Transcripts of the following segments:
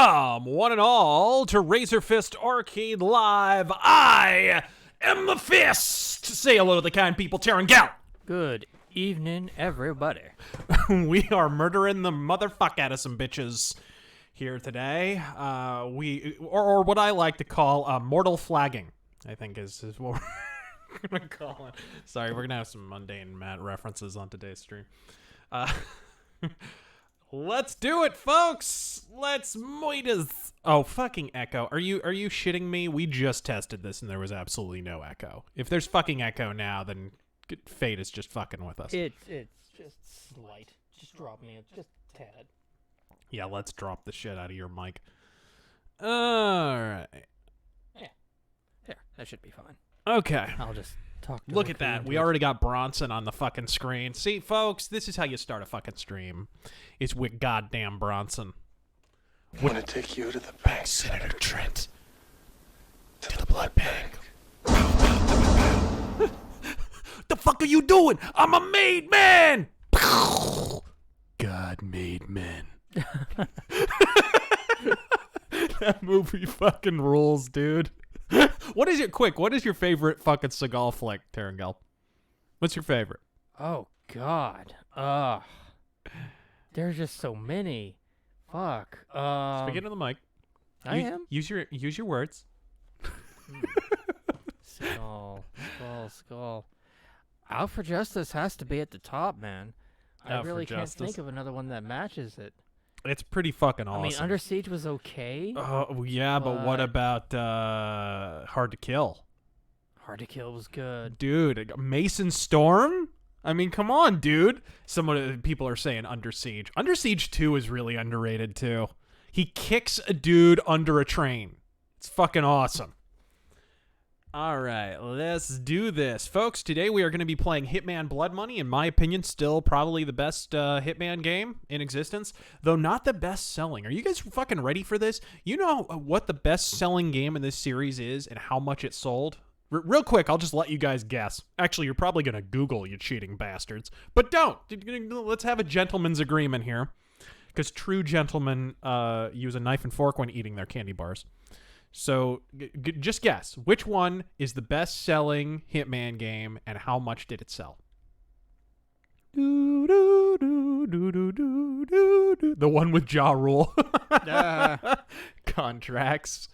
Welcome, one and all, to RazörFist Arcade Live. I am the Fist. Say hello to the kind people, Taryn Gal. Good evening, everybody. We are murdering the motherfuck out of some bitches here today. Or what I like to call mortal flagging, I think is what we're gonna call it. Sorry, we're gonna have some mundane Matt references on today's stream. Let's do it, folks. Let's moitas. Oh, fucking echo. Are you shitting me? We just tested this and there was absolutely no echo. If there's fucking echo now, then fate is just fucking with us. It's just slight. Just drop me. It's just tad. Yeah, let's drop the shit out of your mic. Alright. Yeah. There. That should be fine. Okay. I'll just talk. Look at that. We already got Bronson on the fucking screen. See, folks, this is how you start a fucking stream. It's with goddamn Bronson. I want to take you to the bank, Senator Trent. To the blood bank. The fuck are you doing? I'm a made man! God made men. That movie fucking rules, dude. What is your favorite fucking Seagal flick, Tarangel? What's your favorite? Oh God. There's just so many. Fuck. Speak into the mic. I am. Use your words. Skull. Out for Justice has to be at the top, man. I really can't think of another one that matches it. It's pretty fucking awesome. I mean, Under Siege was okay. Oh, yeah, but what about Hard to Kill? Hard to Kill was good. Dude, Mason Storm? I mean, come on, dude. People are saying Under Siege. Under Siege 2 is really underrated, too. He kicks a dude under a train. It's fucking awesome. All right, let's do this. Folks, today we are going to be playing Hitman Blood Money. In my opinion, still probably the best Hitman game in existence, though not the best selling. Are you guys fucking ready for this? You know what the best selling game in this series is and how much it sold? Real quick, I'll just let you guys guess. Actually, you're probably going to Google, you cheating bastards. But don't. Let's have a gentleman's agreement here, because true gentlemen use a knife and fork when eating their candy bars. So just guess, which one is the best-selling Hitman game, and how much did it sell? The one with Ja Rule. Contracts.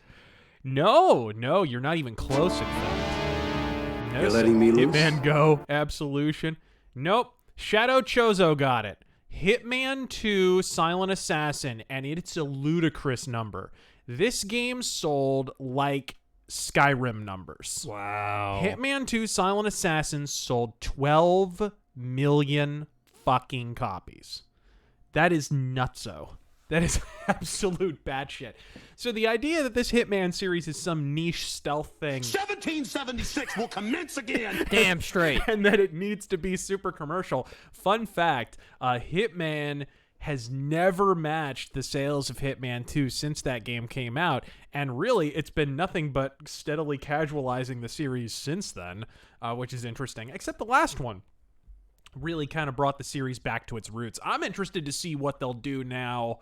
No, you're not even close, in fact. No, you're letting me loose? Hitman Go, Absolution. Nope. Shadow Chozo got it. Hitman 2, Silent Assassin, and it's a ludicrous number. This game sold like Skyrim numbers. Wow. Hitman 2 Silent Assassin sold 12 million fucking copies. That is nutso. That is absolute batshit. So the idea that this Hitman series is some niche stealth thing... 1776 will commence again! Damn straight. And that it needs to be super commercial. Fun fact, Hitman has never matched the sales of Hitman 2 since that game came out, and really, it's been nothing but steadily casualizing the series since then, which is interesting, except the last one really kind of brought the series back to its roots. I'm interested to see what they'll do now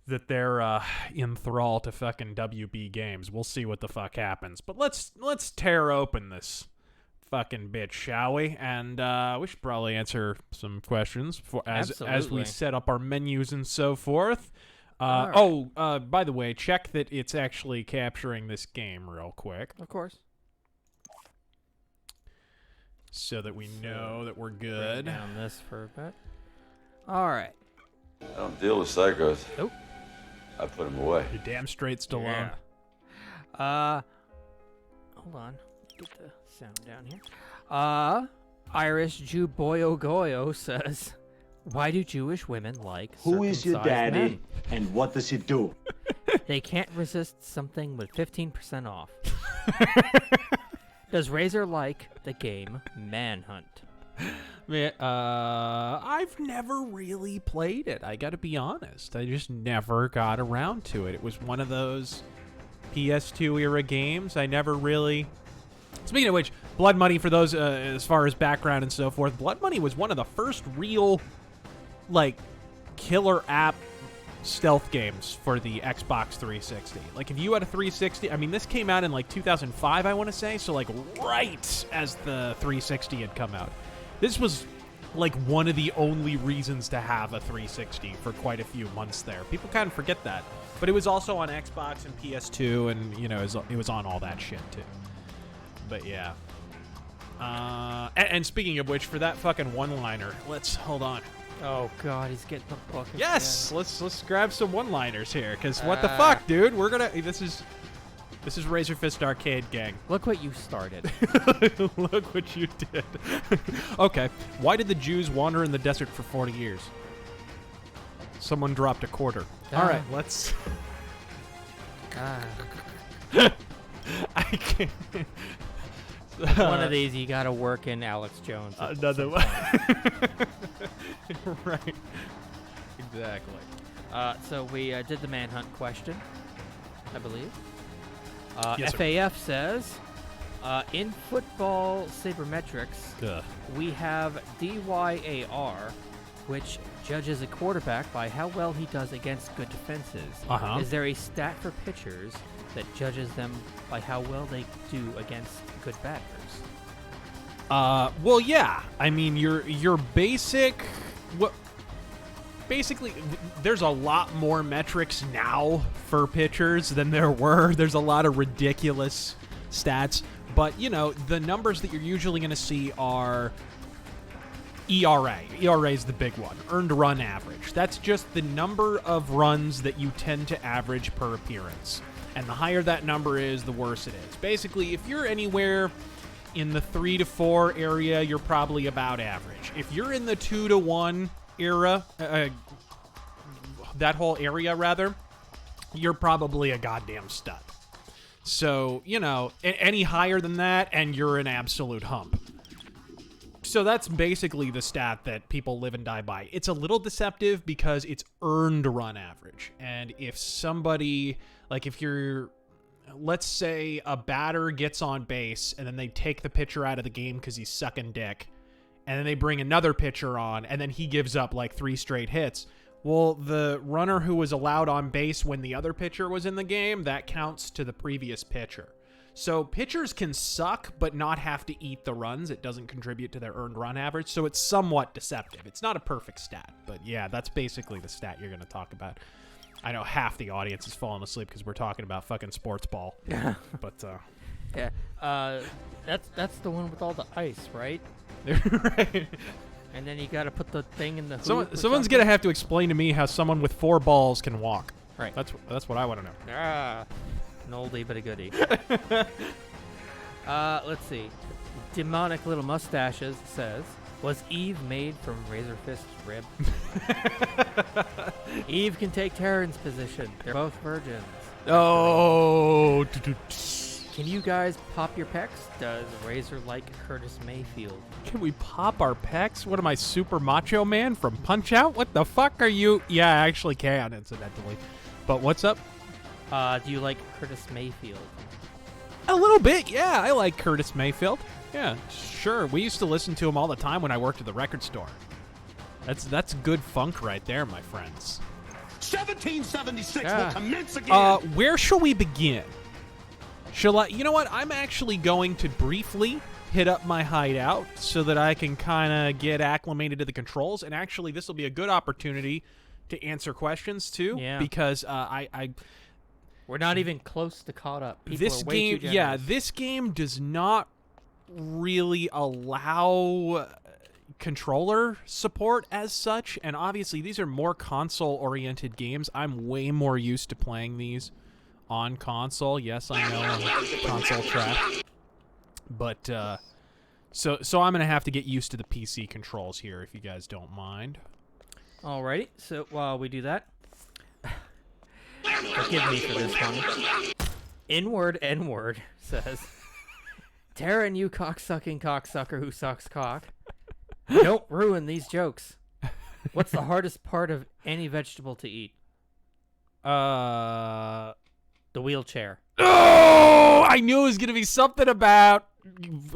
that they're in thrall to fucking WB Games. We'll see what the fuck happens, but let's tear open this fucking bitch, shall we? And we should probably answer some questions as we set up our menus and so forth. Right. By the way, check that it's actually capturing this game real quick. Of course. So that we know that we're good. Down this for a bit. All right. I don't deal with psychos. Nope. I put them away. You're damn straight, Stallone. Yeah. Hold on. Get the sound down here. Irish Jew Boyo Goyo says, why do Jewish women like Who is your daddy men? and what does he do? They can't resist something with 15% off. Does Razor like the game Manhunt? I've never really played it. I gotta be honest. I just never got around to it. It was one of those PS2 era games. I never really... Speaking of which, Blood Money, for those as far as background and so forth, Blood Money was one of the first real, like, killer app stealth games for the Xbox 360. Like, if you had a 360, I mean, this came out in like 2005, I want to say, so like right as the 360 had come out. This was like one of the only reasons to have a 360 for quite a few months there. People kind of forget that. But it was also on Xbox and PS2, and, you know, it was on all that shit, too. But, yeah. And speaking of which, for that fucking one-liner, let's, hold on. Oh, God, he's getting the book. Yes! Let's grab some one-liners here, because what the fuck, dude? We're gonna, this is RazörFist Arcade, gang. Look what you started. Look what you did. Okay. Why did the Jews wander in the desert for 40 years? Someone dropped a quarter. All right, let's... I can't... One of these, you gotta work in Alex Jones. Another one. Right. Exactly. So we did the manhunt question, I believe. Yes, sir. FAF says, in football sabermetrics, we have DYAR, which judges a quarterback by how well he does against good defenses. Uh-huh. Is there a stat for pitchers that judges them by how well they do against good batters? Well, yeah. I mean, your basic... Basically, there's a lot more metrics now for pitchers than there were. There's a lot of ridiculous stats. But, you know, the numbers that you're usually going to see are ERA. ERA is the big one. Earned run average. That's just the number of runs that you tend to average per appearance. And the higher that number is, the worse it is. Basically, if you're anywhere in the 3 to 4 area, you're probably about average. If you're in the 2 to 1 era, that whole area, rather, you're probably a goddamn stud. So, you know, any higher than that, and you're an absolute hump. So that's basically the stat that people live and die by. It's a little deceptive because it's earned run average. And if somebody, like if you're, let's say a batter gets on base and then they take the pitcher out of the game because he's sucking dick, and then they bring another pitcher on, and then he gives up like 3 straight hits. Well, the runner who was allowed on base when the other pitcher was in the game, that counts to the previous pitcher. So pitchers can suck, but not have to eat the runs. It doesn't contribute to their earned run average, so it's somewhat deceptive. It's not a perfect stat, but yeah, that's basically the stat you're going to talk about. I know half the audience is falling asleep because we're talking about fucking sports ball. But, yeah. That's the one with all the ice, right? Right. And then you got to put the thing in the hoop. Someone's going to have to explain to me how someone with 4 balls can walk. Right. That's what I want to know. An oldie but a goodie. Let's see. Demonic Little Mustaches says, was Eve made from RazörFist's rib? Eve can take Terran's position. They're both virgins. Oh. Can you guys pop your pecs? Does Razor like Curtis Mayfield? Can we pop our pecs? What am I, Super Macho Man from Punch-Out? What the fuck are you? Yeah, I actually can, incidentally. But what's up? Do you like Curtis Mayfield? A little bit, yeah. I like Curtis Mayfield. Yeah, sure. We used to listen to him all the time when I worked at the record store. That's good funk right there, my friends. 1776 Yeah. will commence again. Where shall we begin? Shall I? You know what? I'm actually going to briefly hit up my hideout so that I can kind of get acclimated to the controls. And actually, this will be a good opportunity to answer questions too. Yeah. Because We're not even close to caught up. People this are way game, too yeah, generous. this game does not really allow controller support as such. And obviously, these are more console-oriented games. I'm way more used to playing these on console. Yes, I know I'm a console trap. But, so I'm going to have to get used to the PC controls here, if you guys don't mind. Alrighty, so while we do that, forgive me for this one. Inward N-word says, Taryn, you cocksucking cocksucker who sucks cock. Don't ruin these jokes. What's the hardest part of any vegetable to eat? The wheelchair. Oh, I knew it was going to be something about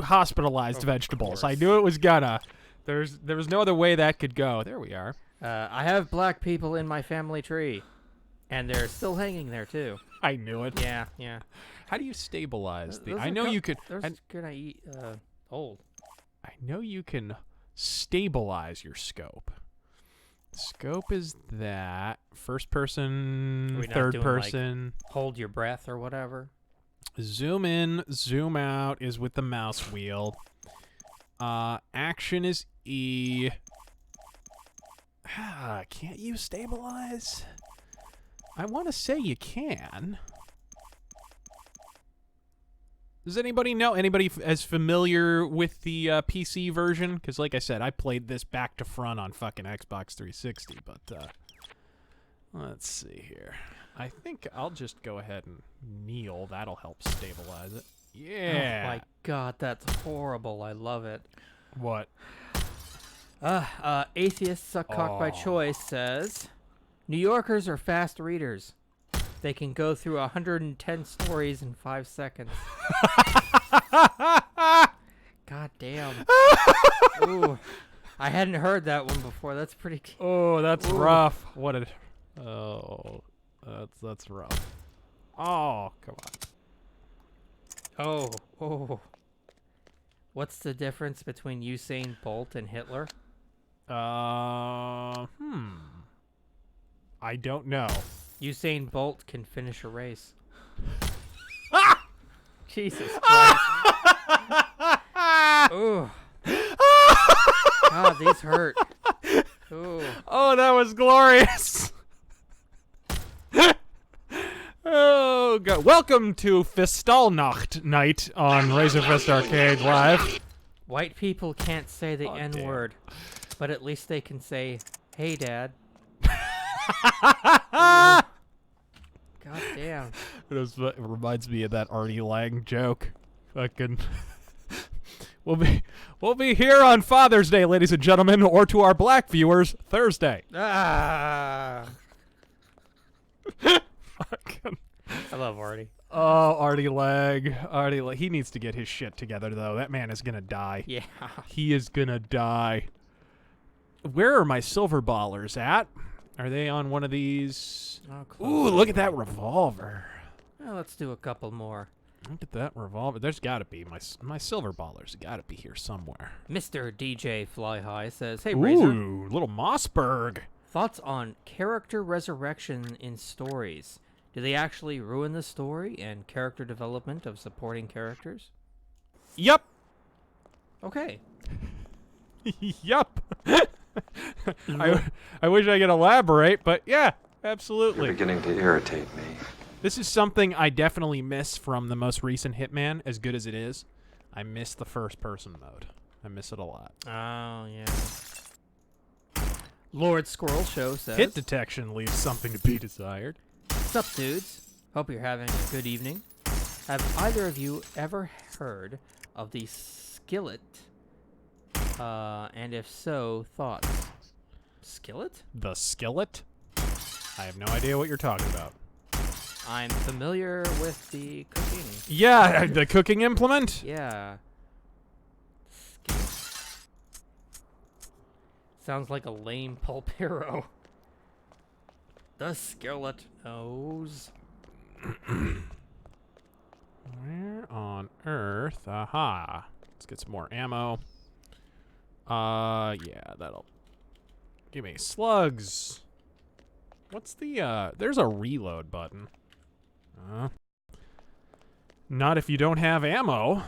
hospitalized vegetables. I knew it was gonna. There was no other way that could go. There we are. I have black people in my family tree. And they're still hanging there, too. I knew it. Yeah, yeah. How do you stabilize the? Those I are know you could. Those I, gonna eat old. I know you can stabilize your scope. Scope is that first Are person, we not third doing, person. Hold your breath or whatever. Zoom in, zoom out is with the mouse wheel. Action is E. Can't you stabilize? I want to say you can. Does anybody know? Anybody as familiar with the PC version? Because like I said, I played this back to front on fucking Xbox 360, but let's see here. I think I'll just go ahead and kneel. That'll help stabilize it. Yeah. Oh my god, that's horrible. I love it. What? Atheists Suck Cock by Choice says, New Yorkers are fast readers. They can go through 110 stories in 5 seconds. God damn. Ooh. I hadn't heard that one before. That's pretty... Oh, that's Ooh. rough. What a... Oh, that's rough. Oh, come on. Oh. What's the difference between Usain Bolt and Hitler? I don't know. Usain Bolt can finish a race. Jesus Christ. Ooh. God, these hurt. Ooh. Oh, that was glorious. Oh, God. Welcome to Fistalnacht night on RazörFist Arcade Live. White people can't say the damn. N-word, but at least they can say, "Hey, Dad." God damn. It reminds me of that Artie Lang joke. Fucking... We'll be here on Father's Day, ladies and gentlemen, or to our black viewers, Thursday. Ah. Fucking... I love Artie. Oh, Artie Lang. He needs to get his shit together, though. That man is gonna die. Yeah. He is gonna die. Where are my silver ballers at? Are they on one of these? Oh, close Ooh, up. look at that revolver. Well, let's do a couple more. Look at that revolver. There's got to be my silver ballers. Got to be here somewhere. Mr. DJ Fly High says, "Hey, Razor, Ooh, little Mossberg. thoughts on character resurrection in stories? Do they actually ruin the story and character development of supporting characters?" Yup. Okay. Yup. I wish I could elaborate, but yeah, absolutely. You're beginning to irritate me. This is something I definitely miss from the most recent Hitman, as good as it is. I miss the first-person mode. I miss it a lot. Oh, yeah. Lord Squirrel Show says, Hit detection leaves something to be desired. "Sup, dudes? Hope you're having a good evening. Have either of you ever heard of the skillet? And if so, thoughts?" Skillet? The skillet? I have no idea what you're talking about. I'm familiar with the cooking. Yeah, the cooking implement? Yeah. Skillet. Sounds like a lame pulp hero. The skillet knows. Where on earth? Aha. Let's get some more ammo. Yeah, that'll... Give me slugs. What's the, there's a reload button. Not if you don't have ammo.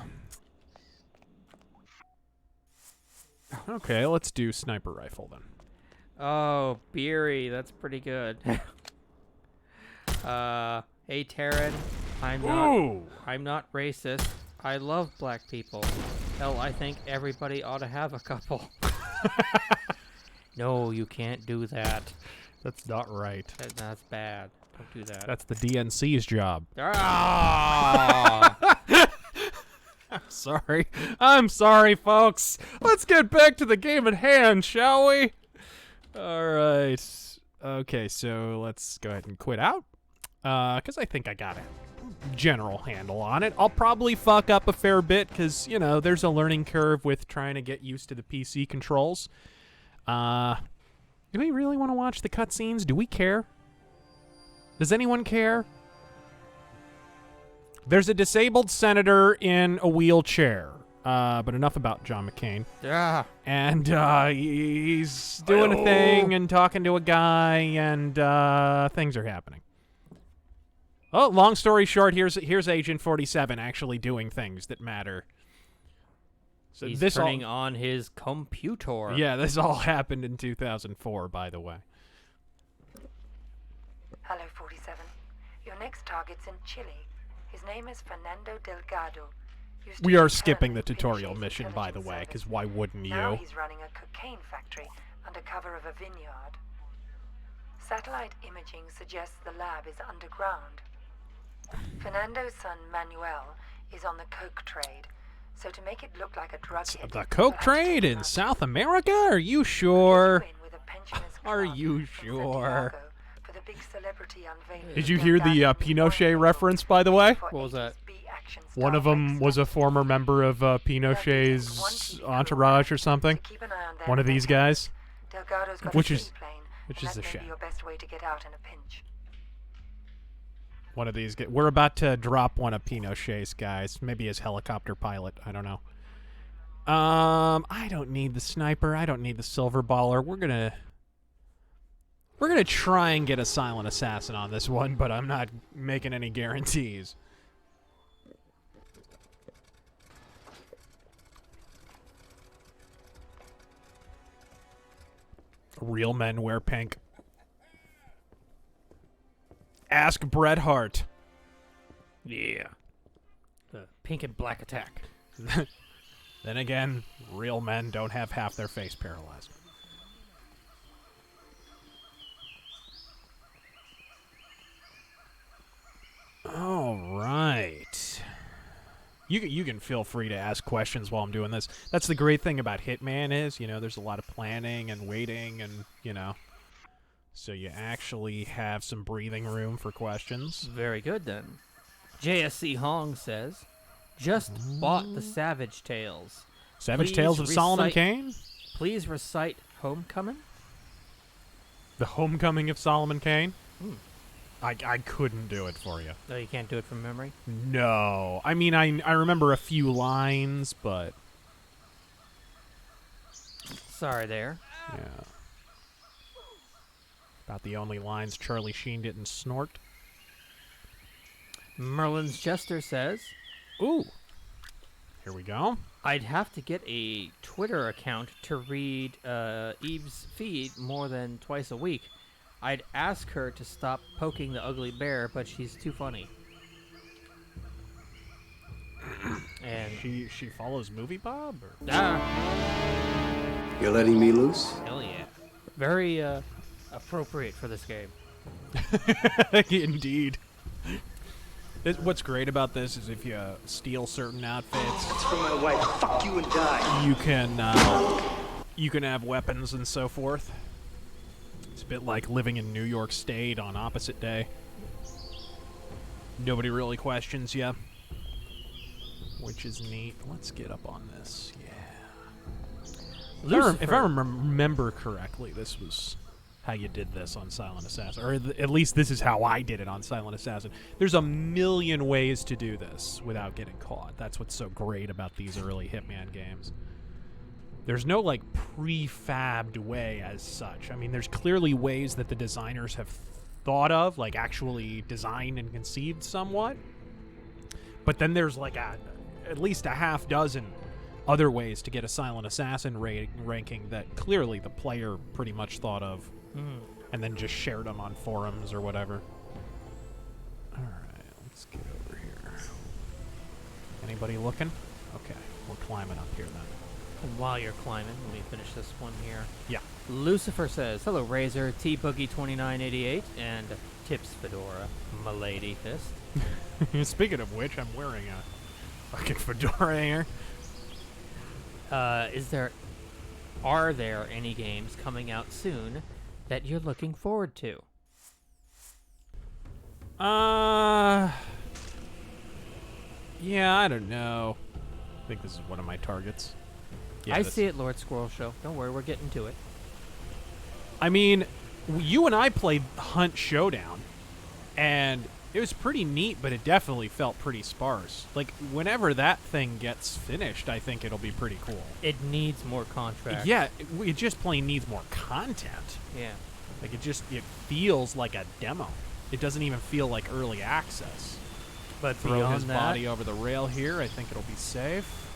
Okay, let's do sniper rifle then. Oh, Beery, that's pretty good. Hey Taryn, I'm not racist. I love black people. Hell, I think everybody ought to have a couple. No, you can't do that. That's not right. That's bad. Don't do that. That's the DNC's job. Ah! Sorry. I'm sorry, folks. Let's get back to the game at hand, shall we? All right. Okay, so let's go ahead and quit out. Because I think I got a general handle on it. I'll probably fuck up a fair bit because, you know, there's a learning curve with trying to get used to the PC controls. Do we really want to watch the cutscenes? Do we care? Does anyone care? There's a disabled senator in a wheelchair. But enough about John McCain. Yeah. And he's doing a thing and talking to a guy, and things are happening. Oh, long story short, here's Agent 47 actually doing things that matter. So He's this turning on his computer. Yeah, this all happened in 2004, by the way. Hello, 47. Your next target's in Chile. His name is Fernando Delgado. Used to We be are colonel skipping the of tutorial Pinochet's mission, by the intelligence way, service. because why wouldn't Now you? he's running a cocaine factory under cover of a vineyard. Satellite imaging suggests the lab is underground. Fernando's son Manuel is on the coke trade, so to make it look like a drug hit, The coke perhaps trade take him in out South America? Are you sure? in with a pensioners Are club you in sure? Santiago for the big celebrity unveiling Did of you hear the Delgado's Pinochet new reference, by the way? for What was that? 80s B action One of style them breaks was a down. former member of One Pinochet's TV entourage or crew, something. so keep an eye on them One of and these their guys. Delgado's got Which a is- seaplane, which and is that a may shame. be your best way to get out in a pinch. One of these guys. We're about to drop one of Pinochet's guys. Maybe his helicopter pilot. I don't know. I don't need the sniper. I don't need the silver baller. We're gonna try and get a silent assassin on this one, but I'm not making any guarantees. Real men wear pink. Ask Bret Hart. Yeah. The pink and black attack. Then again, real men don't have half their face paralyzed. All right. You can feel free to ask questions while I'm doing this. That's the great thing about Hitman is, there's a lot of planning and waiting and, so you actually have some breathing room for questions. Very good then. JSC Hong says, just bought the Savage Tales. Savage Please Tales of Solomon recite- Kane? Please recite Homecoming. The Homecoming of Solomon Kane? I couldn't do it for you. No, you can't do it from memory. No. I mean, I remember a few lines, but Sorry there. yeah. About the only lines Charlie Sheen didn't snort. Merlin's Jester says, Ooh. Here we go. I'd have to get a Twitter account to read Eve's feed more than twice a week. I'd ask her to stop poking the ugly bear, but she's too funny. And She follows Movie Bob? Or? You're letting me loose? Hell yeah. Very appropriate for this game. Indeed. What's great about this is if you steal certain outfits, It's for my wife. Fuck you and die. you can have weapons and so forth. It's a bit like living in New York State on opposite day. Nobody really questions you, which is neat. Let's get up on this. Yeah. If I remember correctly, this was how you did this on Silent Assassin, or at least this is how I did it on Silent Assassin. There's a million ways to do this without getting caught. That's what's so great about these early Hitman games. There's no, like, prefabbed way as such. I mean, there's clearly ways that the designers have thought of, like, actually designed and conceived somewhat. But then there's, like, at least a half dozen other ways to get a Silent Assassin ranking that clearly the player pretty much thought of. And then just shared them on forums or whatever. Alright, let's get over here. Anybody looking? Okay, we're climbing up here then. And while you're climbing, let me finish this one here. Yeah. Lucifer says, hello, Razor, T-Boogie2988, and Tips Fedora, Milady Fist. Speaking of which, I'm wearing a fucking fedora here. Are there any games coming out soon that you're looking forward to? Yeah, I don't know. I think this is one of my targets. Yeah, I see it, Lord Squirrel Show. Don't worry, we're getting to it. I mean, you and I played Hunt Showdown. And it was pretty neat, but it definitely felt pretty sparse. Like, whenever that thing gets finished, I think it'll be pretty cool. It needs more contracts. Yeah, it just plain needs more content. Yeah. Like, it feels like a demo. It doesn't even feel like early access. But Throw beyond his that, body over the rail here. I think it'll be safe.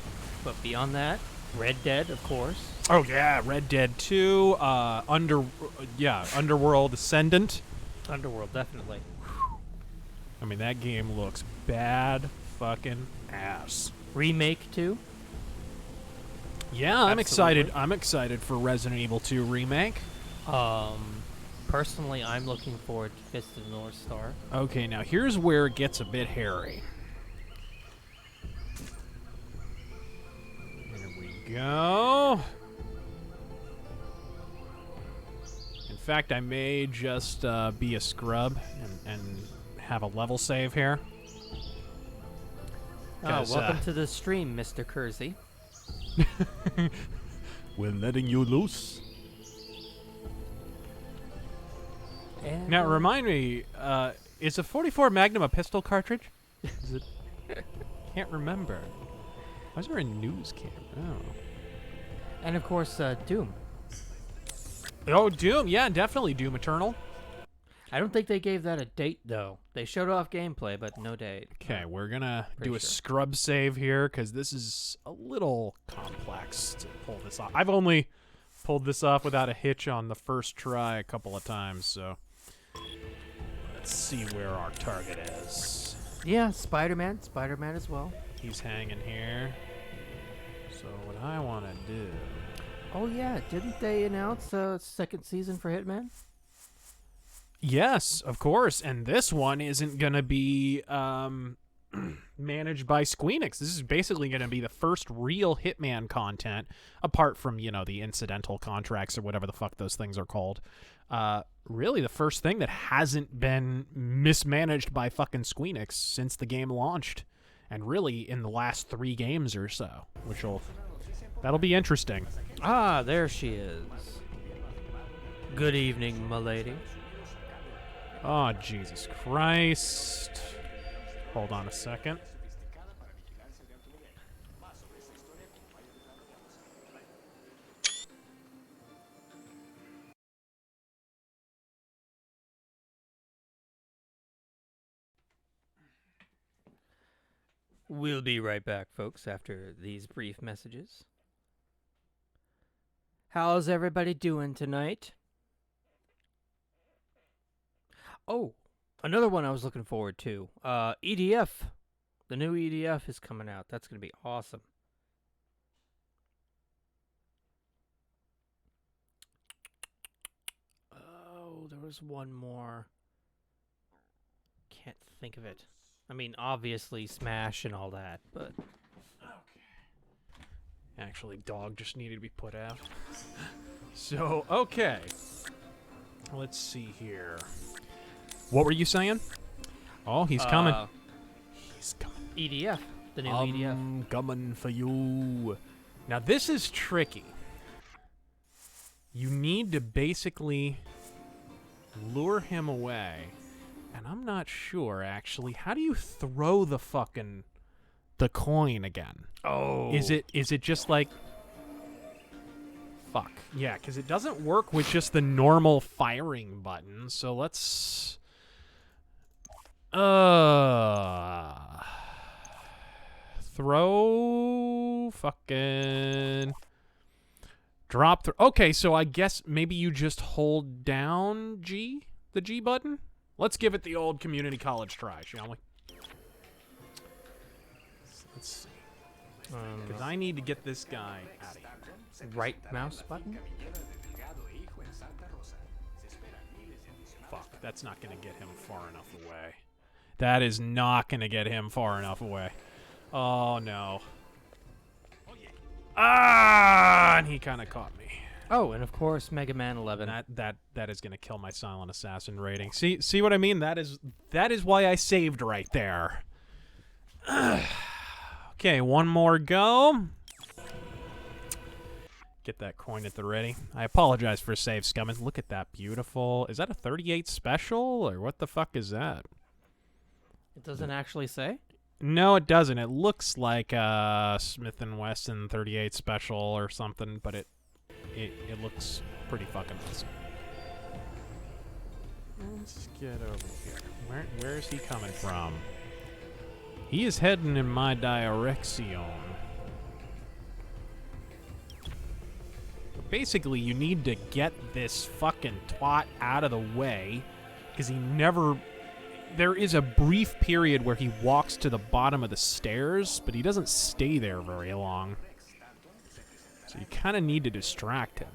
But beyond that, Red Dead, of course. Oh, yeah, Red Dead 2, Underworld Ascendant. Underworld, definitely. I mean, that game looks bad fucking ass. Remake 2. Yeah, I'm excited. Absolutely. I'm excited for Resident Evil 2 remake. Personally, I'm looking forward to Fist of the North Star. Okay, now here's where it gets a bit hairy. Here we go. In fact, I may just be a scrub and have a level save here. Welcome to the stream, Mr. Kersey. We're letting you loose. And, Now, remind me, is a 44 Magnum a pistol cartridge? Is it? Can't remember. Why is there a news cam? Oh. And of course, Doom. Oh, Doom. Yeah, definitely Doom Eternal. I don't think they gave that a date, though. They showed off gameplay, but no date. Okay, we're going to Pretty do a sure. scrub save here because this is a little complex to pull this off. I've only pulled this off without a hitch on the first try a couple of times, so let's see where our target is. Yeah, Spider-Man. Spider-Man as well. He's hanging here. So what I want to do... Oh, yeah. Didn't they announce a second season for Hitman? Yes, of course. And this one isn't going to be managed by Squeenix. This is basically going to be the first real Hitman content, apart from, the incidental contracts or whatever the fuck those things are called. Really the first thing that hasn't been mismanaged by fucking Squeenix since the game launched. And really in the last 3 games or so, that'll be interesting. Ah, there she is. Good evening, milady. Oh, Jesus Christ. Hold on a second. We'll be right back, folks, after these brief messages. How's everybody doing tonight? Oh, another one I was looking forward to. EDF. The new EDF is coming out. That's going to be awesome. Oh, there was one more. Can't think of it. I mean, obviously Smash and all that, but... Actually, dog just needed to be put out. So, okay. Let's see here. What were you saying? Oh, he's coming. He's coming. EDF. The new EDF. I'm coming for you. Now, this is tricky. You need to basically lure him away. And I'm not sure, actually. How do you throw the coin again? Oh. Is it just like... Fuck. Yeah, because it doesn't work with just the normal firing button. So let's... Throw... Fucking... Drop... Okay, so I guess maybe you just hold down the G button? Let's give it the old community college try, shall we? Let's see. Because I need to get this guy out of here. Right mouse button? Fuck, that's not going to get him far enough away. That is not going to get him far enough away. Oh, no. Ah! And he kind of caught me. Oh, and of course, Mega Man 11. That is going to kill my Silent Assassin rating. See what I mean? That is why I saved right there. Okay, one more go. Get that coin at the ready. I apologize for save scumming. Look at that beautiful. Is that a 38 special or what the fuck is that? It doesn't actually say? No, it doesn't. It looks like a Smith & Wesson 38 special or something, but it looks pretty fucking awesome. Let's get over here. Where is he coming from? He is heading in my direction. Basically, you need to get this fucking twat out of the way, because he never... There is a brief period where he walks to the bottom of the stairs, but he doesn't stay there very long. So you kind of need to distract him.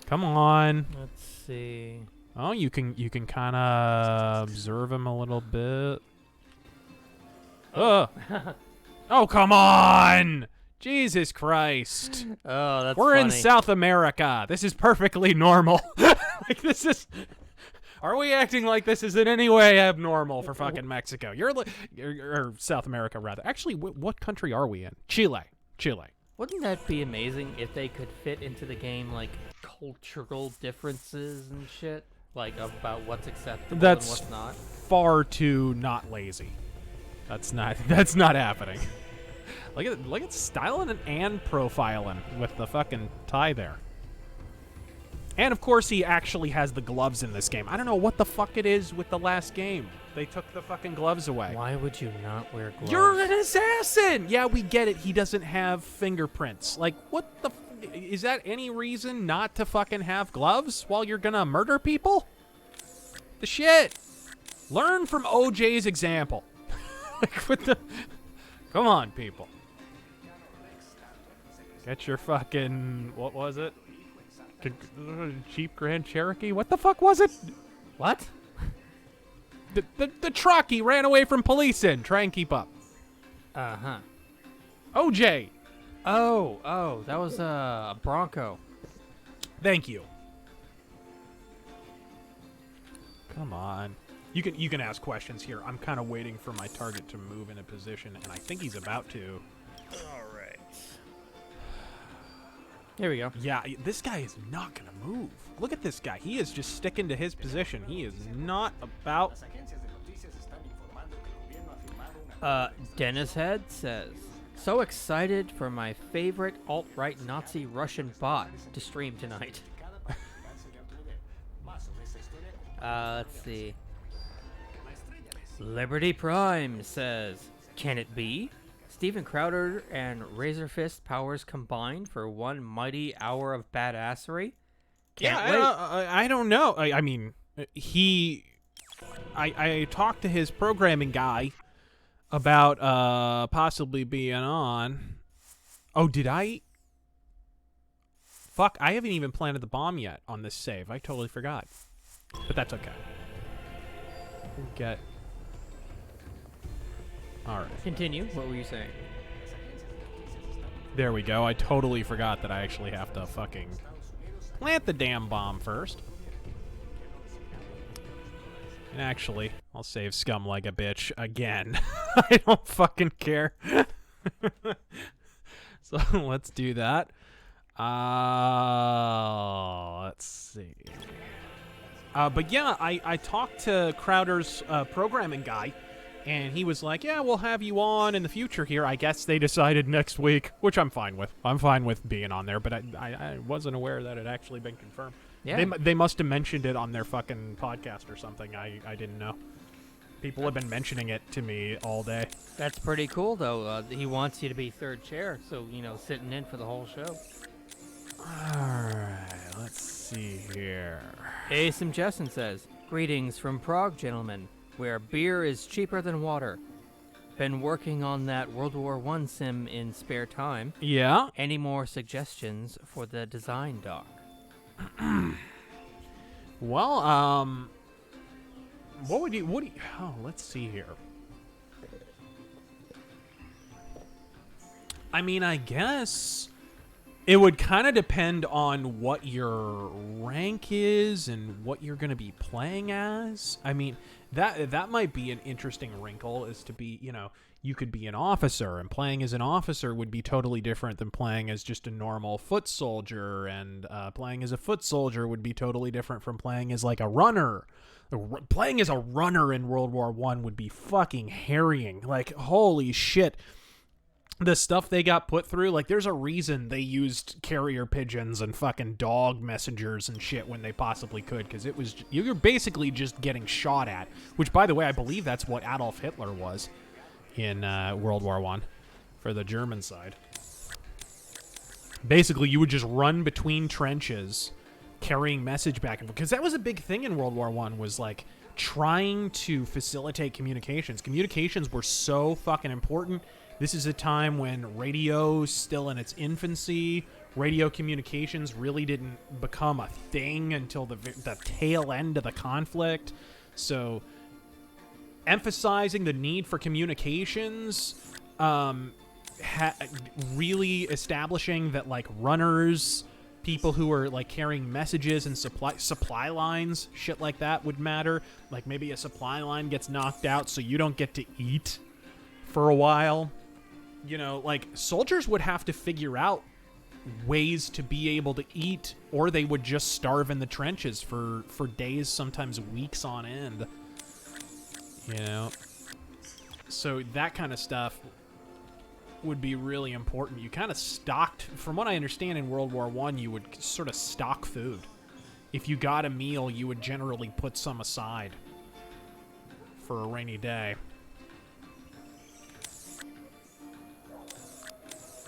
Come on. Let's see. Oh, you can kind of observe him a little bit. Oh, come on! Jesus Christ. Oh, that's We're in funny. South America. This is perfectly normal. Like, this is... Are we acting like this is in any way abnormal for fucking Mexico? Or South America, rather. Actually, what country are we in? Chile. Wouldn't that be amazing if they could fit into the game, like, cultural differences and shit? Like, about what's acceptable and what's not? Far too not lazy. That's not happening. Look at styling and profiling with the fucking tie there. And of course he actually has the gloves in this game. I don't know what the fuck it is with the last game. They took the fucking gloves away. Why would you not wear gloves? You're an assassin! Yeah, we get it. He doesn't have fingerprints. Like, what the... Is that any reason not to fucking have gloves while you're gonna murder people? The shit! Learn from OJ's example. Like, what the... Come on, people. Get your fucking... What was it? Jeep Grand Cherokee? What the fuck was it? What? The truck he ran away from police in. Try and keep up. Uh-huh. OJ. Oh, that was a Bronco. Thank you. Come on. You can ask questions here. I'm kind of waiting for my target to move in a position, and I think he's about to. All right. Here we go. Yeah, this guy is not going to move. Look at this guy. He is just sticking to his position. He is not about... Dennis Head says, so excited for my favorite alt-right Nazi Russian bot to stream tonight. Let's see. Liberty Prime says, can it be? Stephen Crowder and RazörFist powers combined for one mighty hour of badassery? Can't wait. I don't know. I mean, I talked to his programming guy about possibly being on. Oh, did I? Fuck, I haven't even planted the bomb yet on this save. I totally forgot. But that's okay. Get... Alright. Continue. What were you saying? There we go. I totally forgot that I actually have to fucking plant the damn bomb first. And actually, I'll save scum like a bitch again. I don't fucking care. So let's do that. Let's see. But yeah, I talked to Crowder's programming guy, and he was like, yeah, we'll have you on in the future here. I guess they decided next week, which I'm fine with. I'm fine with being on there, but I wasn't aware that it had actually been confirmed. Yeah. They must have mentioned it on their fucking podcast or something. I didn't know. People have been mentioning it to me all day. That's pretty cool, though. He wants you to be third chair, so, you know, sitting in for the whole show. Alright, let's see here. Asim Jessen says, greetings from Prague, gentlemen, where beer is cheaper than water. Been working on that World War I sim in spare time. Yeah? Any more suggestions for the design doc? Well, what do you, oh, let's see here. I mean, I guess It would kind of depend on what your rank is and what you're going to be playing as. I mean, that might be an interesting wrinkle, is to be, you know, you could be an officer, and playing as an officer would be totally different than playing as just a normal foot soldier, and playing as a foot soldier would be totally different from playing as like a runner. Playing as a runner in World War I would be fucking harrying. Like, holy shit. The stuff they got put through, like, there's a reason they used carrier pigeons and fucking dog messengers and shit when they possibly could, because it was, you're basically just getting shot at, which, by the way, I believe that's what Adolf Hitler was in World War I for the German side. Basically, you would just run between trenches carrying message back and forth, because that was a big thing in World War I, was like trying to facilitate communications. Communications were so fucking important. This is a time when radio's still in its infancy. Radio communications really didn't become a thing until the tail end of the conflict. So, emphasizing the need for communications, really establishing that, like, runners, people who are, like, carrying messages and supply lines, shit like that would matter. Like, maybe a supply line gets knocked out so you don't get to eat for a while. You know, like, soldiers would have to figure out ways to be able to eat, or they would just starve in the trenches for days, sometimes weeks on end. You know? So that kind of stuff would be really important. You kind of stocked, from what I understand in World War I, you would sort of stock food. If you got a meal, you would generally put some aside for a rainy day.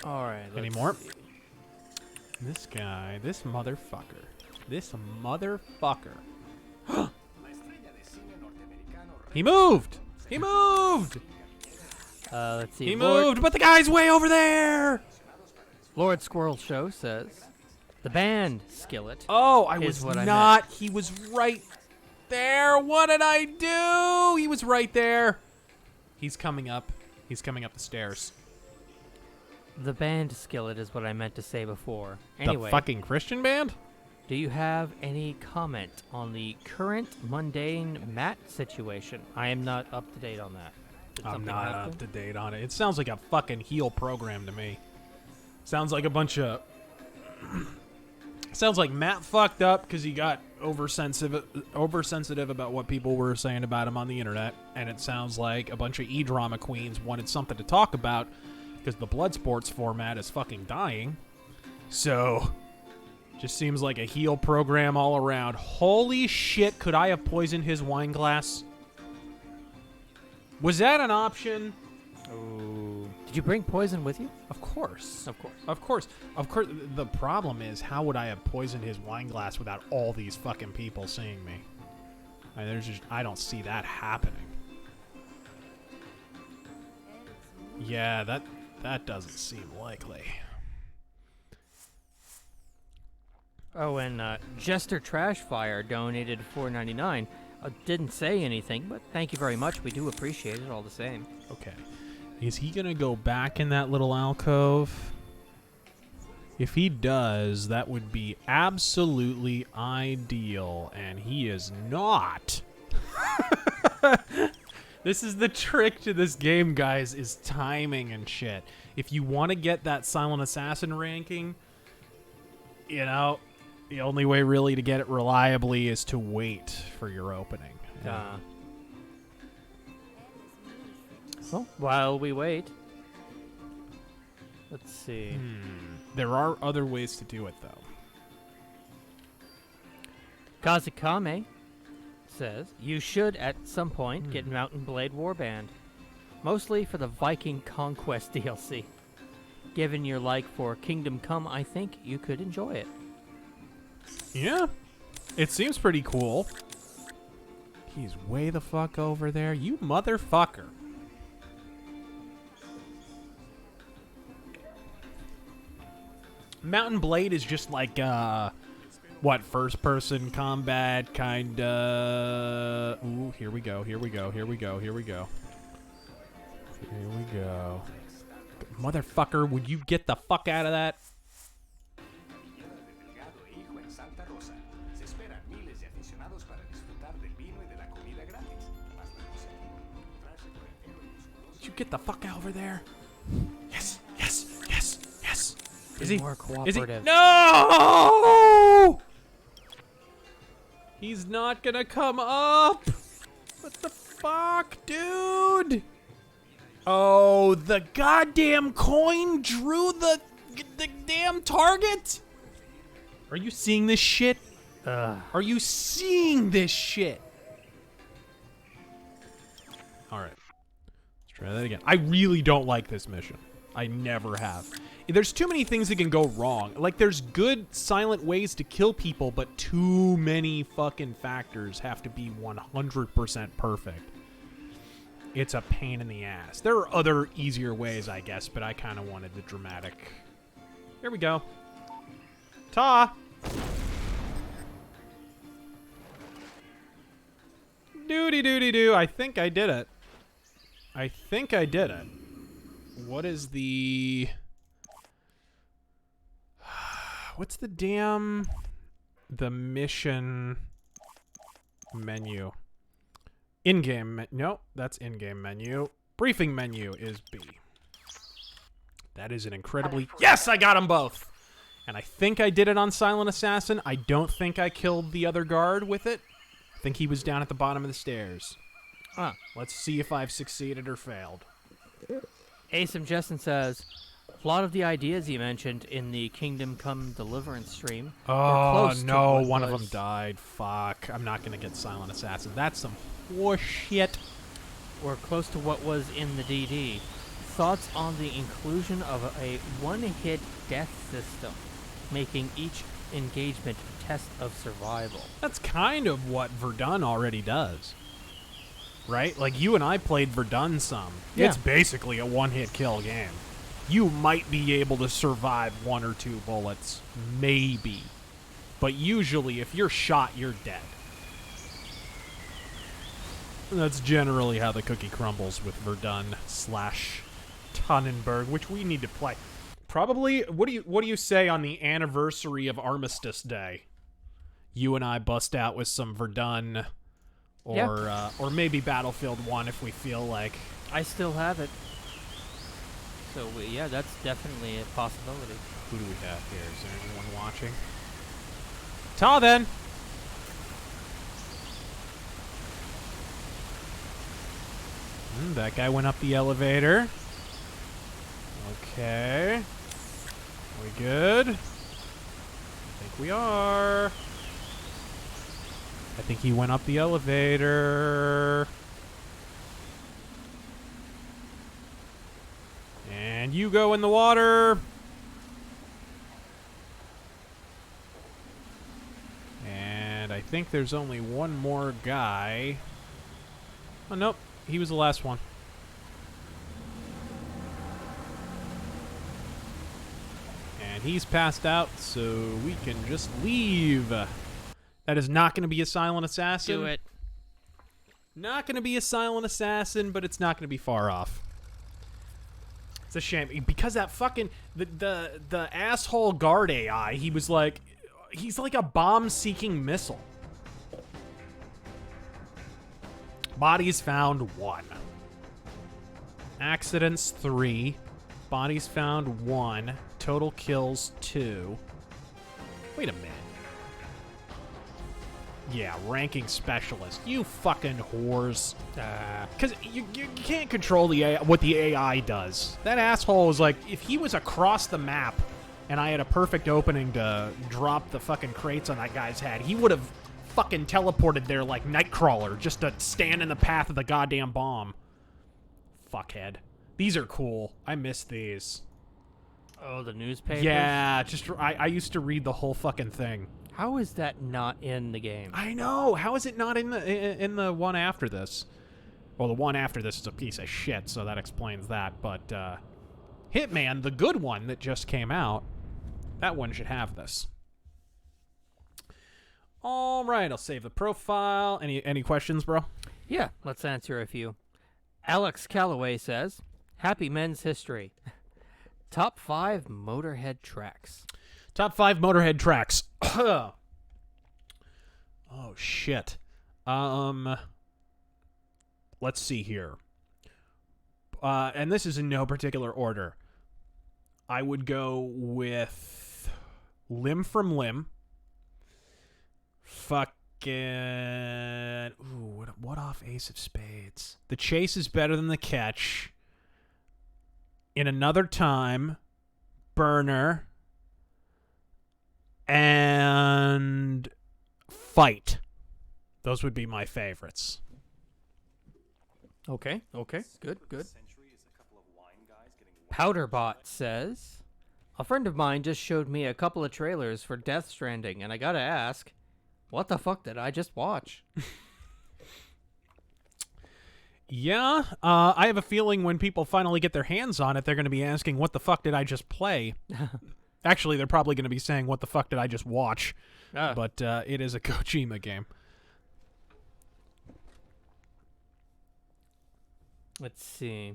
All right. Any more? This guy, this motherfucker. He moved! He moved! Let's see. He moved, but the guy's way over there! Lord Squirrel Show says, the band Skillet. Oh, I is was what I not. He was right there. What did I do? He was right there. He's coming up. He's coming up the stairs. The band Skillet is what I meant to say before. Anyway, The fucking Christian band? do you have any comment on the current mundane Matt situation? I am not up to date on that. Did I'm something not happen? up to date on it. It sounds like a fucking heel program to me. Sounds like a bunch of... Sounds like Matt fucked up because he got oversensitive about what people were saying about him on the internet. And it sounds like a bunch of E-drama queens wanted something to talk about because the blood sports format is fucking dying. So, just seems like a heel program all around. Holy shit, could I have poisoned his wine glass? Was that an option? Oh. Did you bring poison with you? Of course. Of course. Of course. Of course. The problem is, how would I have poisoned his wine glass without all these fucking people seeing me? I don't see that happening. Yeah, that doesn't seem likely. Oh, and Jester Trashfire donated $4.99. Didn't say anything, but thank you very much. We do appreciate it all the same. Okay. Is he going to go back in that little alcove? If he does, that would be absolutely ideal, and he is not. This is the trick to this game, guys, is timing and shit. If you want to get that Silent Assassin ranking, you know, the only way really to get it reliably is to wait for your opening. Well, while we wait, let's see. There are other ways to do it, though. Kazakame says, you should at some point get Mountain Blade Warband. Mostly for the Viking Conquest DLC. Given your like for Kingdom Come, I think you could enjoy it. Yeah, it seems pretty cool. He's way the fuck over there. You motherfucker. Mountain Blade is just like, what, first-person combat, kinda... Ooh, here we go, here we go, here we go, here we go. Here we go. Motherfucker, would you get the fuck out of that? You get the fuck over there. Yes. Is Be he more Is he? cooperative. No! He's not gonna come up. What the fuck, dude? Oh, the goddamn coin drew the damn target? Are you seeing this shit? Are you seeing this shit? Alright. Let's try that again. I really don't like this mission. I never have. There's too many things that can go wrong. Like, there's good silent ways to kill people, but too many fucking factors have to be 100% perfect. It's a pain in the ass. There are other easier ways, I guess, but I kind of wanted the dramatic. Here we go. Ta! Doody-doody-doo. I think I did it. What is the... What's the damn... The mission menu? In-game... No, that's in-game menu. Briefing menu is B. That is an incredibly... Yes, I got them both! And I think I did it on Silent Assassin. I don't think I killed the other guard with it. I think he was down at the bottom of the stairs. Let's see if I've succeeded or failed. Asim Justin says, a lot of the ideas you mentioned in the Kingdom Come Deliverance stream were Oh, close to no, what one of was- them died. Fuck. I'm not going to get Silent Assassin. That's some horse shit. Were close to what was in the DD. Thoughts on the inclusion of a one-hit death system, making each engagement a test of survival. That's kind of what Verdun already does. Right? Like, you and I played Verdun some. Yeah. It's basically a one-hit kill game. You might be able to survive 1 or 2 bullets. Maybe. But usually, if you're shot, you're dead. That's generally how the cookie crumbles with Verdun / Tannenberg, which we need to play. Probably, what do you say on the anniversary of Armistice Day? You and I bust out with some Verdun, or maybe Battlefield 1 if we feel like. I still have it. So, yeah, that's definitely a possibility. Who do we have here? Is there anyone watching? Ta then! That guy went up the elevator. Okay. Are we good? I think we are. I think he went up the elevator. And you go in the water. And I think there's only one more guy. Oh, nope. He was the last one. And he's passed out, so we can just leave. That is not going to be a Silent Assassin. Do it. Not going to be a Silent Assassin, but it's not going to be far off. It's a shame because that fucking the asshole guard AI. He's like a bomb-seeking missile. Bodies found 1. Accidents 3. Bodies found 1. Total kills 2. Wait a minute. Yeah, ranking specialist. You fucking whores. Because you can't control the AI, what the AI does. That asshole was like, if he was across the map and I had a perfect opening to drop the fucking crates on that guy's head, he would have fucking teleported there like Nightcrawler just to stand in the path of the goddamn bomb. Fuckhead. These are cool. I miss these. Oh, the newspapers? Yeah, I used to read the whole fucking thing. How is that not in the game? I know. How is it not in the one after this? Well, the one after this is a piece of shit, so that explains that. But Hitman, the good one that just came out, that one should have this. All right, I'll save the profile. Any questions, bro? Yeah, let's answer a few. Alex Calloway says, Happy Men's History. Top 5 Motorhead tracks. Top 5 Motorhead tracks. Oh, shit. Let's see here. and this is in no particular order. I would go with Limb from Limb. Fucking... Ooh, what off Ace of Spades? The Chase is better than the Catch. In Another Time, Burner, and Fight. Those would be my favorites. Okay, good. Powderbot says, a friend of mine just showed me a couple of trailers for Death Stranding, and I gotta ask, what the fuck did I just watch? Yeah, I have a feeling when people finally get their hands on it, they're going to be asking, what the fuck did I just play? Actually, they're probably going to be saying, what the fuck did I just watch? But it is a Kojima game. Let's see.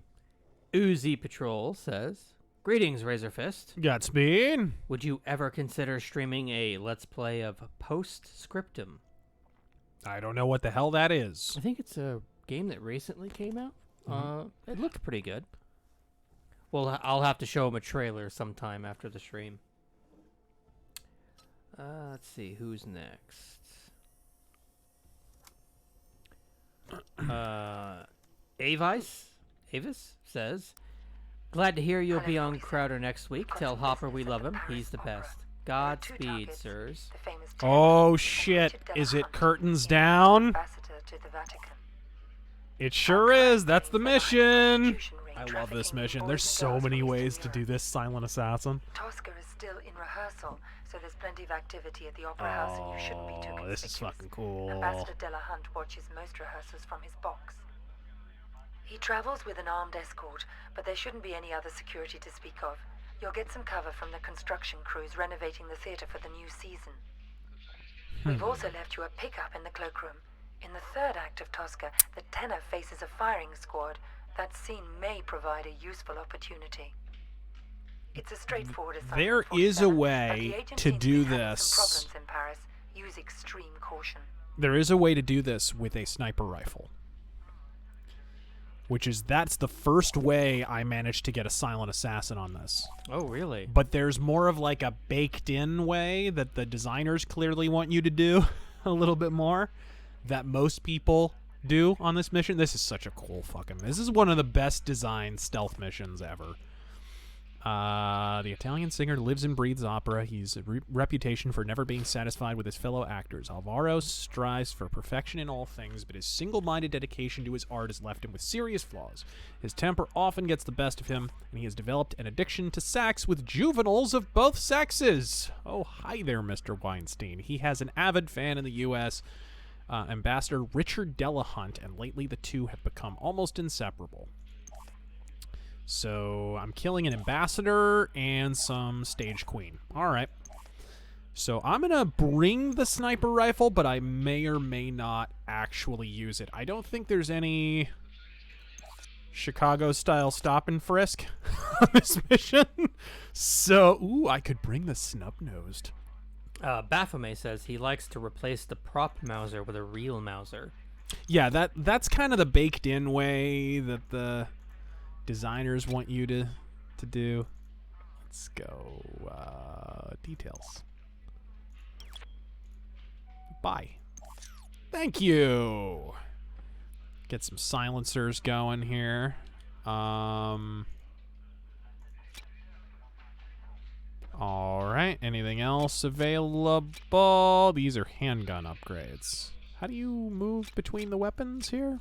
Uzi Patrol says, greetings, RazörFist. Godspeed. Would you ever consider streaming a Let's Play of Postscriptum? I don't know what the hell that is. I think it's a game that recently came out. It looked pretty good. Well, I'll have to show him a trailer sometime after the stream. Let's see, who's next? Avis says, glad to hear you'll be on Crowder next week. Tell Hopper we love him. He's the best. Godspeed, sirs. Oh, shit. Is it curtains down? It sure is. That's the mission. I love this mission. There's so many ways to do this, Silent Assassin. Tosca is still in rehearsal, so there's plenty of activity at the Opera House and you shouldn't be too conspicuous. This is fucking cool. Ambassador Delahunt watches most rehearsals from his box. He travels with an armed escort, but there shouldn't be any other security to speak of. You'll get some cover from the construction crews renovating the theater for the new season. We've also left you a pickup in the cloakroom. In the third act of Tosca, the tenor faces a firing squad. That scene may provide a useful opportunity. It's a straightforward assignment. There is a way to do this. Problems in Paris. Use extreme caution. There is a way to do this with a sniper rifle. That's the first way I managed to get a silent assassin on this. Oh, really? But there's more of like a baked-in way that the designers clearly want you to do a little bit more that most people do on this mission. This is such a cool fucking... This is one of the best designed stealth missions ever. The Italian singer lives and breathes opera. He's a reputation for never being satisfied with his fellow actors. Alvaro strives for perfection in all things, but his single-minded dedication to his art has left him with serious flaws. His temper often gets the best of him, and he has developed an addiction to sex with juveniles of both sexes. Oh, hi there, Mr. Weinstein. He has an avid fan in the U.S., Ambassador Richard Delahunt, and lately the two have become almost inseparable. So I'm killing an ambassador and some stage queen. All right. So I'm going to bring the sniper rifle, but I may or may not actually use it. I don't think there's any Chicago-style stop and frisk on this mission. So, ooh, I could bring the snub-nosed. Baphomet says he likes to replace the prop Mauser with a real Mauser. Yeah, that's kind of the baked-in way that the designers want you to do. Let's go details. Buy. Thank you. Get some silencers going here. All right. Anything else available? These are handgun upgrades. How do you move between the weapons here?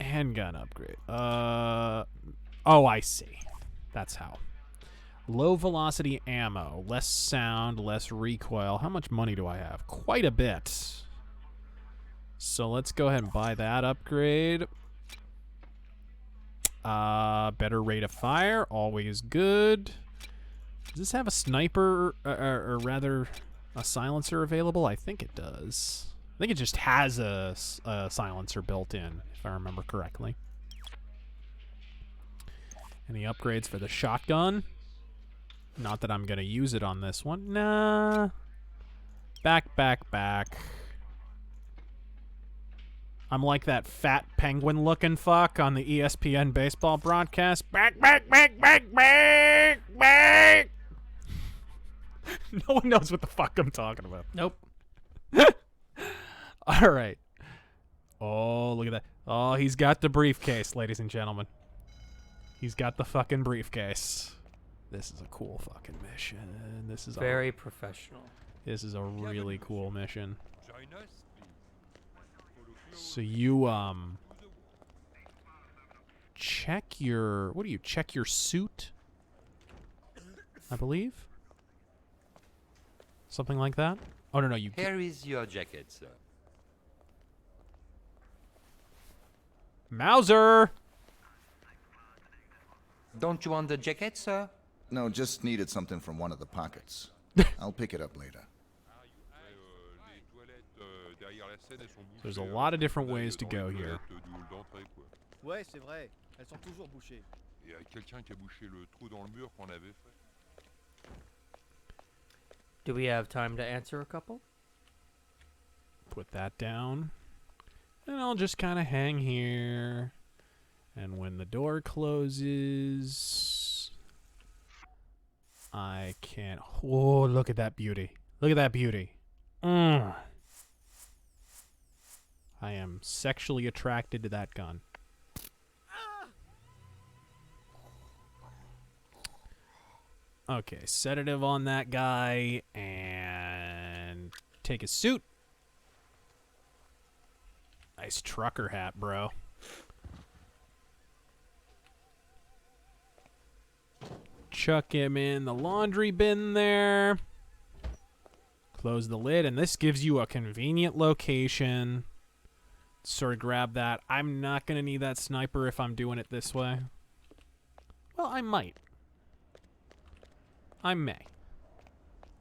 Handgun upgrade. Oh, I see. That's how. Low velocity ammo. Less sound, less recoil. How much money do I have? Quite a bit. So let's go ahead and buy that upgrade. Better rate of fire. Always good. Does this have a sniper, or rather a silencer available? I think it does. I think it just has a silencer built in, if I remember correctly. Any upgrades for the shotgun? Not that I'm going to use it on this one. Nah. Back. I'm like that fat penguin-looking fuck on the ESPN baseball broadcast. Back, back, back, back, back, back. No one knows what the fuck I'm talking about. Nope. All right. Oh, look at that. Oh, he's got the briefcase, ladies and gentlemen. He's got the fucking briefcase. This is a cool fucking mission. This is Very professional. This is a really cool mission. So you check your check your suit? I believe. Something like that? Oh no, you Here is your jacket, sir. Mauser. Don't you want the jacket, sir? No, just needed something from one of the pockets. I'll pick it up later. There's a lot of different ways to go here. Ouais, c'est vrai. Elles sont toujours bouchées. Do we have time to answer a couple? Put that down. And I'll just kind of hang here. And when the door closes, I can't. Oh, look at that beauty. Look at that beauty. I am sexually attracted to that gun. Okay, sedative on that guy and take his suit. Nice trucker hat, bro. Chuck him in the laundry bin there. Close the lid, and this gives you a convenient location. Sort of grab that. I'm not going to need that sniper if I'm doing it this way. Well, I might. I may.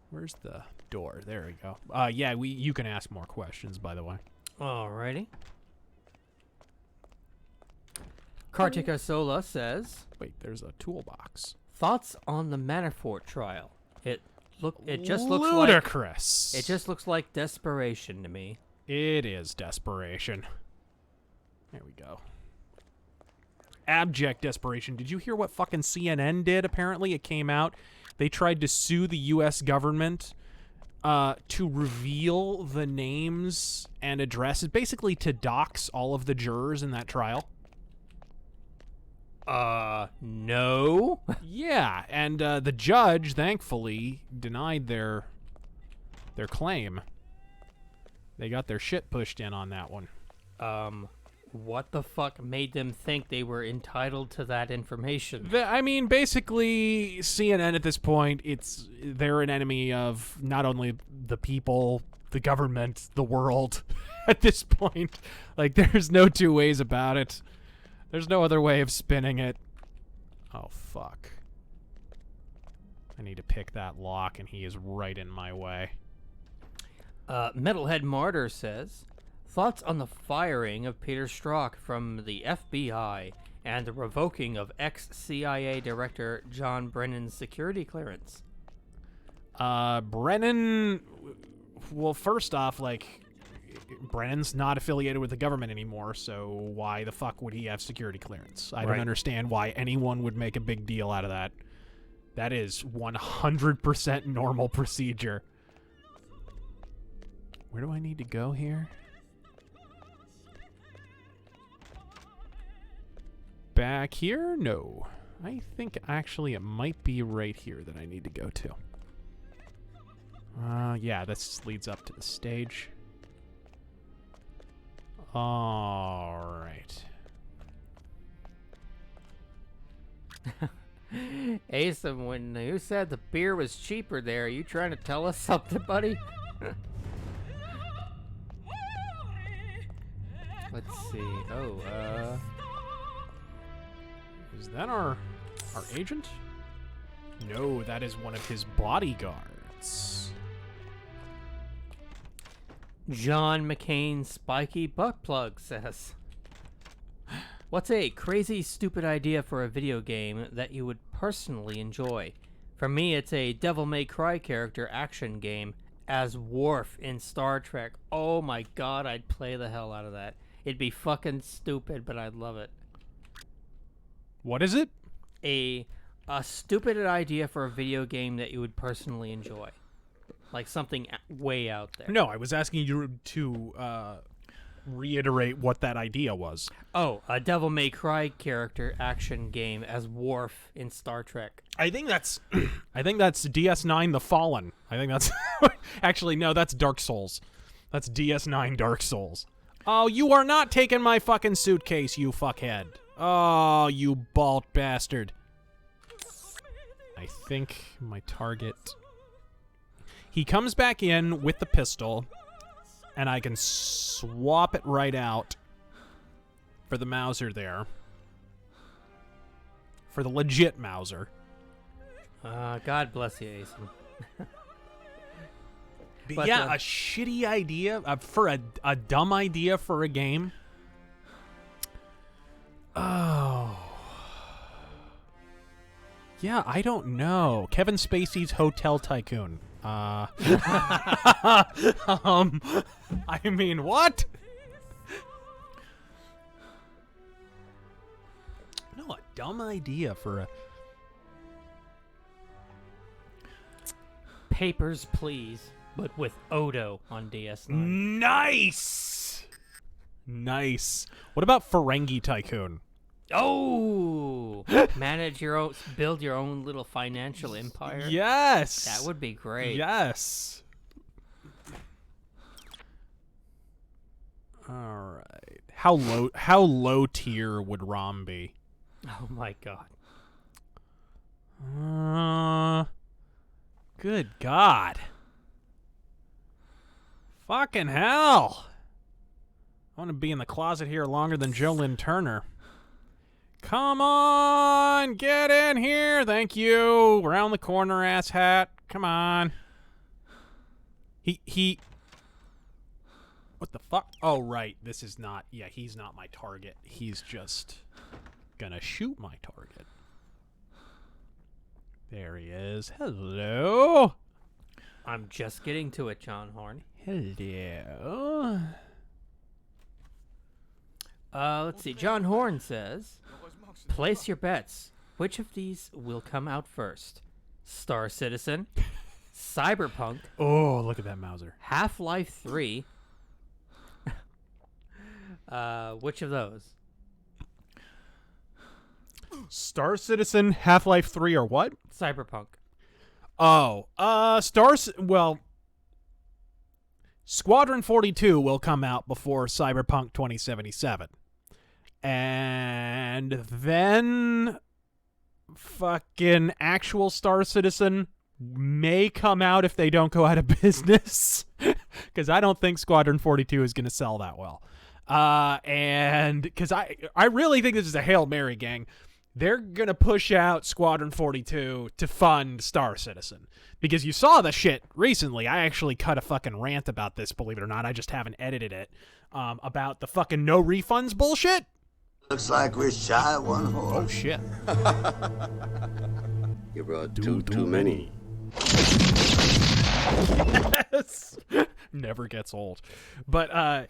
Where's the door? There we go. Yeah, you can ask more questions, by the way. Alrighty. Kartika Sola says, Wait, there's a toolbox. thoughts on the Manafort trial? It just looks ludicrous. like it just looks like desperation to me. It is desperation. There we go. Abject desperation. Did you hear what fucking CNN did? Apparently, it came out. They tried to sue the U.S. government to reveal the names and addresses, basically to dox all of the jurors in that trial. No. Yeah, and the judge, thankfully, denied their claim. They got their shit pushed in on that one. What the fuck made them think they were entitled to that information? I mean, basically, CNN at this point, they're an enemy of not only the people, the government, the world. At this point, like, there's no two ways about it. There's no other way of spinning it. Oh, fuck. I need to pick that lock, and he is right in my way. Metalhead Martyr says, thoughts on the firing of Peter Strzok from the FBI and the revoking of ex-CIA Director John Brennan's security clearance? Brennan... Well, first off, like, Brennan's not affiliated with the government anymore, so why the fuck would he have security clearance? I don't understand why anyone would make a big deal out of that. That is 100% normal procedure. Where do I need to go here? Back here? No. I think actually it might be right here that I need to go to. Yeah, this leads up to the stage. All right. Asim, when you said the beer was cheaper there, are you trying to tell us something, buddy? Let's see. Oh, Is that our agent? No, that is one of his bodyguards. John McCain Spiky Butt Plug says, what's a crazy, stupid idea for a video game that you would personally enjoy? For me, it's a Devil May Cry character action game as Worf in Star Trek. Oh my god, I'd play the hell out of that. It'd be fucking stupid, but I'd love it. What is it? A stupid idea for a video game that you would personally enjoy. Like something way out there. No, I was asking you to reiterate what that idea was. Oh, a Devil May Cry character action game as Worf in Star Trek. I think that's DS9 The Fallen. I think that's actually no, that's Dark Souls. That's DS9 Dark Souls. Oh, you are not taking my fucking suitcase, you fuckhead. Oh, you bald bastard. I think my target... He comes back in with the pistol, and I can swap it right out for the Mauser there. For the legit Mauser. God bless you, Asen. But yeah, a shitty idea for a dumb idea for a game. Oh. Yeah, I don't know. Kevin Spacey's Hotel Tycoon. I mean, what? No, a dumb idea for a... Papers, Please, but with Odo on DS9. Nice! Nice. What about Ferengi Tycoon? Oh! Manage your own, build your own little financial empire. Yes! That would be great. Yes. All right. How low tier would ROM be? Oh my god. Good God. Fucking hell. I want to be in the closet here longer than Jolyn Turner. Come on, get in here. Thank you. Around the corner, asshat. Come on. He. What the fuck? Oh, right. This is not. Yeah, he's not my target. He's just gonna shoot my target. There he is. Hello. I'm just getting to it, John Horn. Hello. Let's see. John Horn says, place your bets. Which of these will come out first? Star Citizen, Cyberpunk. Oh, look at that Mauser. Half-Life 3. Which of those? Star Citizen, Half-Life 3, or what? Cyberpunk. Oh, well, Squadron 42 will come out before Cyberpunk 2077. And then fucking actual Star Citizen may come out if they don't go out of business. Because I don't think Squadron 42 is going to sell that well. And because I really think this is a Hail Mary, gang. They're going to push out Squadron 42 to fund Star Citizen. Because you saw the shit recently. I actually cut a fucking rant about this, believe it or not. I just haven't edited it. About the fucking no refunds bullshit. Looks like we're shy of one horse. Oh, shit. You brought too many. Yes. Never gets old. But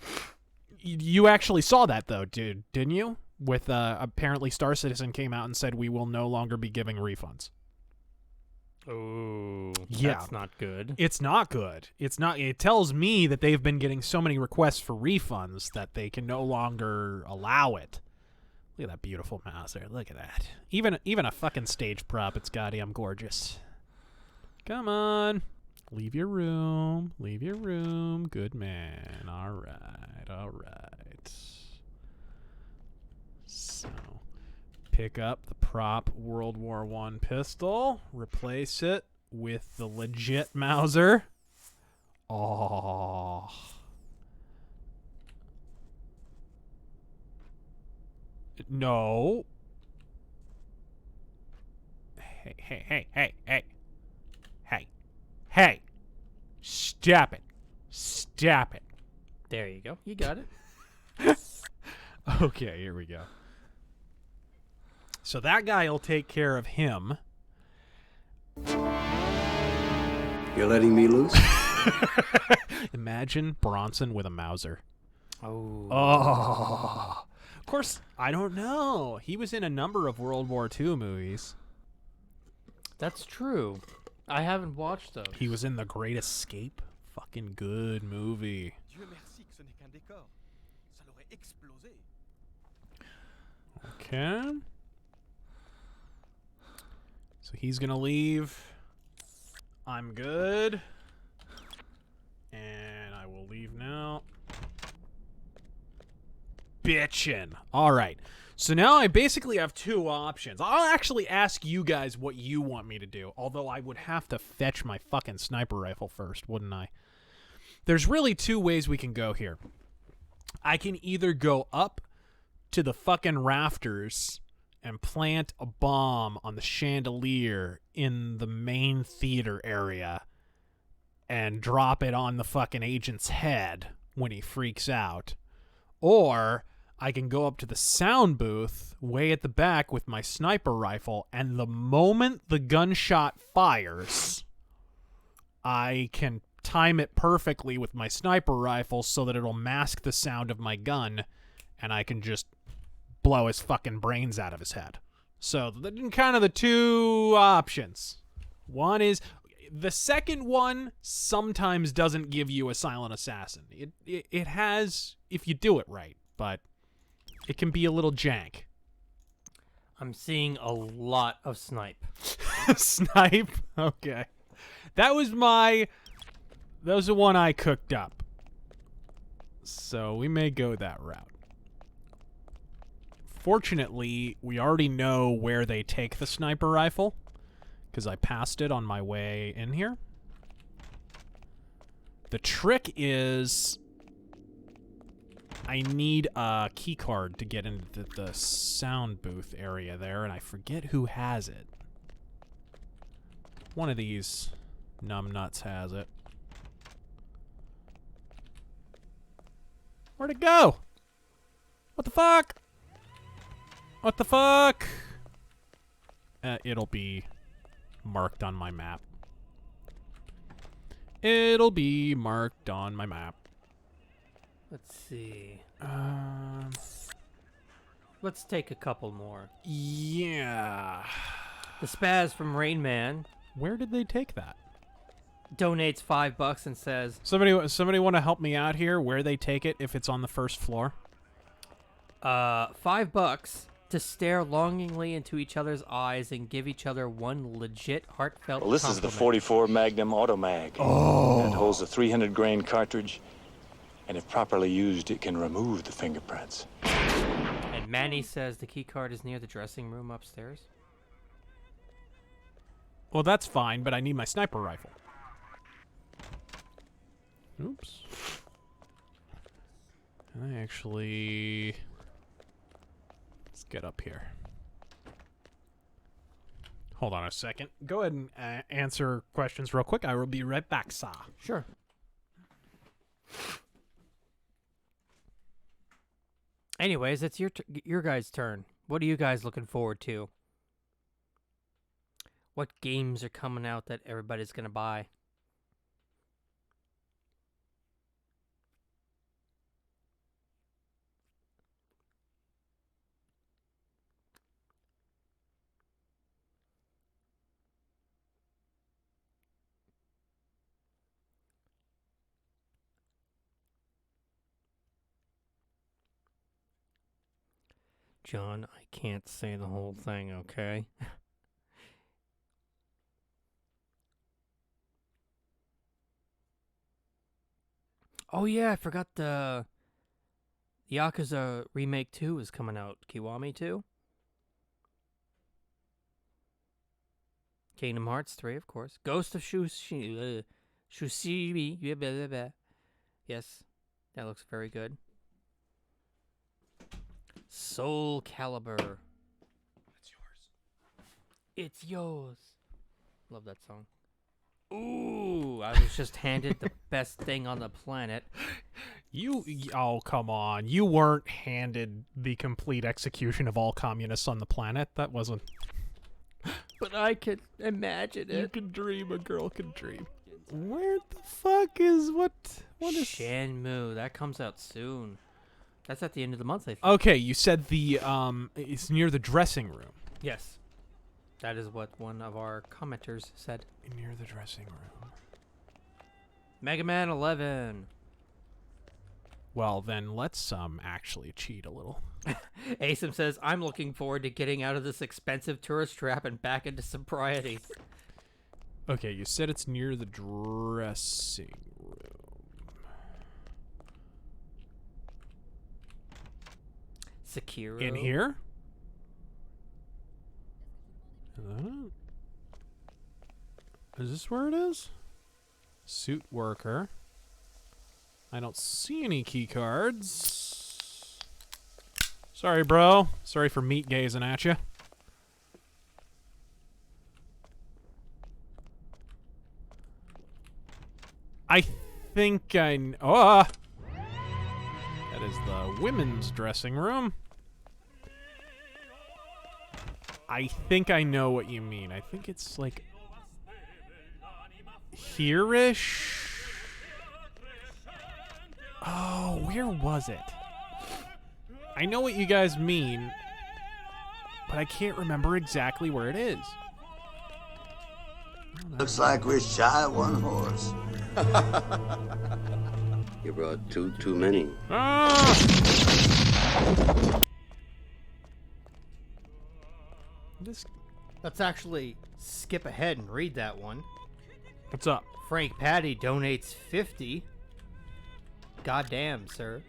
you actually saw that, though, dude, didn't you? With apparently Star Citizen came out and said we will no longer be giving refunds. Oh, yeah. That's not good. It's not good. It's not. It tells me that they've been getting so many requests for refunds that they can no longer allow it. Look at that beautiful mouse there. Look at that. Even a fucking stage prop. It's goddamn gorgeous. Come on. Leave your room. Leave your room. Good man. All right. All right. So, pick up the prop World War I pistol. Replace it with the legit Mauser. Oh. No. Hey. Stop it. Stop it. There you go. You got it. Okay, here we go. So that guy will take care of him. You're letting me loose? Imagine Bronson with a Mauser. Oh. Oh. Of course, I don't know. He was in a number of World War II movies. That's true. I haven't watched those. He was in The Great Escape. Fucking good movie. Dieu merci que ce n'est qu'un décor. Ça l'aurait explosé. Okay. So he's gonna leave. I'm good. And I will leave now. Bitchin'. Alright. So now I basically have two options. I'll actually ask you guys what you want me to do. Although I would have to fetch my fucking sniper rifle first, wouldn't I? There's really two ways we can go here. I can either go up to the fucking rafters and plant a bomb on the chandelier in the main theater area and drop it on the fucking agent's head when he freaks out. Or I can go up to the sound booth way at the back with my sniper rifle, and the moment the gunshot fires, I can time it perfectly with my sniper rifle so that it'll mask the sound of my gun, and I can just blow his fucking brains out of his head. So kind of the two options. One is the second one sometimes doesn't give you a silent assassin. It has if you do it right, but it can be a little jank. I'm seeing a lot of snipe. Snipe? Okay. That was the one I cooked up. So we may go that route. Fortunately, we already know where they take the sniper rifle, because I passed it on my way in here. The trick is I need a key card to get into the sound booth area there, and I forget who has it. One of these numbnuts has it. Where'd it go? What the fuck? What the fuck? It'll be marked on my map. It'll be marked on my map. Let's see. Let's take a couple more. Yeah. The Spaz from Rain Man Where did they take that? donates $5 and says, Somebody want to help me out here? Where they take it if it's on the first floor? $5 to stare longingly into each other's eyes and give each other one legit heartfelt Well, this is the compliment. 44 Magnum Automag. Oh. It holds a 300-grain cartridge, and if properly used, it can remove the fingerprints. And Manny says the key card is near the dressing room upstairs. Well, that's fine, but I need my sniper rifle. Oops. I actually... Let's get up here. Hold on a second. Go ahead and answer questions real quick. I will be right back, sir. Sure. Anyways, it's your guys' turn. What are you guys looking forward to? What games are coming out that everybody's gonna buy? John, I can't say the whole thing, okay? Oh yeah, I forgot the Yakuza Remake 2 is coming out. Kiwami 2? Kingdom Hearts 3, of course. Ghost of Tsushima. Yes, that looks very good. Soul Calibur. It's yours. It's yours. Love that song. Ooh, I was just handed the best thing on the planet. Oh, come on. You weren't handed the complete execution of all communists on the planet. That wasn't... But I could imagine it. You can dream, a girl can dream. Where the fuck is... What is... Shenmue, that comes out soon. That's at the end of the month, I think. Okay, you said the it's near the dressing room. Yes. That is what one of our commenters said. Near the dressing room. Mega Man 11. Well, then let's actually cheat a little. Asim says, I'm looking forward to getting out of this expensive tourist trap and back into sobriety. Okay, you said it's near the dressing room. Sekiro. In here? Is this where it is? Suit worker. I don't see any key cards. Sorry, bro. Sorry for meat gazing at you. I think I... that is the women's dressing room. I think I know what you mean. I think it's like... here-ish? Oh, where was it? I know what you guys mean, but I can't remember exactly where it is. Looks like we're shy of one horse. You brought too many. Ah! Let's actually skip ahead and read that one. What's up? Frank Patty donates 50. Goddamn, sir.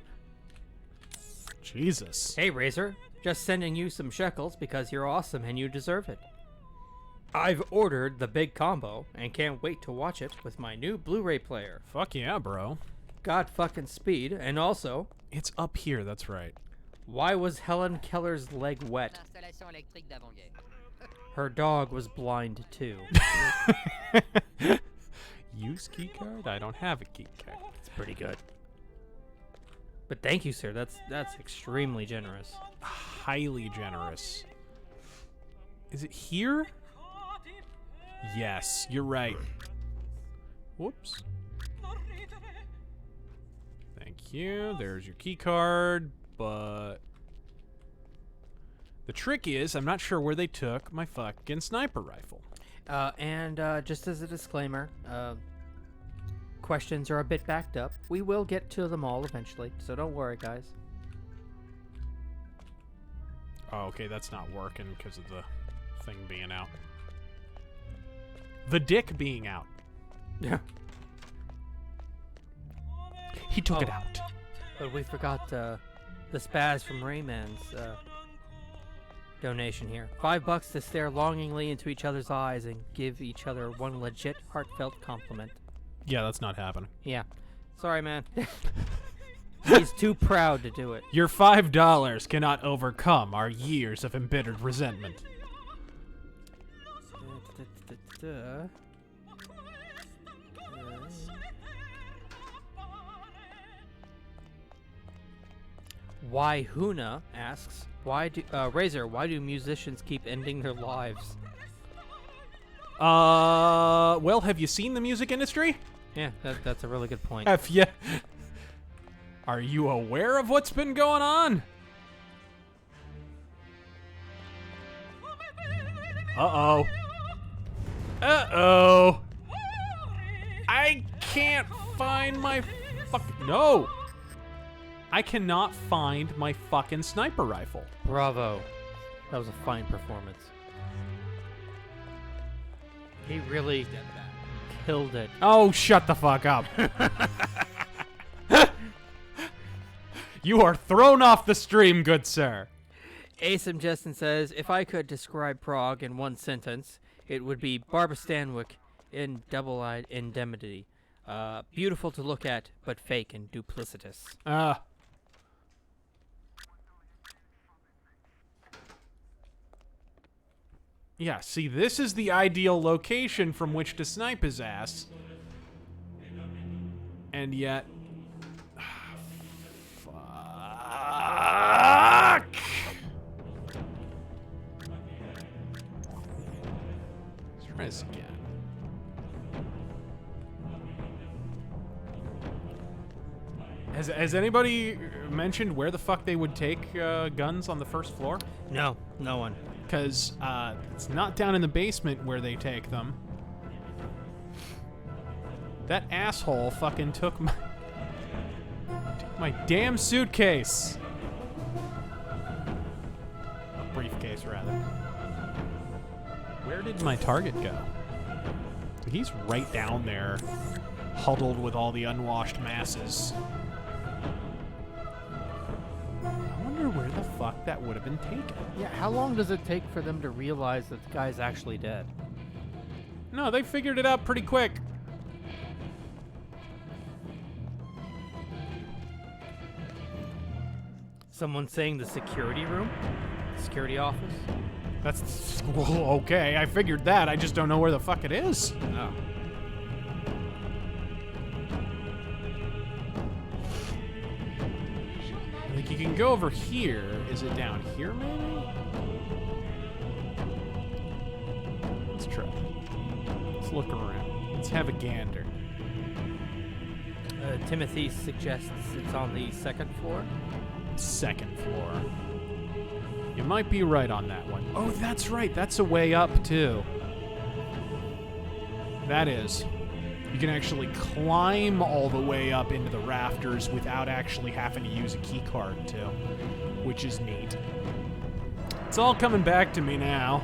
Jesus. Hey, Razor. Just sending you some shekels because you're awesome and you deserve it. I've ordered the big combo and can't wait to watch it with my new Blu-ray player. Fuck yeah, bro. God fucking speed. And also... it's up here, that's right. Why was Helen Keller's leg wet? Her dog was blind too. Use key card? I don't have a key card. It's pretty good. But thank you, sir. That's extremely generous. Highly generous. Is it here? Yes, you're right. Whoops. Thank you. There's your key card, but the trick is I'm not sure where they took my fucking sniper rifle. And just as a disclaimer, questions are a bit backed up. We will get to them all eventually, so don't worry, guys. Oh, okay, that's not working because of the thing being out. The dick being out. Yeah. He took it out. But we forgot the spaz from Rayman's donation here. $5 to stare longingly into each other's eyes and give each other one legit heartfelt compliment. Yeah, that's not happening. Yeah. Sorry, man. He's too proud to do it. Your $5 cannot overcome our years of embittered resentment. Why Huna asks, Razor, why do musicians keep ending their lives? Well, have you seen the music industry? Yeah, that's a really good point. Have you? Are you aware of what's been going on? Uh-oh. Uh-oh. I can't find my No! I cannot find my fucking sniper rifle. Bravo. That was a fine performance. He really killed it. Oh, shut the fuck up. You are thrown off the stream, good sir. Asim Justin says, if I could describe Prague in one sentence, it would be Barbara Stanwyck in Double-Eyed Indemnity. Beautiful to look at, but fake and duplicitous. Yeah, see, this is the ideal location from which to snipe his ass. And yet... fuck! Let's try this again. Has anybody mentioned where the fuck they would take guns on the first floor? No, no one. Because it's not down in the basement where they take them. That asshole fucking took my damn suitcase. Briefcase, rather. Where did my target go? He's right down there, huddled with all the unwashed masses. I wonder where the fuck that would have been taken. Yeah, how long does it take for them to realize that the guy's actually dead? No, they figured it out pretty quick. Someone saying the security room? Security office? That's well, okay. I figured that. I just don't know where the fuck it is. Oh. Like you can go over here. Is it down here, maybe? Let's try. Let's look around. Let's have a gander. Timothy suggests it's on the second floor. Second floor. You might be right on that one. Oh, that's right. That's a way up, too. That is. You can actually climb all the way up into the rafters without actually having to use a key card, too. Which is neat. It's all coming back to me now.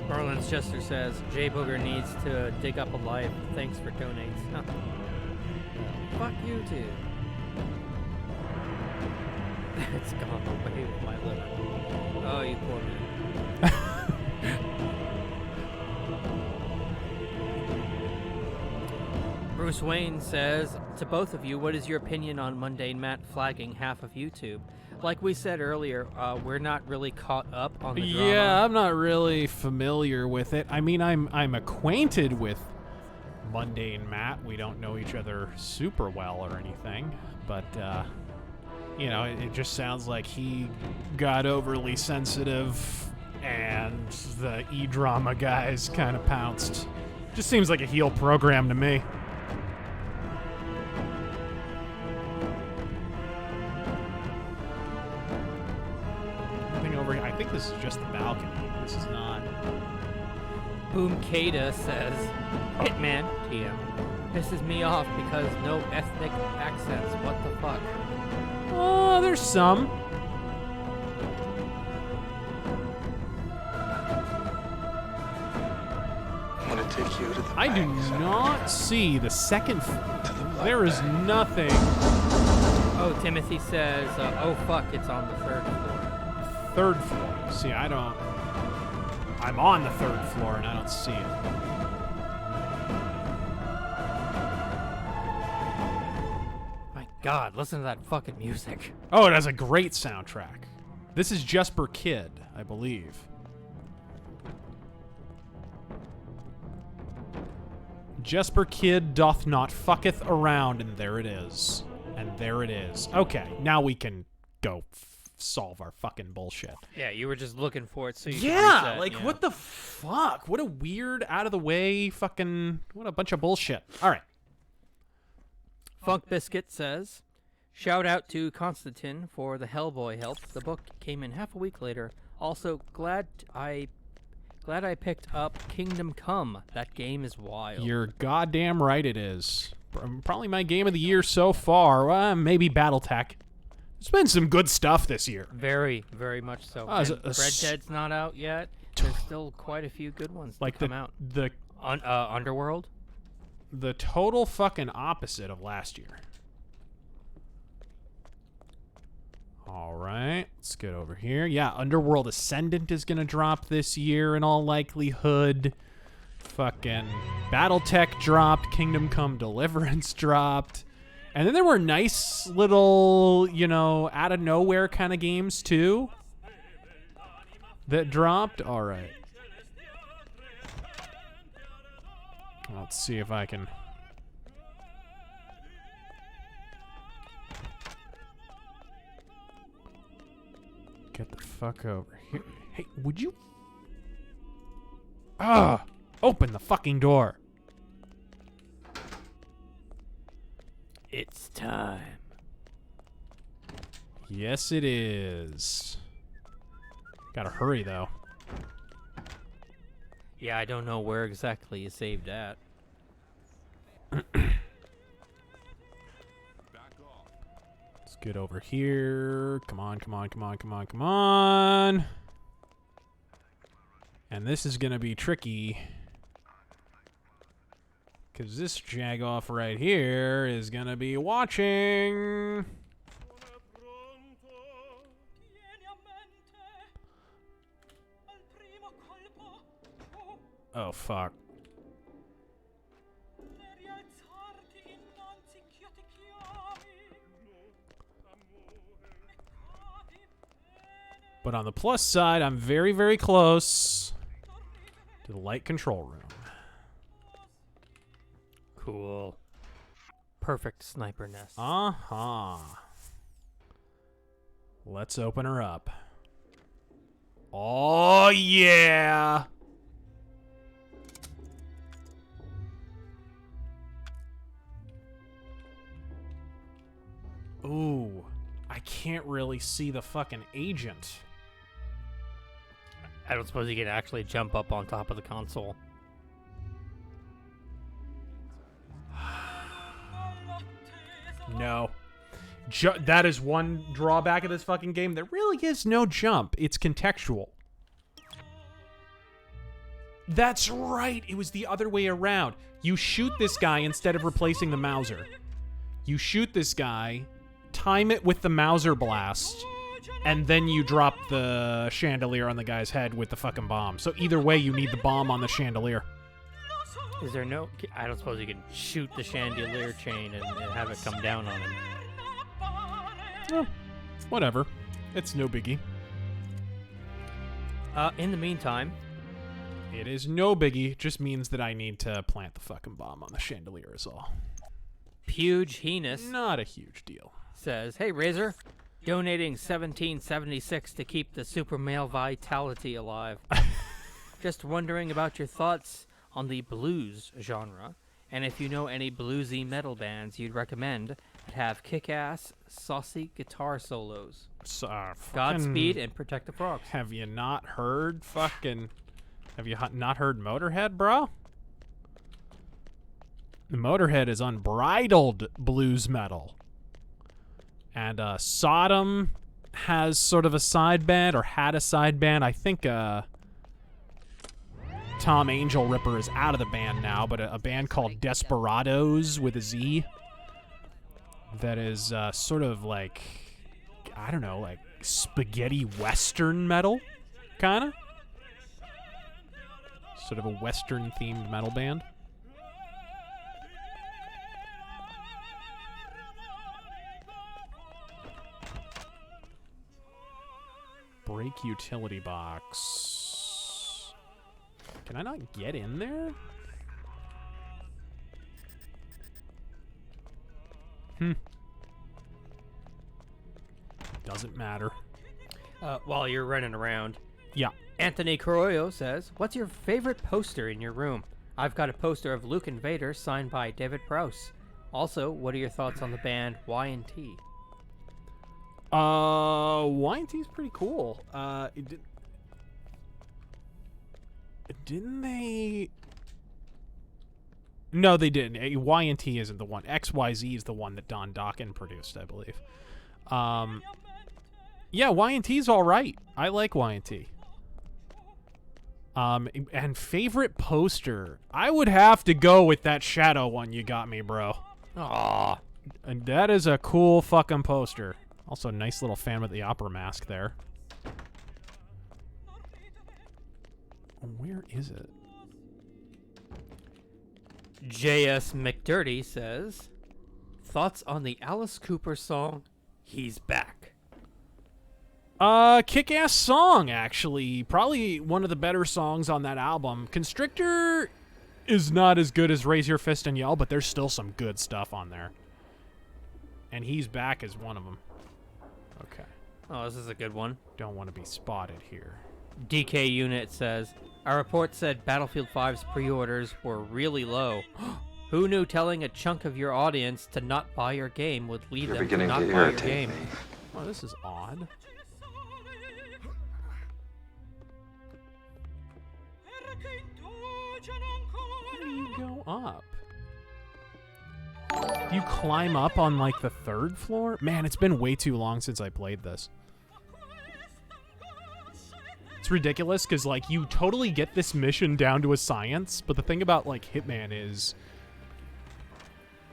Marlins Chester says, Jay Booger needs to dig up a life. Thanks for donating. Huh. Fuck you, too. It's gone away with my liver. Oh, you poor man. Bruce Wayne says, to both of you, what is your opinion on Mundane Matt flagging half of YouTube? Like we said earlier, we're not really caught up on the drama. Yeah, I'm not really familiar with it. I mean, I'm acquainted with Mundane Matt. We don't know each other super well or anything, but you know, it just sounds like he got overly sensitive and the E-drama guys kind of pounced. Just seems like a heel program to me. Nothing over here. I think this is just the balcony. This is not. Boom Kada says, Hitman, TM, pisses me off because no ethnic accents. What the fuck? Oh, there's some. I'm gonna take you to the I do not see the second. There is nothing. Oh, Timothy says, oh fuck, it's on the third floor. Third floor. See, I don't. I'm on the third floor and I don't see it. God, listen to that fucking music. Oh, it has a great soundtrack. This is Jesper Kid, I believe. Jesper Kid doth not fucketh around, and there it is. And there it is. Okay, now we can go solve our fucking bullshit. Yeah, you were just looking for it, so you yeah, could reset, like yeah. what the fuck? What a weird, out of the way, fucking, what a bunch of bullshit. All right. Funk Biscuit says, shout out to Konstantin for the Hellboy help. The book came in half a week later. Also, glad I picked up Kingdom Come. That game is wild. You're goddamn right it is. Probably my game of the year so far. Maybe BattleTech. There's been some good stuff this year. Very, very much so. Red Dead's not out yet. There's still quite a few good ones like to come out. Underworld? The total fucking opposite of last year. All right, let's get over here. Yeah, Underworld Ascendant is going to drop this year in all likelihood. Fucking BattleTech dropped. Kingdom Come Deliverance dropped. And then there were nice little, you know, out of nowhere kind of games too that dropped. All right. Let's see if I can. Get the fuck over here. Hey, would you? Open the fucking door. It's time. Yes, it is. Gotta hurry, though. Yeah, I don't know where exactly you saved at. Let's get over here. Come on, come on, come on, come on, come on. And this is gonna be tricky. Because this jagoff right here is gonna be watching. Oh, fuck. But on the plus side, I'm very, very close to the light control room. Cool. Perfect sniper nest. Uh-huh. Let's open her up. Oh, yeah! Ooh, I can't really see the fucking agent. I don't suppose you can actually jump up on top of the console. No. That is one drawback of this fucking game. There really is no jump. It's contextual. That's right. It was the other way around. You shoot this guy instead of replacing the Mauser. You shoot this guy, time it with the Mauser blast, and then you drop the chandelier on the guy's head with the fucking bomb. So either way, you need the bomb on the chandelier. Is there no... I don't suppose you can shoot the chandelier chain and have it come down on him. Oh, whatever. It's no biggie. In the meantime... It is no biggie. Just means that I need to plant the fucking bomb on the chandelier is all. Huge Heenus. Not a huge deal. Says, hey, Razor, donating $17.76 to keep the super male vitality alive. Just wondering about your thoughts on the blues genre, and if you know any bluesy metal bands you'd recommend that have kick-ass, saucy guitar solos. Godspeed and protect the frogs. Have you not heard fucking... Have you not heard Motorhead, bro? Motorhead is unbridled blues metal. And Sodom has sort of a side band, or had a side band. I think Tom Angel Ripper is out of the band now, but a band called Desperados with a Z that is sort of like, I don't know, like spaghetti western metal, kind of. Sort of a western-themed metal band. Break utility box. Can I not get in there? Doesn't matter. While you're running around. Yeah. Anthony Carollo says, what's your favorite poster in your room? I've got a poster of Luke and Vader signed by David Prowse. Also, what are your thoughts on the band Y&T? Y&T is pretty cool. Didn't they... No, they didn't. Y&T isn't the one. XYZ is the one that Don Dokken produced, I believe. Yeah, Y&T's all right. I like Y&T. And favorite poster, I would have to go with that Shadow one you got me, bro. Aww. And that is a cool fucking poster. Also, nice little Phantom of the Opera mask there. Where is it? J.S. McDirty says, thoughts on the Alice Cooper song, He's Back? Kick-ass song, actually. Probably one of the better songs on that album. Constrictor is not as good as Raise Your Fist and Yell, but there's still some good stuff on there. And He's Back is one of them. Okay. Oh, this is a good one. Don't want to be spotted here. DK Unit says, our report said Battlefield 5's pre-orders were really low. Who knew telling a chunk of your audience to not buy your game would lead You're them to beginning not to buy your irritate game? me. Oh, this is odd. How do you go up? You climb up on like the 3rd floor? Man, it's been way too long since I played this. It's ridiculous because like you totally get this mission down to a science, but the thing about like Hitman is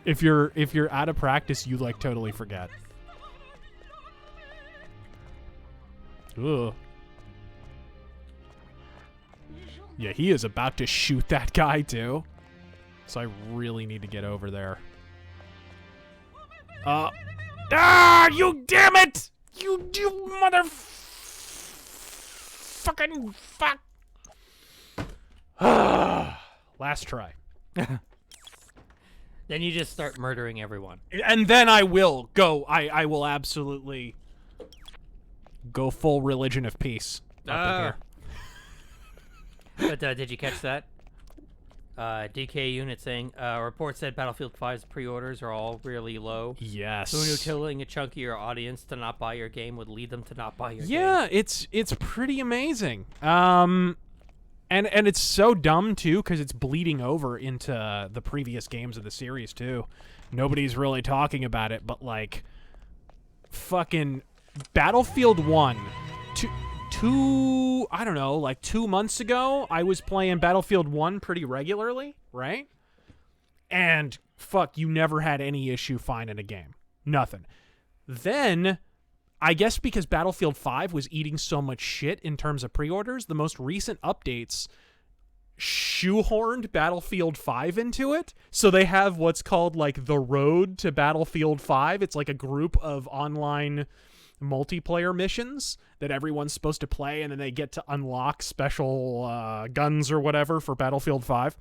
if you're out of practice, you like totally forget. Ugh. Yeah, he is about to shoot that guy too. So I really need to get over there. You damn it! You mother fucking fuck. Last try. Then you just start murdering everyone. And then I will go. I will absolutely go full religion of peace up in here. But did you catch that? DK unit saying, report said Battlefield 5's pre-orders are all really low. Yes. Who knew telling a chunk of your audience to not buy your game would lead them to not buy your game? Yeah, it's pretty amazing. And it's so dumb too because it's bleeding over into the previous games of the series too. Nobody's really talking about it, but like fucking Battlefield 1 I don't know, like 2 months ago, I was playing Battlefield 1 pretty regularly, right? And fuck, you never had any issue finding a game. Nothing. Then, I guess because Battlefield 5 was eating so much shit in terms of pre-orders, the most recent updates shoehorned Battlefield 5 into it. So they have what's called like the Road to Battlefield 5. It's like a group of online multiplayer missions that everyone's supposed to play, and then they get to unlock special guns or whatever for Battlefield 5.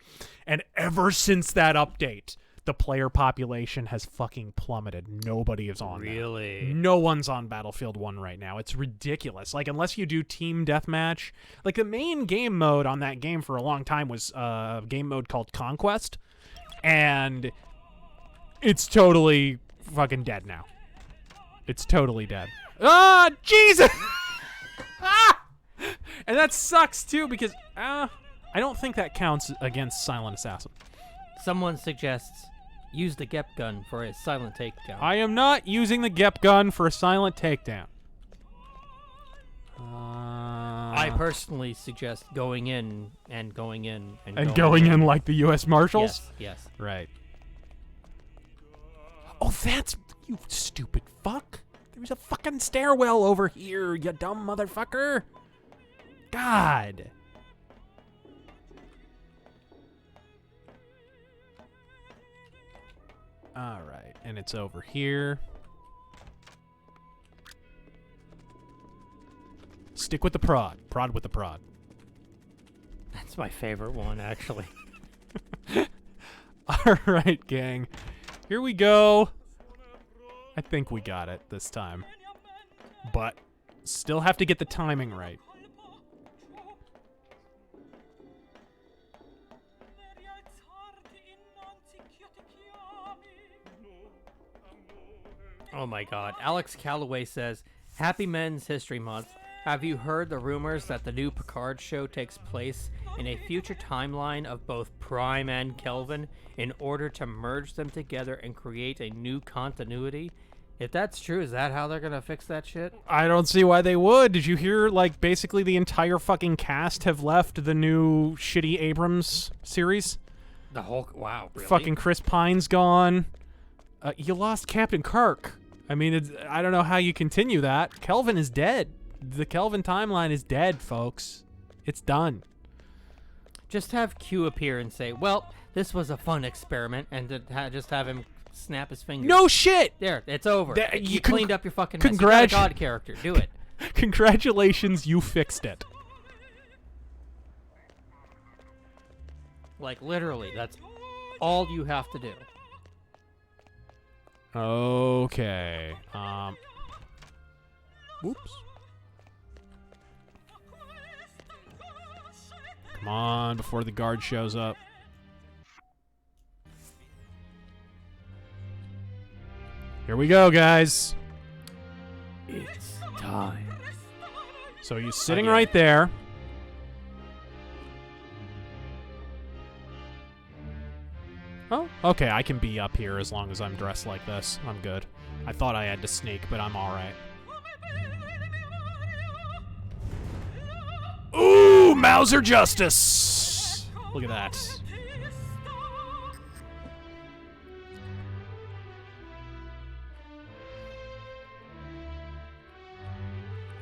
And ever since that update, the player population has fucking plummeted. Nobody is on Really? there. No one's on Battlefield 1 right now. It's ridiculous. Like, unless you do team deathmatch. Like, the main game mode on that game for a long time was a game mode called Conquest. And it's totally fucking dead now. It's totally dead. Ah, Jesus! Ah! And that sucks, too, because I don't think that counts against Silent Assassin. Someone suggests use the Gep gun for a silent takedown. I am not using the Gep gun for a silent takedown. I personally suggest going in and going in and going in like the U.S. Marshals? Yes, yes. Right. Oh, that's... You stupid fuck. There's a fucking stairwell over here, you dumb motherfucker. God. All right, and it's over here. Stick with the prod. Prod with the prod. That's my favorite one, actually. All right, gang. Here we go. I think we got it this time. But still have to get the timing right. Oh my god. Alex Calloway says, Happy Men's History Month. Have you heard the rumors that the new Picard show takes place in a future timeline of both Prime and Kelvin in order to merge them together and create a new continuity? If that's true, is that how they're gonna fix that shit? I don't see why they would. Did you hear, like, basically the entire fucking cast have left the new shitty Abrams series? The whole... Wow, really? Fucking Chris Pine's gone. You lost Captain Kirk. I mean, I don't know how you continue that. Kelvin is dead. The Kelvin timeline is dead, folks. It's done. Just have Q appear and say, well, this was a fun experiment, and just have him snap his fingers. No shit! There, it's over. You cleaned up your fucking mess. You got a God character. Do it. Congratulations, you fixed it. Like, literally, that's all you have to do. Okay. Whoops. Come on, before the guard shows up. we go, guys. It's time. So he's sitting right there. Oh, okay, I can be up here as long as I'm dressed like this. I'm good. I thought I had to sneak, but I'm alright. Ooh, Mauser Justice! Look at that.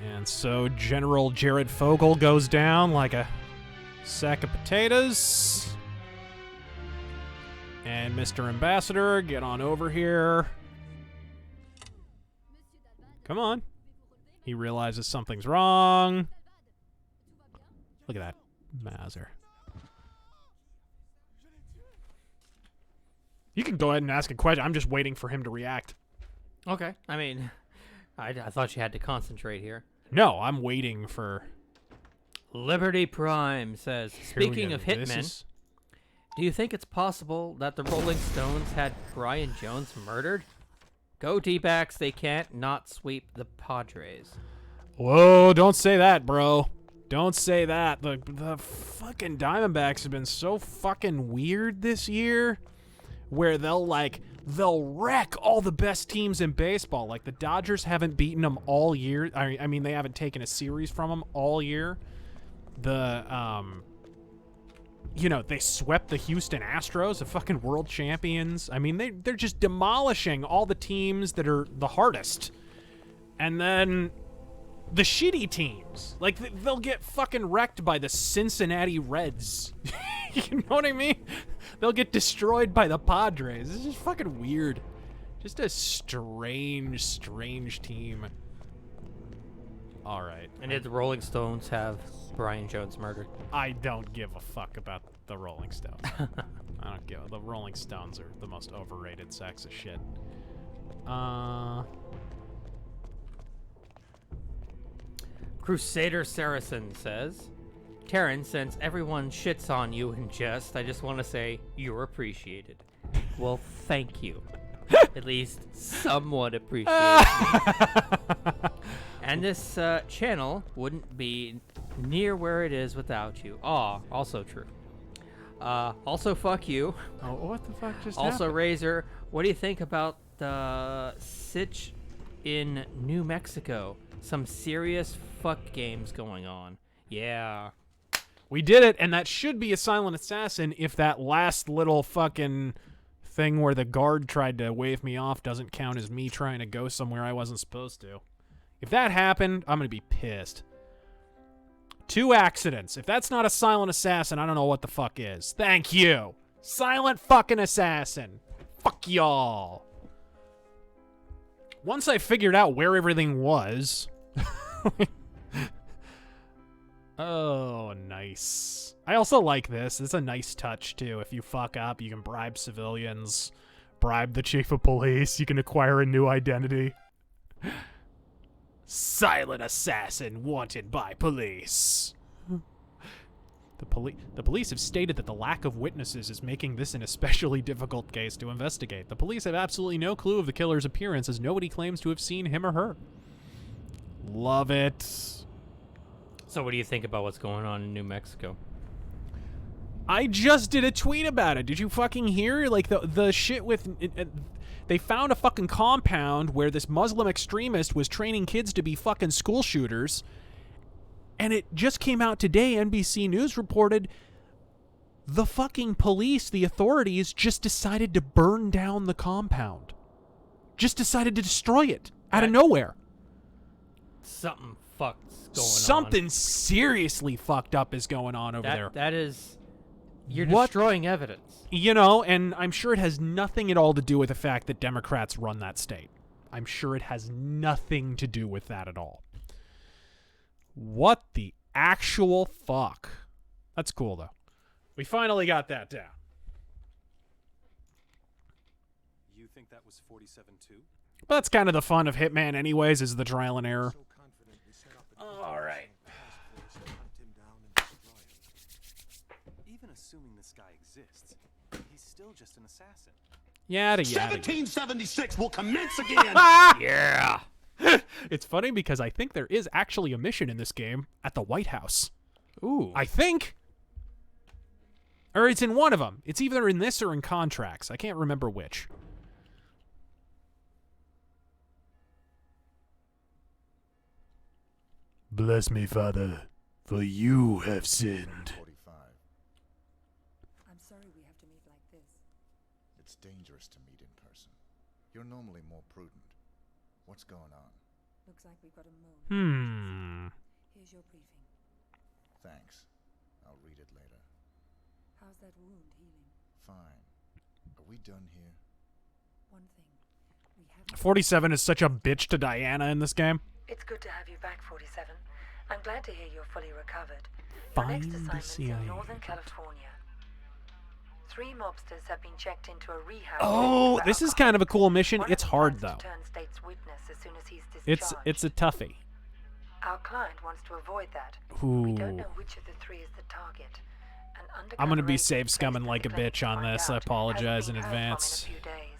And so General Jared Fogle goes down like a sack of potatoes. And Mr. Ambassador, get on over here. Come on. He realizes something's wrong. Look at that, Mazur. You can go ahead and ask a question. I'm just waiting for him to react. Okay. I mean, I thought you had to concentrate here. No, I'm waiting for... Liberty Prime says, speaking of This Hitman, is- do you think it's possible that the Rolling Stones had Brian Jones murdered? Go D-backs, they can't not sweep the Padres. Whoa, don't say that, bro. Don't say that. The fucking Diamondbacks have been so fucking weird this year, where they'll wreck all the best teams in baseball. Like, the Dodgers haven't beaten them all year. I mean, they haven't taken a series from them all year. You know, they swept the Houston Astros, the fucking world champions. I mean, they're just demolishing all the teams that are the hardest. And then the shitty teams, like, they'll get fucking wrecked by the Cincinnati Reds. You know what I mean? They'll get destroyed by the Padres. This is just fucking weird. Just a strange team. All right. And did the Rolling Stones have Brian Jones murdered? I don't give a fuck about the Rolling Stones. I don't give. The Rolling Stones are the most overrated sacks of shit. Crusader Saracen says, Taryn, since everyone shits on you in jest, I just want to say you're appreciated. Well, thank you. At least somewhat appreciated. And this channel wouldn't be near where it is without you. Aw, also true. Also, fuck you. Oh, what the fuck just Also, happened? Razor, what do you think about the sitch in New Mexico? Some serious fuck games going on. Yeah. We did it, and that should be a silent assassin if that last little fucking thing where the guard tried to wave me off doesn't count as me trying to go somewhere I wasn't supposed to. If that happened, I'm going to be pissed. 2 accidents. If that's not a silent assassin, I don't know what the fuck is. Thank you. Silent fucking assassin. Fuck y'all. Once I figured out where everything was... Oh, nice. I also like this. It's a nice touch, too. If you fuck up, you can bribe civilians, bribe the chief of police, you can acquire a new identity. Silent assassin wanted by police. The police have stated that the lack of witnesses is making this an especially difficult case to investigate. The police have absolutely no clue of the killer's appearance, as nobody claims to have seen him or her. Love it. So what do you think about what's going on in New Mexico? I just did a tweet about it. Did you fucking hear? Like, the shit with... they found a fucking compound where this Muslim extremist was training kids to be fucking school shooters. And it just came out today. NBC News reported the fucking police, the authorities, just decided to burn down the compound. Just decided to destroy it out of nowhere. Something fucked going on. Something seriously fucked up is going on over there. That is... You're What? destroying evidence. You know, and I'm sure it has nothing at all to do with the fact that Democrats run that state. I'm sure it has nothing to do with that at all. What the actual fuck? That's cool, though. We finally got that down. You think that was 47-2? But that's kind of the fun of Hitman anyways, is the trial and error. All right. Even assuming this guy exists, he's still just an assassin. Yada yada. 1776 will commence again. Yeah. It's funny because I think there is actually a mission in this game at the White House. Ooh. I think. Or it's in one of them. It's either in this or in Contracts. I can't remember which. Bless me, Father, for you have sinned. 45. I'm sorry we have to meet like this. It's dangerous to meet in person. You're normally more prudent. What's going on? Looks like we've got a mole. Here's your briefing. Thanks. I'll read it later. How's that wound healing? Fine. Are we done here? One thing. We haven't... 47 is such a bitch to Diana in this game. It's good to have you back, 47. I'm glad to hear you're fully recovered. Your next Find the assignment's CIA. in Northern California. 3 mobsters have been checked into a rehab. Oh, this is kind of a cool mission. One It's of them hard plans though. to turn state's witness as soon as he's discharged. It's a toughie. Our client wants to avoid that. Ooh. We don't know which of the 3 is the target. An I'm gonna undercover be agent save placed scumming at like the a clinic bitch to on find this. I out. apologize Hasn't in been heard from advance. in a few days.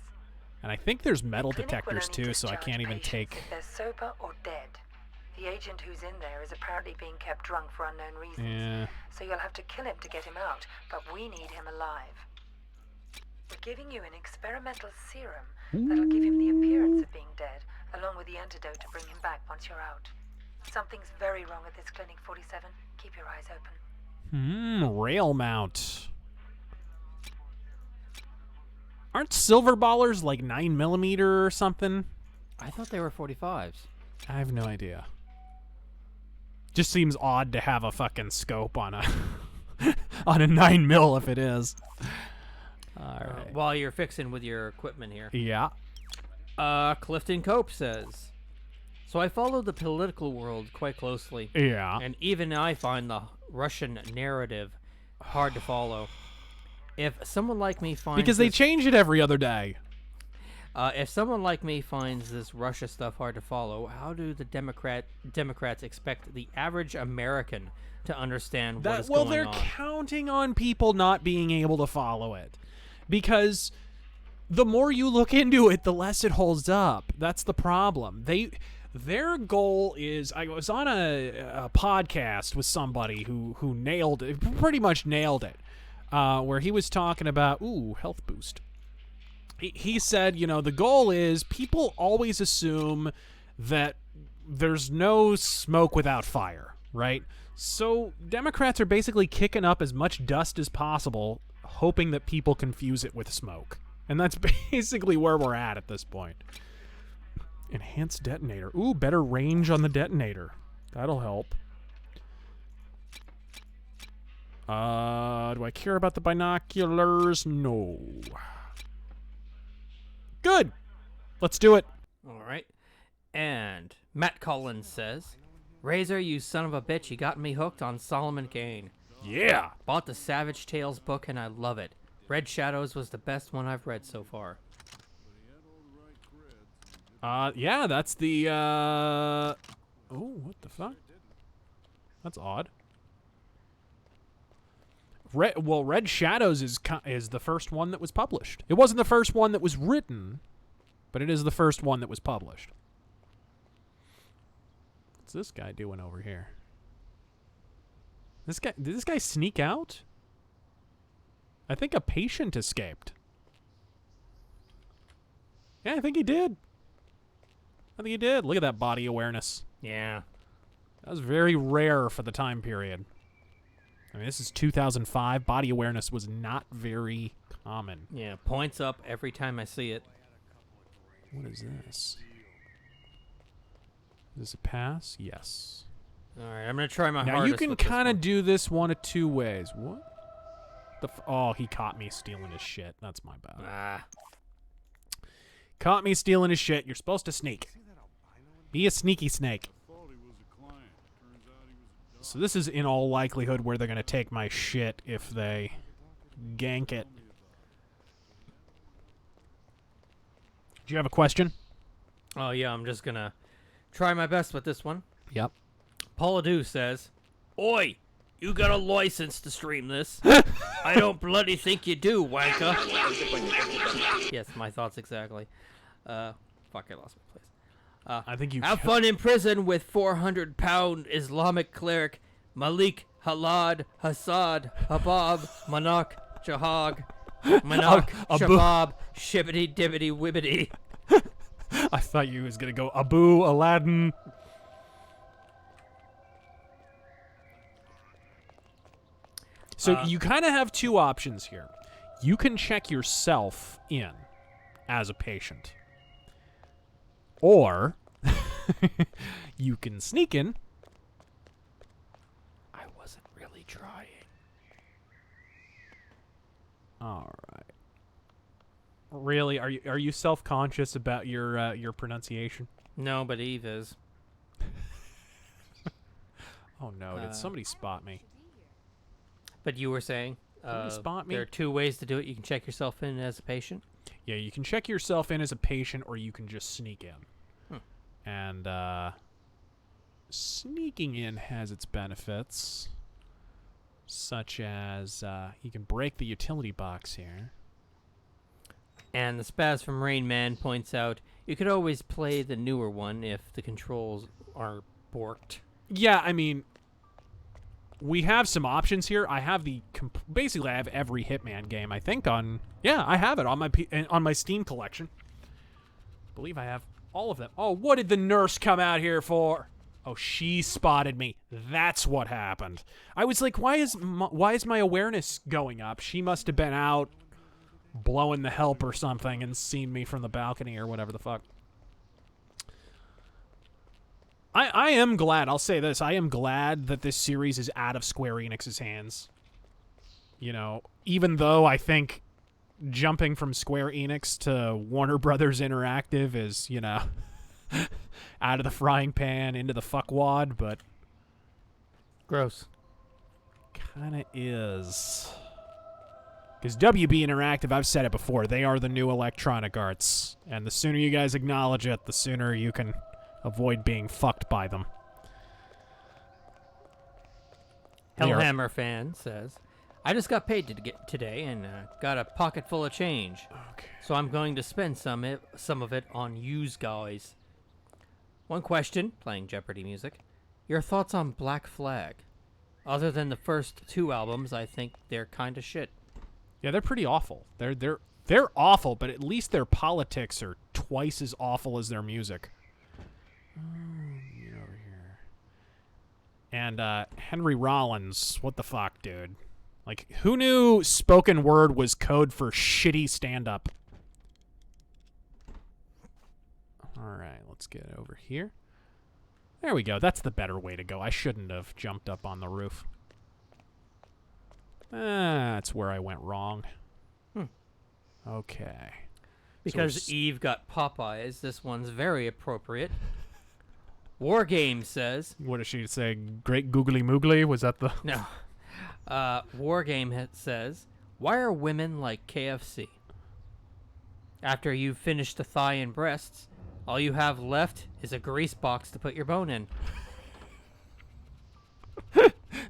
And I think there's metal The clinic will detectors only too, so I discharge can't even patients take. if they're sober or dead. The agent who's in there is apparently being kept drunk for unknown reasons. Yeah. So you'll have to kill him to get him out, but we need him alive. We're giving you an experimental serum that'll give him the appearance of being dead, along with the antidote to bring him back once you're out. Something's very wrong at this clinic, 47. Keep your eyes open. Rail mount. Aren't silver ballers like 9mm or something? I thought they were 45s. I have no idea. Just seems odd to have a fucking scope on a on a 9mm if it is. All right. While you're fixing with your equipment here. Yeah. Clifton Cope says, so I follow the political world quite closely. Yeah. And even I find the Russian narrative hard to follow. If someone like me finds Because they change it every other day. If someone like me finds this Russia stuff hard to follow, how do the Democrats expect the average American to understand what is going on? Well, they're counting on people not being able to follow it. Because the more you look into it, the less it holds up. That's the problem. Their goal is... I was on a podcast with somebody who nailed it, pretty much nailed it, where he was talking about, health boost. He said, the goal is people always assume that there's no smoke without fire, right? So Democrats are basically kicking up as much dust as possible, hoping that people confuse it with smoke. And that's basically where we're at this point. Enhanced detonator. Ooh, better range on the detonator. That'll help. Do I care about the binoculars? No. Good. Let's do it. All right. And Matt Collins says, Razor, you son of a bitch, you got me hooked on Solomon Kane. Yeah. Bought the Savage Tales book and I love it. Red Shadows was the best one I've read so far. Yeah, that's the, oh, what the fuck? That's odd. Red Shadows is the first one that was published. It wasn't the first one that was written, but it is the first one that was published. What's this guy doing over here? Did this guy sneak out? I think a patient escaped. Yeah, I think he did. Look at that body awareness. Yeah. That was very rare for the time period. I mean, this is 2005. Body awareness was not very common. Yeah, points up every time I see it. What is this? Is this a pass? Yes. All right, I'm going to try my now hardest. You can kind of do this one of two ways. What? Oh, he caught me stealing his shit. That's my bad. Caught me stealing his shit. You're supposed to sneak. Be a sneaky snake. So this is in all likelihood where they're going to take my shit if they gank it. Do you have a question? Oh, yeah, I'm just going to try my best with this one. Yep. Paula Dew says, Oi! You got a license to stream this. I don't bloody think you do, wanker. Yes, my thoughts exactly. Fuck, I lost my place. I think you have fun in prison with 400-pound Islamic cleric Malik Halad Hassad Habab Manak Jahag Manak Shabab Shibbity Dibbity Wibbity. I thought you was gonna go Abu Aladdin. So you kind of have two options here. You can check yourself in as a patient. Or you can sneak in. I wasn't really trying. All right. Really? Are you self-conscious about your pronunciation? No, but Eve is. Oh no, did somebody spot me? But you were saying spot me? There are two ways to do it. You can check yourself in as a patient. Yeah, you can check yourself in as a patient, or you can just sneak in. And sneaking in has its benefits, such as you can break the utility box here. And the Spaz from Rain Man points out you could always play the newer one if the controls are borked. Yeah, I mean, we have some options here. I have basically I have every Hitman game, I think, on... Yeah, I have it on my Steam collection. I believe I have all of them. Oh, what did the nurse come out here for? Oh, she spotted me. That's what happened. I was like, why is my awareness going up? She must have been out blowing the help or something and seen me from the balcony or whatever the fuck. I am glad, I'll say this, I am glad that this series is out of Square Enix's hands. You know, even though I think jumping from Square Enix to Warner Brothers Interactive is, you know, out of the frying pan into the fuckwad, but... Gross. Kinda is. Because WB Interactive, I've said it before, they are the new Electronic Arts. And the sooner you guys acknowledge it, the sooner you can avoid being fucked by them. Hellhammer fan says, I just got paid today and got a pocket full of change. Okay. So I'm going to spend some of it on yous guys. One question, playing Jeopardy music. Your thoughts on Black Flag? Other than the first two albums, I think they're kind of shit. Yeah, they're pretty awful. They're awful, but at least their politics are twice as awful as their music. Get over here. And Henry Rollins, what the fuck, dude? Like, who knew spoken word was code for shitty stand-up? Alright, let's get over here. There we go. That's the better way to go. I shouldn't have jumped up on the roof. That's where I went wrong. Okay. Because So Eve got Popeyes, this one's very appropriate. War Game says... What did she say? Great googly moogly? Was that the... No. War Game says, why are women like KFC? After you've finished the thigh and breasts, all you have left is a grease box to put your bone in.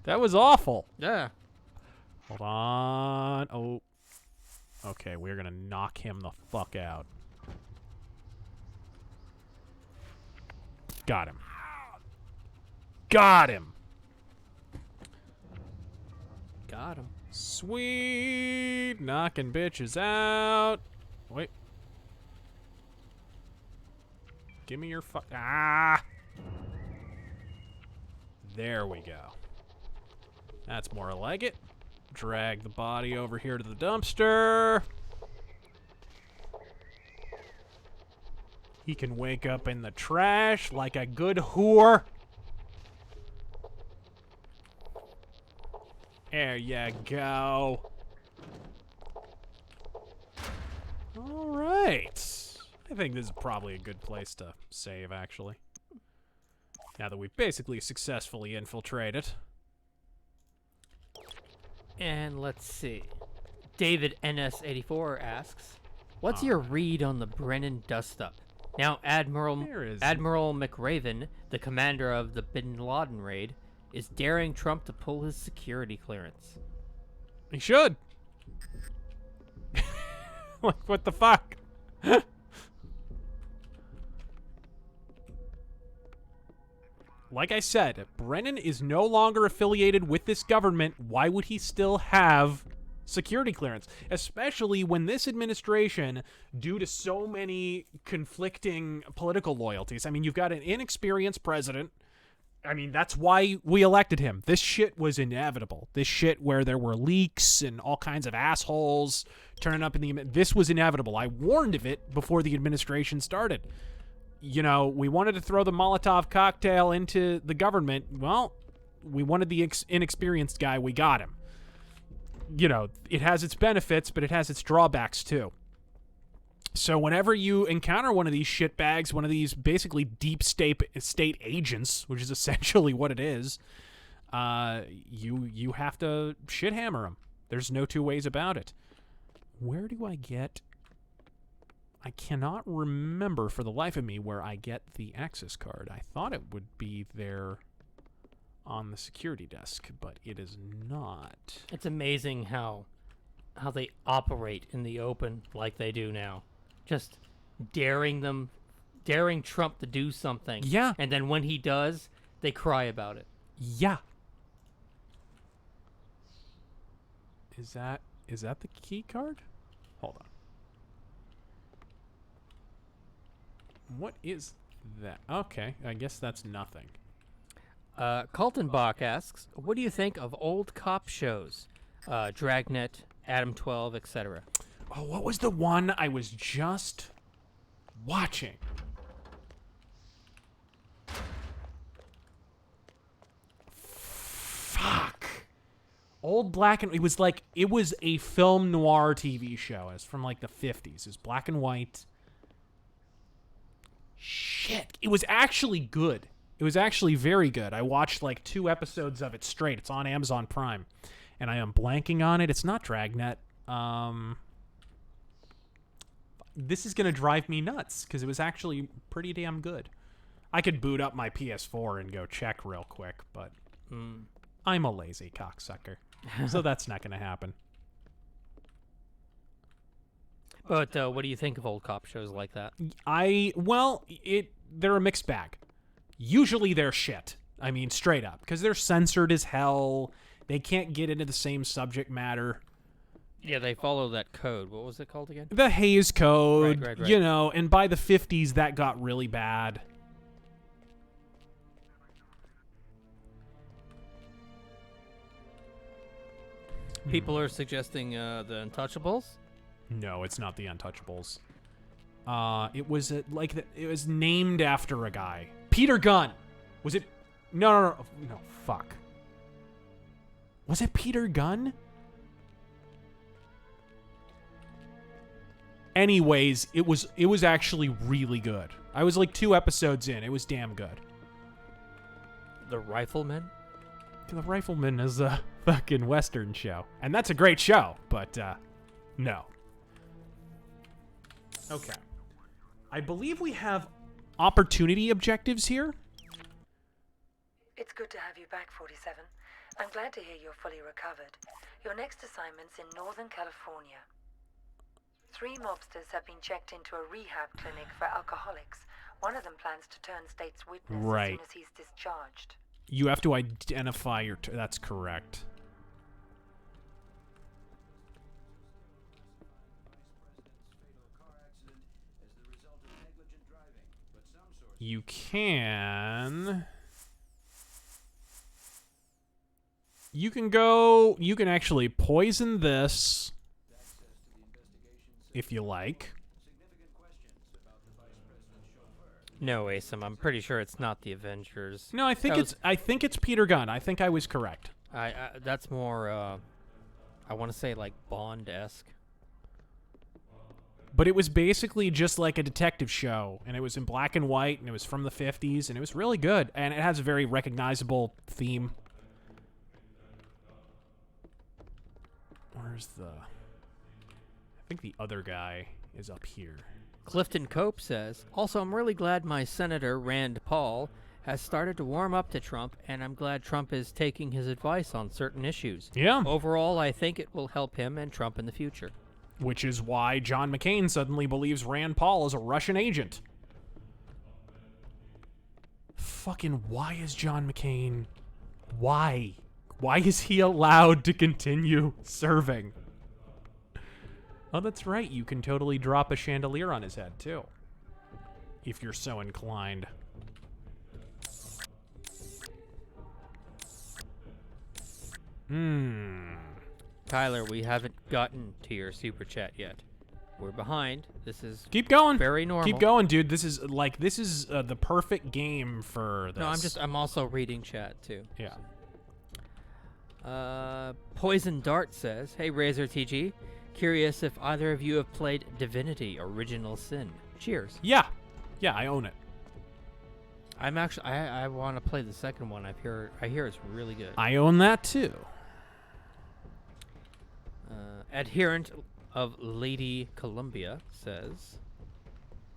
That was awful. Yeah. Hold on. Oh. Okay, we're gonna knock him the fuck out. Got him. Got him. Got him. Sweet. Knocking bitches out. Wait. Give me your fuck. Ah. There we go. That's more like it. Drag the body over here to the dumpster. He can wake up in the trash like a good whore. There you go. All right. I think this is probably a good place to save, actually. Now that we've basically successfully infiltrated. And let's see. David NS84 asks, what's your read on the Brennan dust-up? Now Admiral McRaven, the commander of the Bin Laden raid, is daring Trump to pull his security clearance. He should. Like, what the fuck? Like I said, Brennan is no longer affiliated with this government. Why would he still have security clearance? Especially when this administration, due to so many conflicting political loyalties, I mean, you've got an inexperienced president. I mean, that's why we elected him. This shit was inevitable. This shit where there were leaks and all kinds of assholes turning up in the... This was inevitable. I warned of it before the administration started. You know, we wanted to throw the Molotov cocktail into the government. Well, we wanted the inexperienced guy. We got him. You know, it has its benefits, but it has its drawbacks too. So whenever you encounter one of these shitbags, one of these basically deep state agents, which is essentially what it is, you have to shithammer them. There's no two ways about it. Where do I get... I cannot remember for the life of me where I get the access card. I thought it would be there on the security desk, but it is not. It's amazing how they operate in the open like they do now. Just daring Trump to do something. Yeah. And then when he does, they cry about it. Yeah. Is that the key card? Hold on. What is that? Okay, I guess that's nothing. Kaltenbach asks, what do you think of old cop shows? Dragnet, Adam 12, etc. Oh, what was the one I was just watching? Fuck. Old black and... It was a film noir TV show. It's from like the 50s. It's black and white. Shit. It was actually good. It was actually very good. I watched like 2 episodes of it straight. It's on Amazon Prime. And I am blanking on it. It's not Dragnet. This is going to drive me nuts because it was actually pretty damn good. I could boot up my PS4 and go check real quick, but I'm a lazy cocksucker. So that's not going to happen. But what do you think of old cop shows like that? They're a mixed bag. Usually they're shit. I mean, straight up. Because they're censored as hell. They can't get into the same subject matter. Yeah, they follow that code. What was it called again? The Hays Code. Right. You know, and by the 50s, that got really bad. People are suggesting the Untouchables? No, it's not the Untouchables. It was it was named after a guy. Peter Gunn. Was it? No, fuck. Was it Peter Gunn? Anyways, it was actually really good. I was like 2 episodes in. It was damn good. The Rifleman? The Rifleman is a fucking Western show. And that's a great show, but no. Okay. I believe we have opportunity objectives here. It's good to have you back, 47. I'm glad to hear you're fully recovered. Your next assignment's in Northern California. 3 mobsters have been checked into a rehab clinic for alcoholics. One of them plans to turn state's witness as soon as he's discharged. You have to identify your... That's correct. You can... You can actually poison this if you like. No, Asim, I'm pretty sure it's not the Avengers. No, I think it's Peter Gunn. I think I was correct. That's more I want to say like Bond-esque. But it was basically just like a detective show, and it was in black and white, and it was from the 50s, and it was really good, and it has a very recognizable theme. Where's the... I think the other guy is up here. Clifton Cope says, also, I'm really glad my Senator Rand Paul has started to warm up to Trump, and I'm glad Trump is taking his advice on certain issues. Yeah. Overall, I think it will help him and Trump in the future. Which is why John McCain suddenly believes Rand Paul is a Russian agent. Fucking why is John McCain... Why? Why is he allowed to continue serving? Oh, that's right. You can totally drop a chandelier on his head, too. If you're so inclined. Tyler, we haven't gotten to your super chat yet. We're behind. This is Keep going. very normal. Keep going, dude. This is the perfect game for this. No, I'm also reading chat too. Yeah. Poison Dart says, "Hey Razor TG, curious if either of you have played Divinity: Original Sin. Cheers." Yeah, I own it. I'm actually I want to play the second one. I hear it's really good. I own that too. Adherent of Lady Columbia says,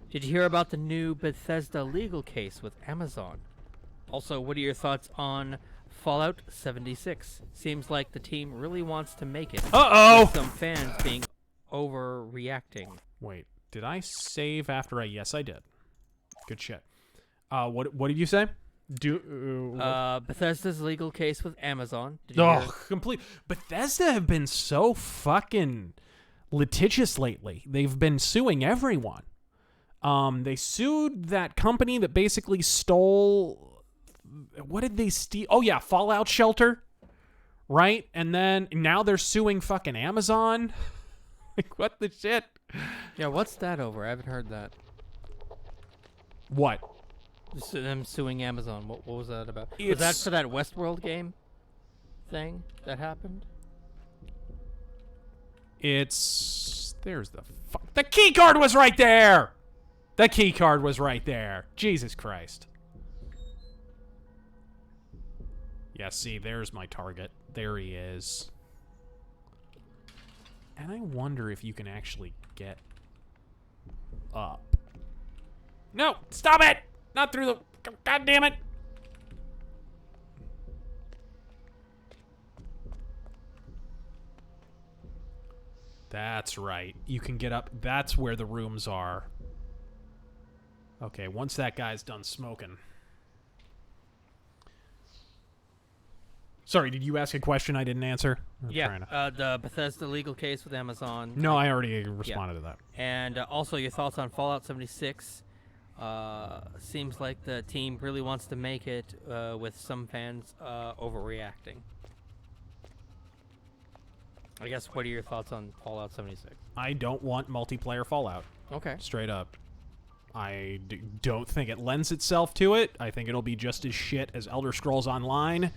"Did you hear about the new Bethesda legal case with Amazon? Also, what are your thoughts on Fallout 76? Seems like the team really wants to make it. Uh-oh! With some fans being overreacting." Wait, did I save after I... Yes, I did. Good shit. What did you say? Bethesda's legal case with Amazon. Did you hear? Bethesda have been so fucking litigious lately. They've been suing everyone. They sued that company that basically stole... What did they steal? Oh, yeah, Fallout Shelter. Right? And then now they're suing fucking Amazon. Like, what the shit? Yeah, what's that over? I haven't heard that. What? Them suing Amazon. What was that about? Was It's- that for that Westworld game thing that happened? There's the key card was right there. The key card was right there. Jesus Christ. Yeah, see, there's my target. There he is. And I wonder if you can actually get up. No, stop it! Not through the... God damn it! That's right. You can get up. That's where the rooms are. Okay, once that guy's done smoking. Sorry, did you ask a question I didn't answer? I'm trying to- the Bethesda legal case with Amazon. No, I already responded to that. And also your thoughts on Fallout 76. Seems like the team really wants to make it, with some fans overreacting. I guess, what are your thoughts on Fallout 76? I don't want multiplayer Fallout. Okay. Straight up. I don't think it lends itself to it. I think it'll be just as shit as Elder Scrolls Online,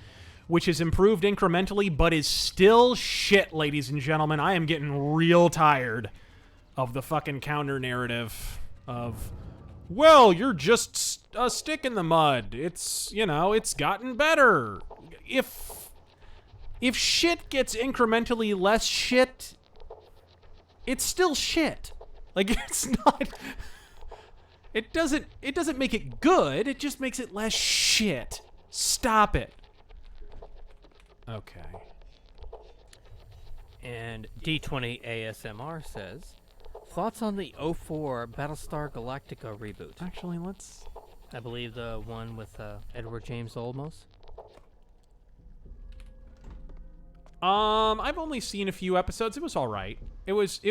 which is improved incrementally, but is still shit, ladies and gentlemen. I am getting real tired of the fucking counter-narrative of, well, you're just a stick in the mud. It's, it's gotten better. If shit gets incrementally less shit, it's still shit. Like, it's not... It doesn't make it good, it just makes it less shit. Stop it. Okay. And D20 ASMR says, thoughts on the 04 Battlestar Galactica reboot? Actually, let's... I believe the one with Edward James Olmos. I've only seen a few episodes. It was all right. It was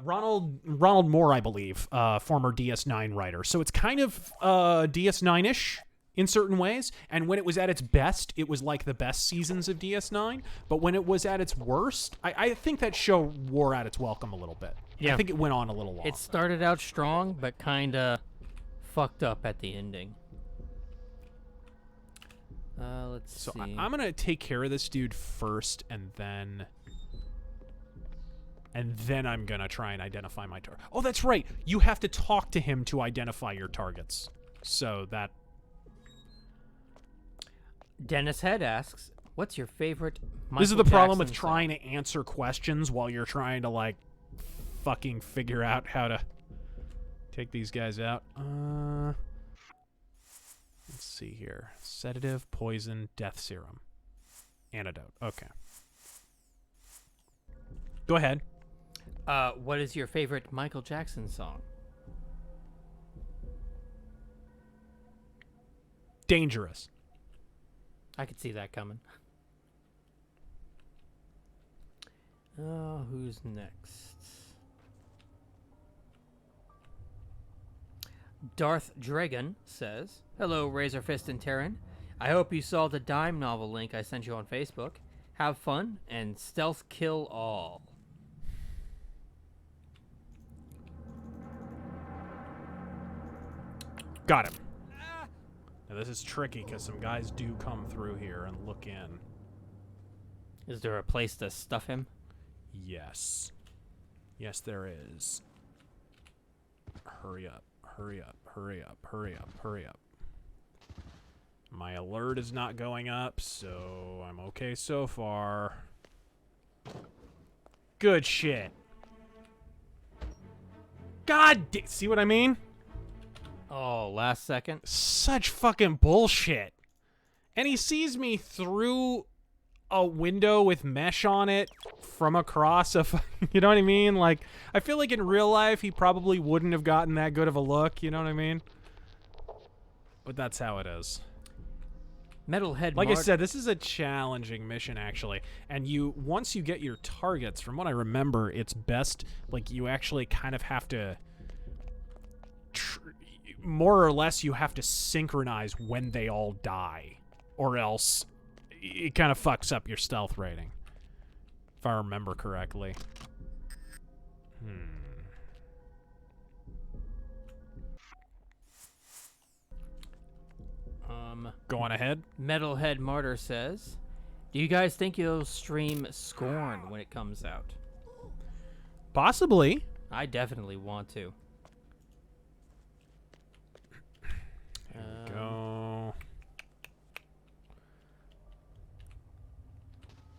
Ronald Moore, I believe, former DS9 writer. So it's kind of DS9-ish in certain ways. And when it was at its best, it was like the best seasons of DS9. But when it was at its worst, I think that show wore out its welcome a little bit. Yeah. I think it went on a little long. It started out strong, but kind of fucked up at the ending. Let's see. So I'm gonna take care of this dude first, and then I'm gonna try and identify my target. Oh, that's right. You have to talk to him to identify your targets. So that... Dennis Head asks, what's your favorite Michael This is the problem with Jackson trying to answer questions while you're trying to, like, fucking figure out how to... Take these guys out. Let's see here. Sedative, poison, death serum. Antidote. Okay. Go ahead. What is your favorite Michael Jackson song? Dangerous. I could see that coming. Who's next? Darth Dragon says, "Hello, RazörFist and Terran. I hope you saw the dime novel link I sent you on Facebook. Have fun and stealth kill all." Got him. Now this is tricky because some guys do come through here and look in. Is there a place to stuff him? Yes. Yes, there is. Hurry up. Hurry up. Hurry up. Hurry up. Hurry up. My alert is not going up, so I'm okay so far. Good shit. God, see what I mean? Oh, last second. Such fucking bullshit. And he sees me through a window with mesh on it from across a you know what I mean? Like, I feel like in real life he probably wouldn't have gotten that good of a look, you know what I mean? But that's how it is. Metalhead Like I said, this is a challenging mission, actually. And once you get your targets, from what I remember, it's best, like, you actually kind of have to, more or less, you have to synchronize when they all die. Or else, it kind of fucks up your stealth rating. If I remember correctly. Go on ahead. Metalhead Martyr says, "Do you guys think you'll stream Scorn when it comes out?" Possibly. I definitely want to. Go.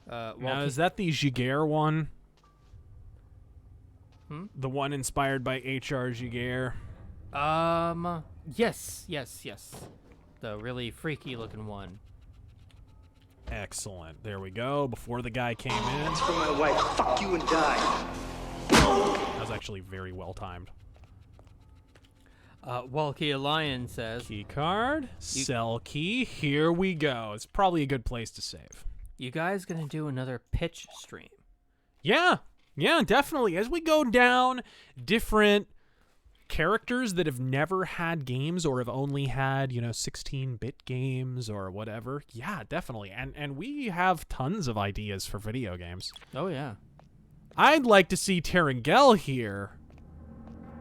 Now, is that the Giguère one? Hmm? The one inspired by H.R. Giguère? Yes. The really freaky looking one. Excellent. There we go. Before the guy came in. That's for my wife. Fuck you and die. That was actually very well timed. Walkie Lion says, Key card. Sell key. Here we go. It's probably a good place to save. "You guys gonna do another pitch stream?" Yeah, definitely. As we go down different characters that have never had games or have only had, 16-bit games or whatever. Yeah, definitely. And we have tons of ideas for video games. Oh, yeah. I'd like to see Terrangel here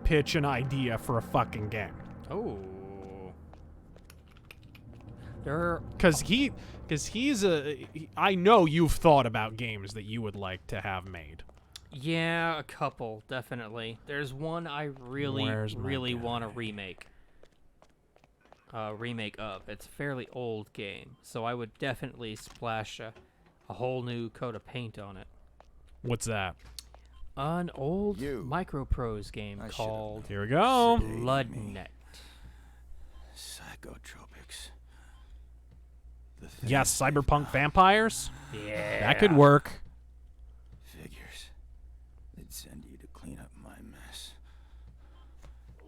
pitch an idea for a fucking game. Oh. I know you've thought about games that you would like to have made. Yeah, a couple, definitely. There's one I really want to remake. Remake of. It's a fairly old game, so I would definitely splash a whole new coat of paint on it. What's that? An old Microprose game called Here we go. Bloodnet. Psychotropics. Yes, cyberpunk vampires? Yeah. That could work. Figures. They'd send you to clean up my mess.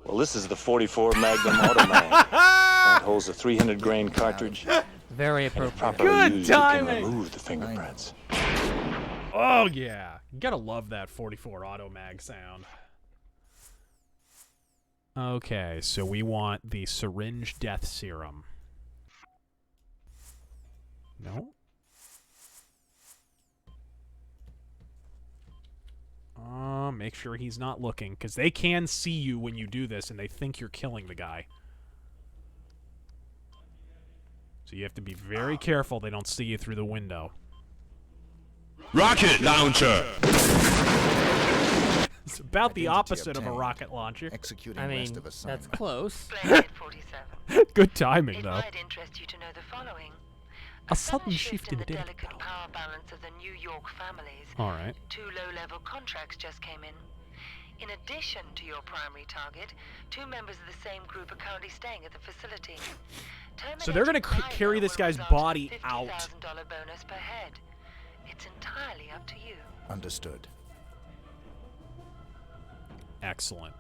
Well, this is the 44 Magnum Automag. It holds a 300 grain cartridge. Very And if appropriate. properly Good used, it timing. can remove the fingerprints. Oh, yeah. You gotta love that 44 auto mag sound. Okay, so we want the syringe death serum. No? Make sure he's not looking, because they can see you when you do this, and they think you're killing the guy. So you have to be very careful they don't see you through the window. Rocket launcher! It's about the opposite of a rocket launcher. Executing I mean, rest of that's assignment. close. Splendid 47. Good timing, It though. might interest you to know the following. A sudden shift in the the delicate delicate power balance of the New York families. All right. 2 low-level contracts just came in. In addition to your primary target, 2 members of the same group are currently staying at the facility. So they're going to carry this guy's body out. $50,000 bonus per head. It's entirely up to you. Understood. Excellent.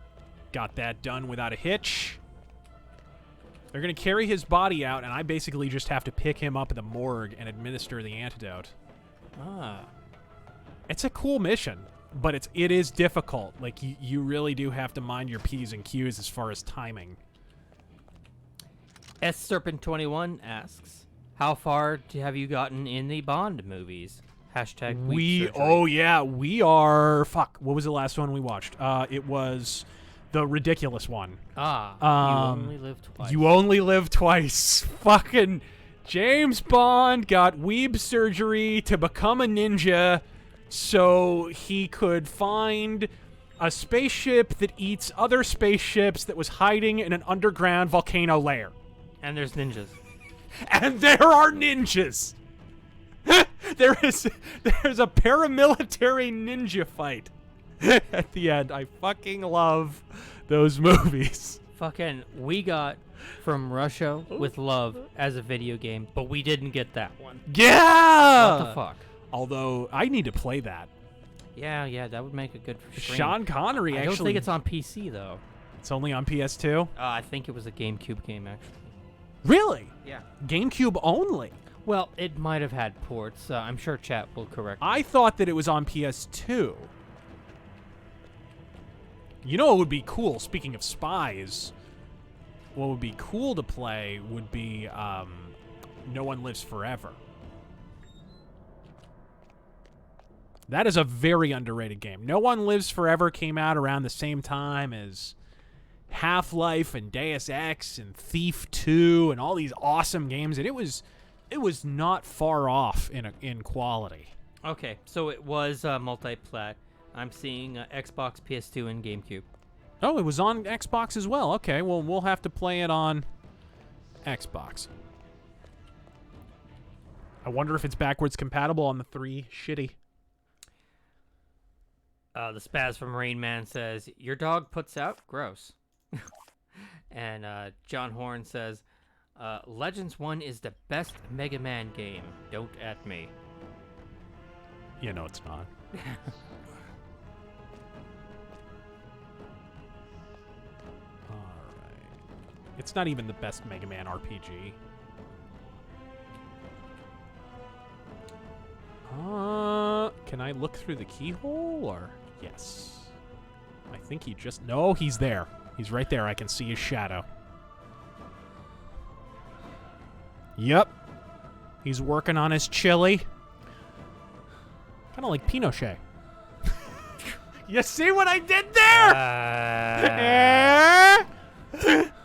Got that done without a hitch. They're going to carry his body out, and I basically just have to pick him up at the morgue and administer the antidote. It's a cool mission, but it is difficult. Like, you really do have to mind your P's and Q's as far as timing. Serpent21 asks, how far have you gotten in the Bond movies? Hashtag Oh yeah, we are. Fuck, what was the last one we watched? It was the ridiculous one. You only live twice. You only live twice. Fucking James Bond got weeb surgery to become a ninja so he could find a spaceship that eats other spaceships that was hiding in an underground volcano lair. And there's ninjas. And there are ninjas. There's a paramilitary ninja fight at the end. I fucking love those movies. Fucking, we got From Russia with Love as a video game, but we didn't get that one. Yeah! What the fuck? Although, I need to play that. Yeah, that would make a good stream. Sean Connery, I actually. don't think it's on PC, though. It's only on PS2? I think it was a GameCube game, actually. Really? Yeah. GameCube only? Well, it might have had ports. I'm sure chat will correct me. I thought that it was on PS2. You know what would be cool, speaking of spies, what would be cool to play would be No One Lives Forever. That is a very underrated game. No One Lives Forever came out around the same time as Half-Life and Deus Ex and Thief 2 and all these awesome games, and it was not far off in quality. Okay, so it was multi-plat. I'm seeing Xbox, PS2, and GameCube. Oh, it was on Xbox as well. Okay, well, we'll have to play it on Xbox. I wonder if it's backwards compatible on the 3 shitty. The Spaz from Rain Man says, your dog puts out? Gross. And John Horn says, Legends 1 is the best Mega Man game. Don't at me. Yeah, no, it's not. Alright. It's not even the best Mega Man RPG. Can I look through the keyhole, or? Yes. I think he just... No, he's there. He's right there. I can see his shadow. Yep. He's working on his chili. Kind of like Pinochet. You see what I did there?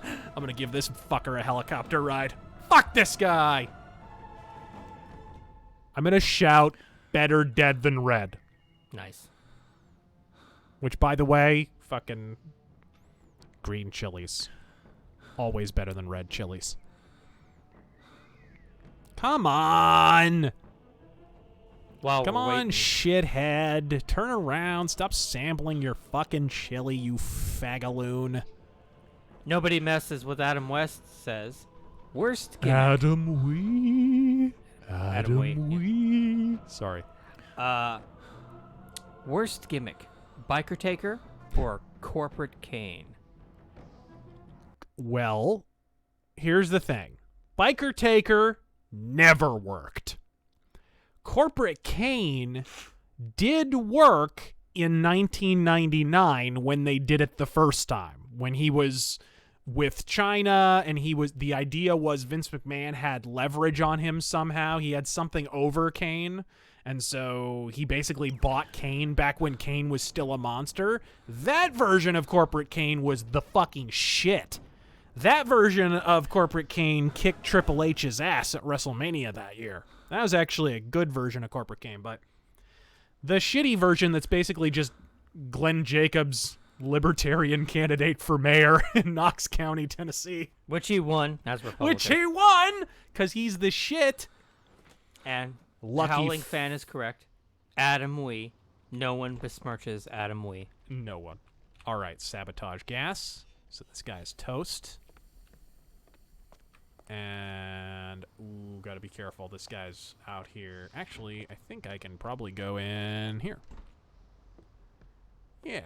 I'm going to give this fucker a helicopter ride. Fuck this guy. I'm going to shout, better dead than red. Nice. Which, by the way, fucking green chilies. Always better than red chilies. Come on! Come on, shithead. Turn around. Stop sampling your fucking chili, you fagaloon. Nobody messes with Adam West says, worst gimmick. Adam Adam Wee. Sorry. Worst gimmick. Biker Taker or Corporate Kane? Well, here's the thing. Biker Taker never worked. Corporate Kane did work in 1999 when they did it the first time. When he was with China and the idea was Vince McMahon had leverage on him somehow. He had something over Kane. And so he basically bought Kane back when Kane was still a monster. That version of Corporate Kane was the fucking shit. That version of Corporate Kane kicked Triple H's ass at WrestleMania that year. That was actually a good version of Corporate Kane, but the shitty version that's basically just Glenn Jacobs, libertarian candidate for mayor in Knox County, Tennessee. Which he won as Republican. Which he won, because he's the shit. And Lucky Howling Fan is correct. Adam Wee. No one besmirches Adam Wee. No one. All right, sabotage gas. So this guy's toast. And, ooh, gotta be careful. This guy's out here. Actually, I think I can probably go in here. Yeah.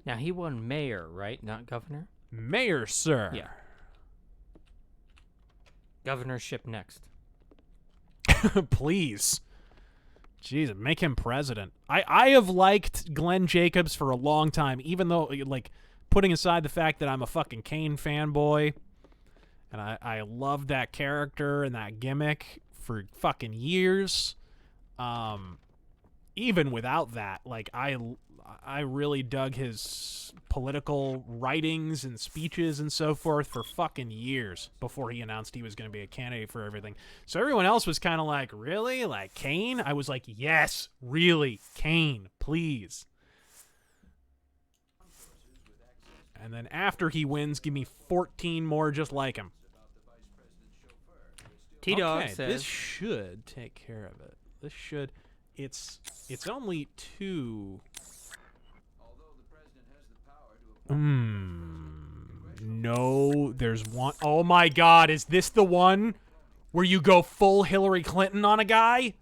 Now, he won mayor, right? Not governor? Mayor, sir. Yeah. Governorship next. Please. Jeez, make him president. I have liked Glenn Jacobs for a long time, even though, like, putting aside the fact that I'm a fucking Kane fanboy, and I love that character and that gimmick for fucking years. Even without that, like, I really dug his political writings and speeches and so forth for fucking years before he announced he was going to be a candidate for everything. So everyone else was kind of like, really? Like, Kane? I was like, yes, really, Kane, please. And then after he wins, give me 14 more just like him. T-Dog okay, says... this should take care of it. This should... It's only 2... No, there's one. Oh my god, is this the one where you go full Hillary Clinton on a guy?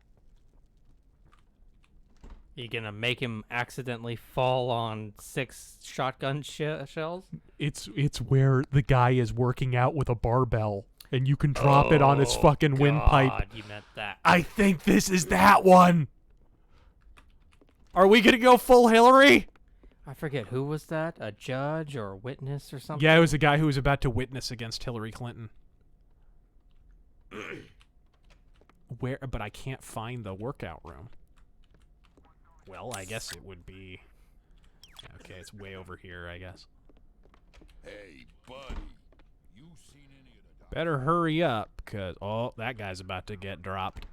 You gonna make him accidentally fall on 6 shotgun shells? It's where the guy is working out with a barbell, and you can drop it on his fucking windpipe. You meant that. I think this is that one. Are we gonna go full Hillary? I forget, who was that? A judge or a witness or something? Yeah, it was a guy who was about to witness against Hillary Clinton. Where? But I can't find the workout room. Well, I guess it would be... Okay, it's way over here, I guess. Hey, buddy. You seen any of the... Better hurry up, because... Oh, that guy's about to get dropped.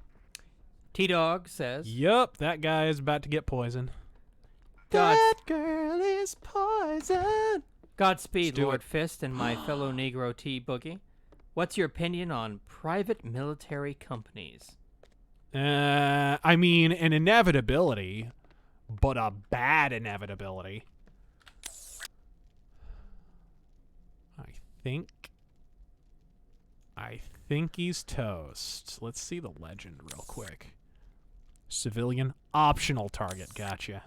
T-Dog says... Yup, that guy is about to get poisoned. That girl is poison. Godspeed, Lord Fist, and my fellow Negro T-Boogie. What's your opinion on private military companies? I mean, an inevitability, but a bad inevitability. I think he's toast. Let's see the legend real quick. Civilian optional target. Gotcha.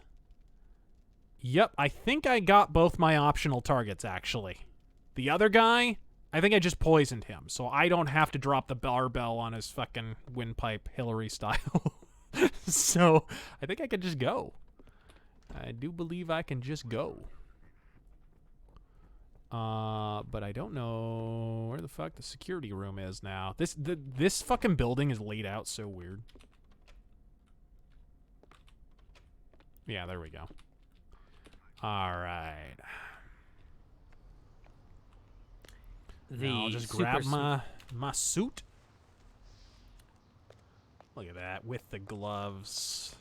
Yep, I think I got both my optional targets, actually. The other guy, I think I just poisoned him, so I don't have to drop the barbell on his fucking windpipe Hillary style. So, I think I could just go. I do believe I can just go. But I don't know where the fuck the security room is now. This fucking building is laid out so weird. Yeah, there we go. Alright. I'll just grab my suit. Look at that, with the gloves.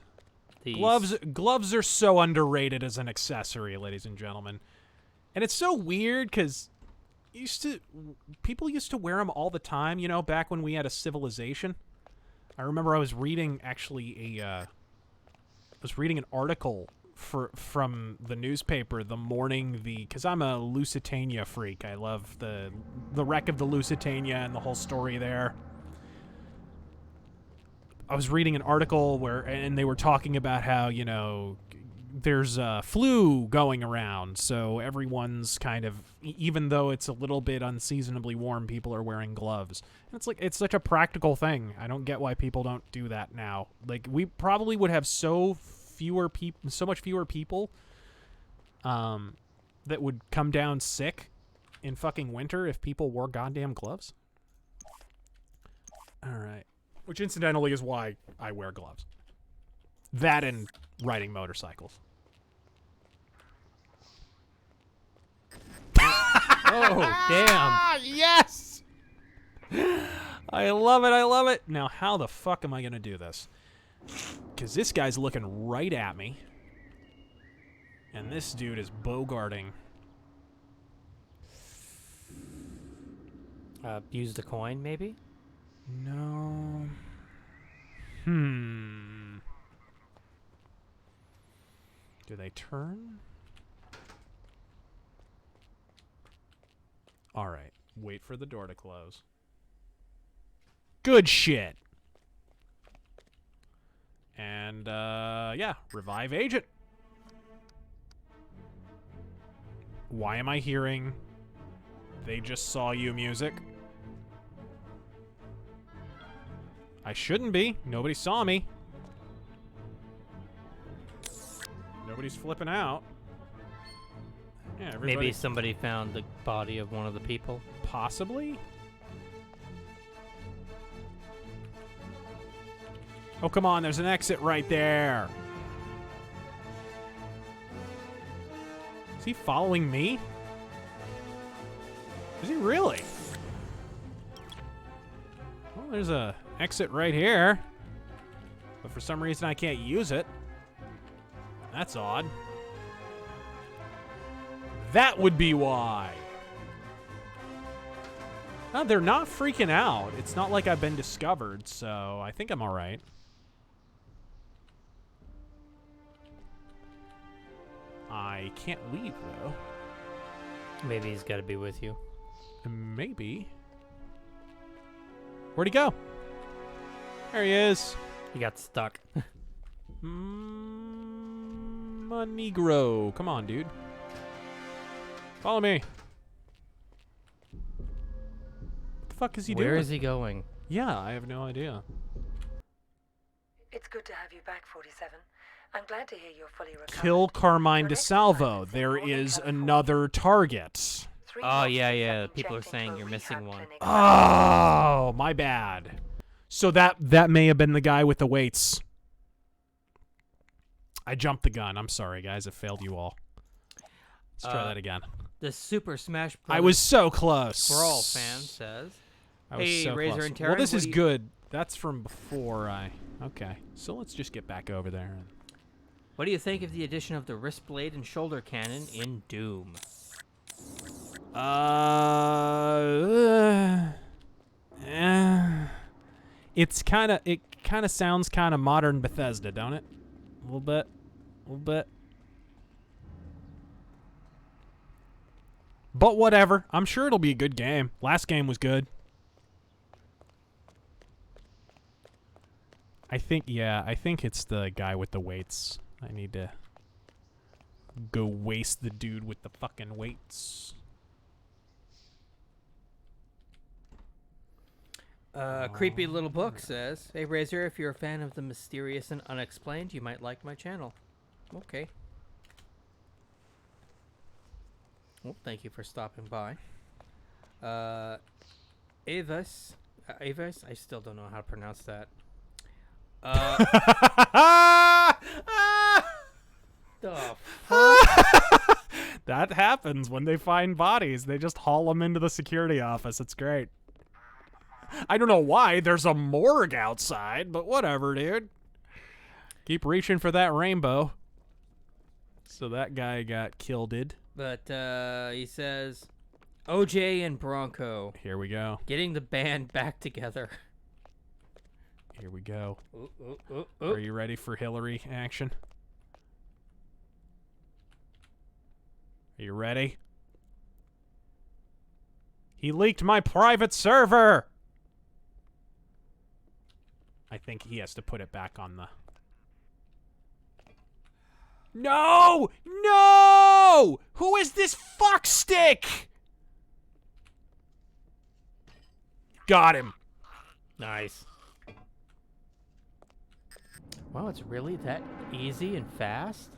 Gloves are so underrated as an accessory, ladies and gentlemen. And it's so weird, because people used to wear them all the time, you know, back when we had a civilization. I remember I was reading, actually, an article from the newspaper the morning because I'm a Lusitania freak. I love the wreck of the Lusitania and the whole story there. I was reading an article and they were talking about how, you know, there's a flu going around, so everyone's kind of, even though it's a little bit unseasonably warm, people are wearing gloves. And it's like, it's such a practical thing. I don't get why people don't do that now. Like, we probably would have so much fewer people that would come down sick in fucking winter if people wore goddamn gloves. All right. Which incidentally is why I wear gloves. That and riding motorcycles. Oh, damn. Yes! I love it, I love it. Now, how the fuck am I going to do this? Because this guy's looking right at me. And this dude is bogarting. Use the coin, maybe? No. Do they turn? All right. Wait for the door to close. Good shit. And, yeah. Revive agent. Why am I hearing "they just saw you" music? I shouldn't be. Nobody saw me. Nobody's flipping out. Yeah, everybody... Maybe somebody found the body of one of the people. Possibly? Oh, come on. There's an exit right there. Is he following me? Is he really? Well, there's a exit right here. But for some reason I can't use it. That's odd. That would be why. No, they're not freaking out. It's not like I've been discovered, so I think I'm all right. I can't leave, though. Maybe he's got to be with you. Maybe. Where'd he go? There he is. He got stuck. A Negro. Come on, dude. Follow me. What the fuck is he doing? Where is he going? Yeah, I have no idea. It's good to have you back, 47. I'm glad to hear you're fully recovered. Kill Carmine Your next DeSalvo. assignment's in There Northern is California. another target. Oh, yeah. People are saying you're missing one. Oh, my bad. So that may have been the guy with the weights. I jumped the gun. I'm sorry, guys. I failed you all. Let's try that again. The Super Smash Bros. I was so close. Brawl fan says. I was Hey, so Razor close. and Terran, well, this what is do you- good. That's from before I... Okay. So let's just get back over there. What do you think of the addition of the wrist blade and shoulder cannon in Doom? It kind of sounds kind of modern Bethesda, don't it? A little bit. But whatever. I'm sure it'll be a good game. Last game was good. I think it's the guy with the weights. I need to go waste the dude with the fucking weights. Creepy Little Book says, "Hey Razor, if you're a fan of the mysterious and unexplained, you might like my channel." Okay. Well, thank you for stopping by. Avis, I still don't know how to pronounce that. The fuck? That happens when they find bodies. They just haul them into the security office. It's great. I don't know why. There's a morgue outside, but whatever, dude. Keep reaching for that rainbow. So that guy got killed. But he says, OJ and Bronco. Here we go. Getting the band back together. Here we go. Ooh. Are you ready for Hillary action? Are you ready? He leaked my private server! I think he has to put it back on the... No! No! Who is this fuckstick? Got him. Nice. Wow, it's really that easy and fast?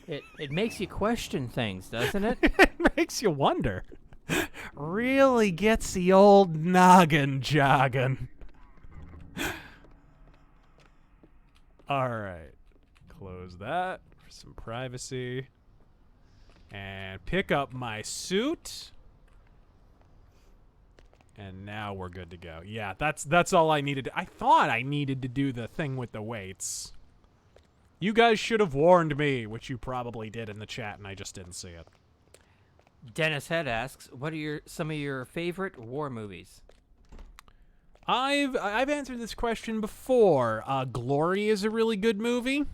It makes you question things, doesn't it? It makes you wonder. Really gets the old noggin jogging. Alright. Close that for some privacy. And pick up my suit. And now we're good to go. Yeah, that's all I needed. I thought I needed to do the thing with the weights. You guys should have warned me, which you probably did in the chat, and I just didn't see it. Dennis Head asks, what are some of your favorite war movies? I've answered this question before. Glory is a really good movie.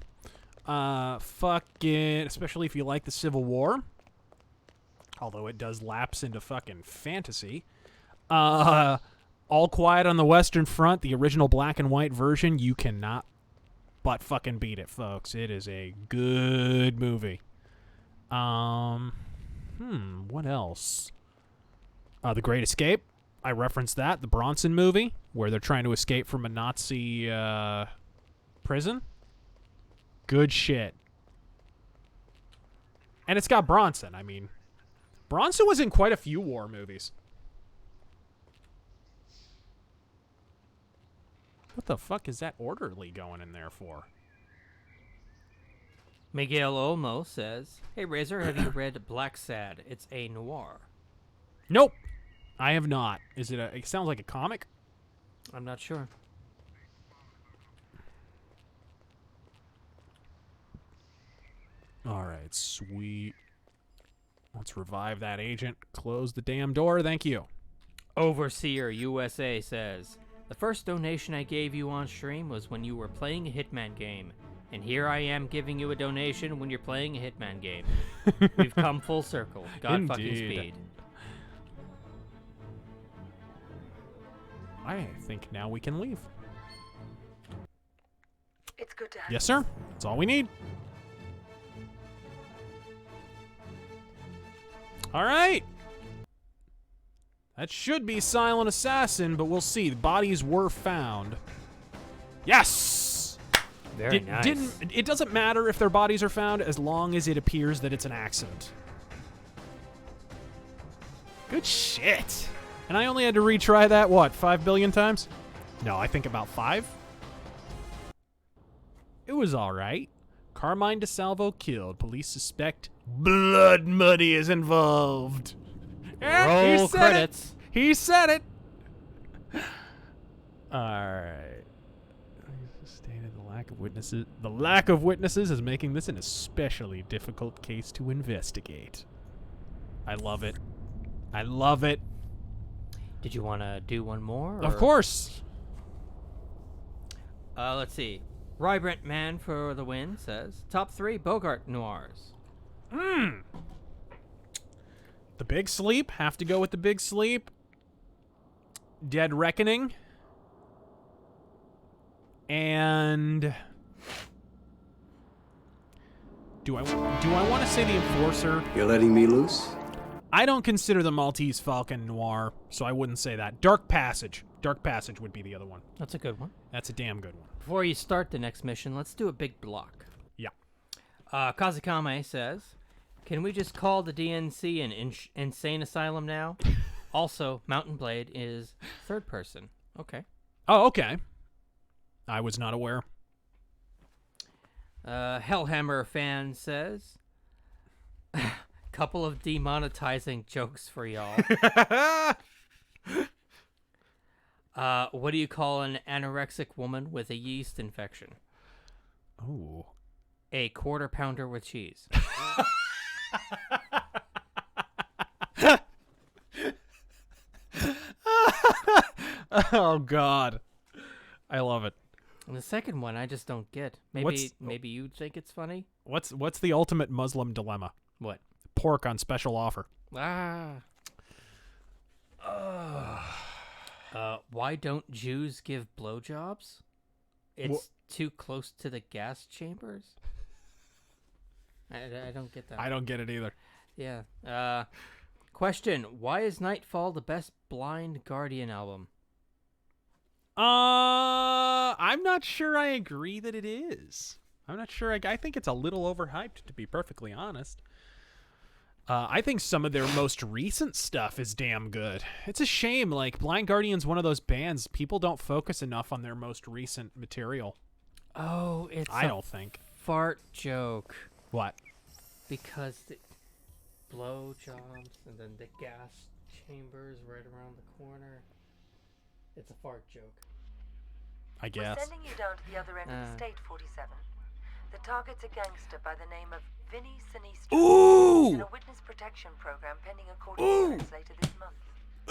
Fucking, especially if you like the Civil War. although it does lapse into fucking fantasy. All Quiet on the Western Front, the original black and white version, you cannot but fucking beat it, folks. It is a good movie. What else? The Great Escape. I referenced that. The Bronson movie, where they're trying to escape from a Nazi prison. Good shit. And it's got Bronson. I mean, Bronson was in quite a few war movies. What the fuck is that orderly going in there for? Miguel Olmo says, "Hey Razor, have you read Black Sad? It's a noir." Nope, I have not. Is it a? It sounds like a comic. I'm not sure. All right, sweet. Let's revive that agent. Close the damn door. Thank you. Overseer USA says, "The first donation I gave you on stream was when you were playing a Hitman game. And here I am giving you a donation when you're playing a Hitman game. We've come full circle. God fucking speed." I think now we can leave. It's good to have Yes, sir. That's all we need. All right. That should be Silent Assassin, but we'll see. The bodies were found. Yes! Very nice. It doesn't matter if their bodies are found as long as it appears that it's an accident. Good shit. And I only had to retry that, what, 5 billion times? No, I think about 5. It was all right. Carmine DeSalvo killed. Police suspect blood money is involved. Roll credits. He said it. All right. Stated the lack of witnesses is making this an especially difficult case to investigate. I love it. I love it. Did you want to do one more? Of course. Let's see. Rybrent Man for the win says, "Top 3 Bogart noirs." The Big Sleep. Have to go with The Big Sleep. Dead Reckoning. And do I want to say The Enforcer? You're letting me loose? I don't consider the Maltese Falcon noir, so I wouldn't say that. Dark Passage. Dark Passage would be the other one. That's a good one. That's a damn good one. Before you start the next mission, let's do a big block. Yeah. Kazakame says, "Can we just call the DNC an insane asylum now?" Also, Mountain Blade is third person. Okay. Oh, okay. I was not aware. Hellhammer fan says, "Couple of demonetizing jokes for y'all." What do you call an anorexic woman with a yeast infection? Oh. A quarter pounder with cheese. Oh, God. I love it. And the second one, I just don't get. Maybe you think it's funny? What's the ultimate Muslim dilemma? What? Pork on special offer. Why don't Jews give blowjobs? It's too close to the gas chambers. I don't get that. I don't get it either. Yeah. Question: Why is Nightfall the best Blind Guardian album? I'm not sure I agree that it is. I'm not sure. I think it's a little overhyped, to be perfectly honest. I think some of their most recent stuff is damn good. It's a shame. Like, Blind Guardian's one of those bands, people don't focus enough on their most recent material. Oh, I don't think. Fart joke. What? Because the blowjobs and then the gas chambers right around the corner. It's a fart joke. I guess. We're sending you down to the other end of the state, 47. The target's a gangster by the name of Vinny Sinistro. Ooh! He's in a witness protection program pending a court appearance later this month.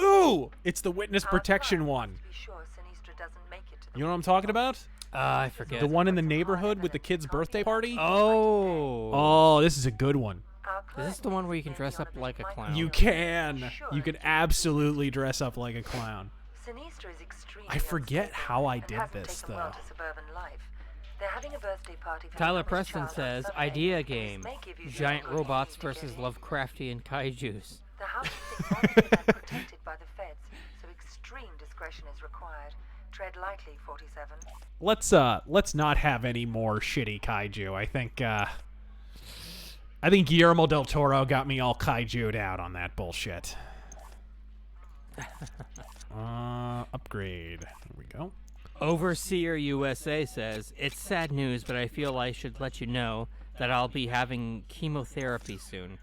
Ooh! It's the witness protection one. To be sure Sinistro doesn't make it to the You know what I'm talking about? I forget. The one in the neighborhood with the kid's birthday party? Oh. Oh, this is a good one. Is this the one where you can dress up like a clown? You can. You can absolutely dress up like a clown. Sinistra is extremely I forget unstable how I and did hasn't this, taken though. well to suburban life. They're having a birthday party for Tyler him and his Preston child on says, Sunday, idea and this game. may give you Giant some good robots reason to versus get in. Lovecraftian kaijus. The house is monitored and protected by the feds, so extreme discretion is required. Tread lightly, 47. Let's not have any more shitty kaiju. I think Guillermo del Toro got me all kaiju'd out on that bullshit. Upgrade. There we go. Overseer USA says, it's sad news, but I feel I should let you know that I'll be having chemotherapy soon.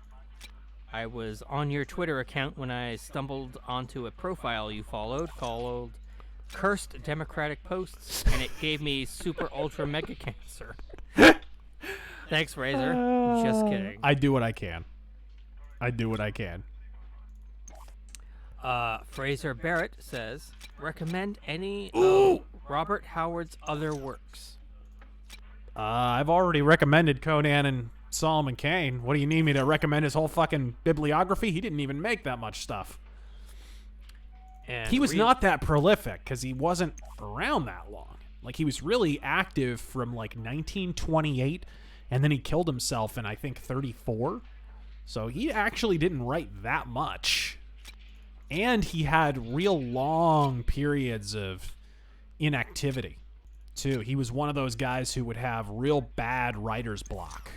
I was on your Twitter account when I stumbled onto a profile you followed called Cursed Democratic Posts, and it gave me super ultra mega cancer. Thanks, Razor. Just kidding. I do what I can. I do what I can. Fraser Barrett says, recommend any of Robert Howard's other works. I've already recommended Conan and Solomon Kane. What do you need me to recommend his whole fucking bibliography? He didn't even make that much stuff. And he was not that prolific because he wasn't around that long. Like, he was really active from, like, 1928, and then he killed himself in, I think, 34. So he actually didn't write that much. And he had real long periods of inactivity, too. He was one of those guys who would have real bad writer's block.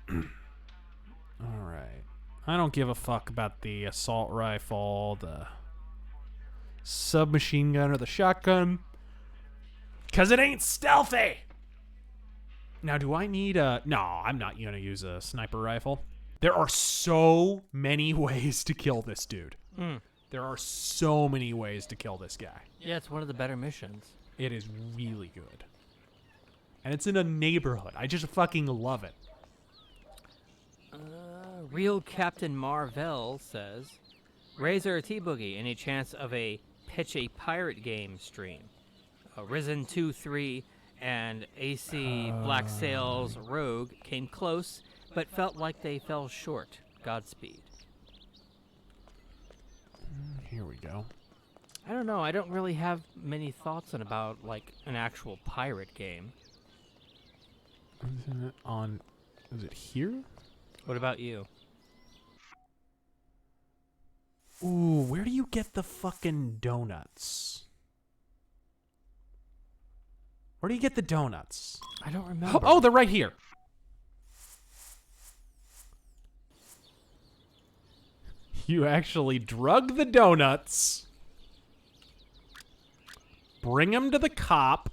All right. I don't give a fuck about the assault rifle, the submachine gun, or the shotgun, because it ain't stealthy. Now, do I need a... No, I'm not going to use a sniper rifle. There are so many ways to kill this dude. There are so many ways to kill this guy. Yeah, it's one of the better missions. It is really good. And it's in a neighborhood. I just fucking love it. Real Captain Marvel says, Razor T-Boogie, any chance of a pitch a pirate game stream? Risen 2-3 and AC Black Sails Rogue came close, but felt like they fell short. Godspeed. Here we go. I don't know. I don't really have many thoughts on about like an actual pirate game. Isn't it on... Is it here? What about you? Ooh, where do you get the fucking donuts? Where do you get the donuts? I don't remember. Oh, they're right here. You actually drug the donuts, bring them to the cop,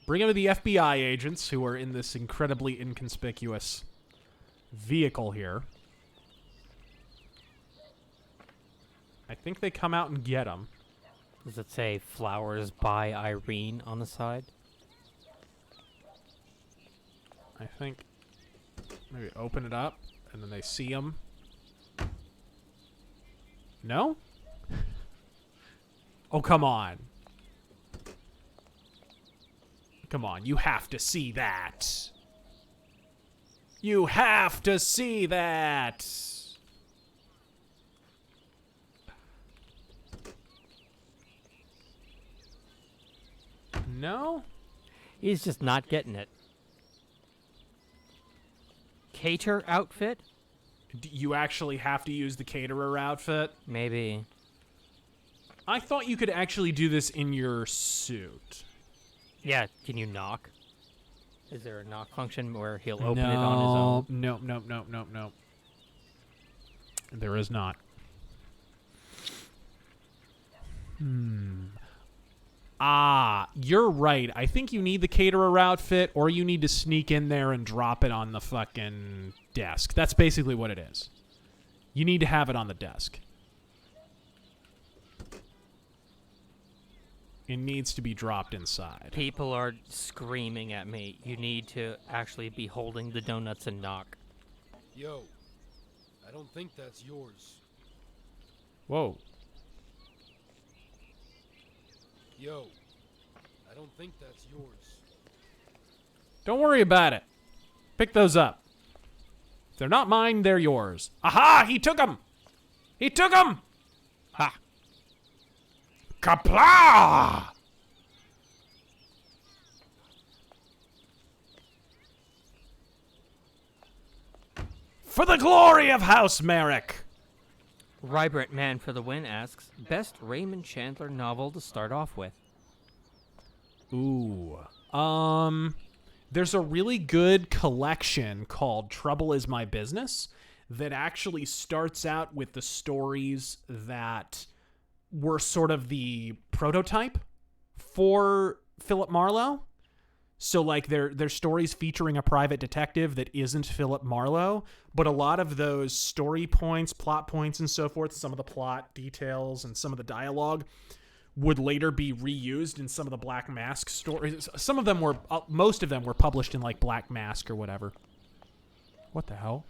bring them to the FBI agents who are in this incredibly inconspicuous vehicle here. I think they come out and get them. Does it say Flowers by Irene on the side? I think maybe open it up and then they see them. No? Oh, come on. Come on, you have to see that. You have to see that. No? He's just not getting it. Cater outfit? You actually have to use the caterer outfit? Maybe. I thought you could actually do this in your suit. Yeah, can you knock? Is there a knock function where he'll open it on his own? No. There is not. You're right. I think you need the caterer outfit, or you need to sneak in there and drop it on the fucking desk. That's basically what it is. You need to have it on the desk. It needs to be dropped inside. People are screaming at me. You need to actually be holding the donuts and knock. Yo, I don't think that's yours. Whoa. Yo, I don't think that's yours. Don't worry about it. Pick those up. If they're not mine, they're yours. Aha! He took them! He took them! Ha! Kapla! For the glory of House Merrick! Vibrant Man for the Win asks, best Raymond Chandler novel to start off with. Ooh. There's a really good collection called Trouble Is My Business that actually starts out with the stories that were sort of the prototype for Philip Marlowe. So, like, they're stories featuring a private detective that isn't Philip Marlowe, but a lot of those story points, plot points, and so forth, some of the plot details and some of the dialogue would later be reused in some of the Black Mask stories. Some of them were, most of them were published in, like, Black Mask or whatever. What the hell?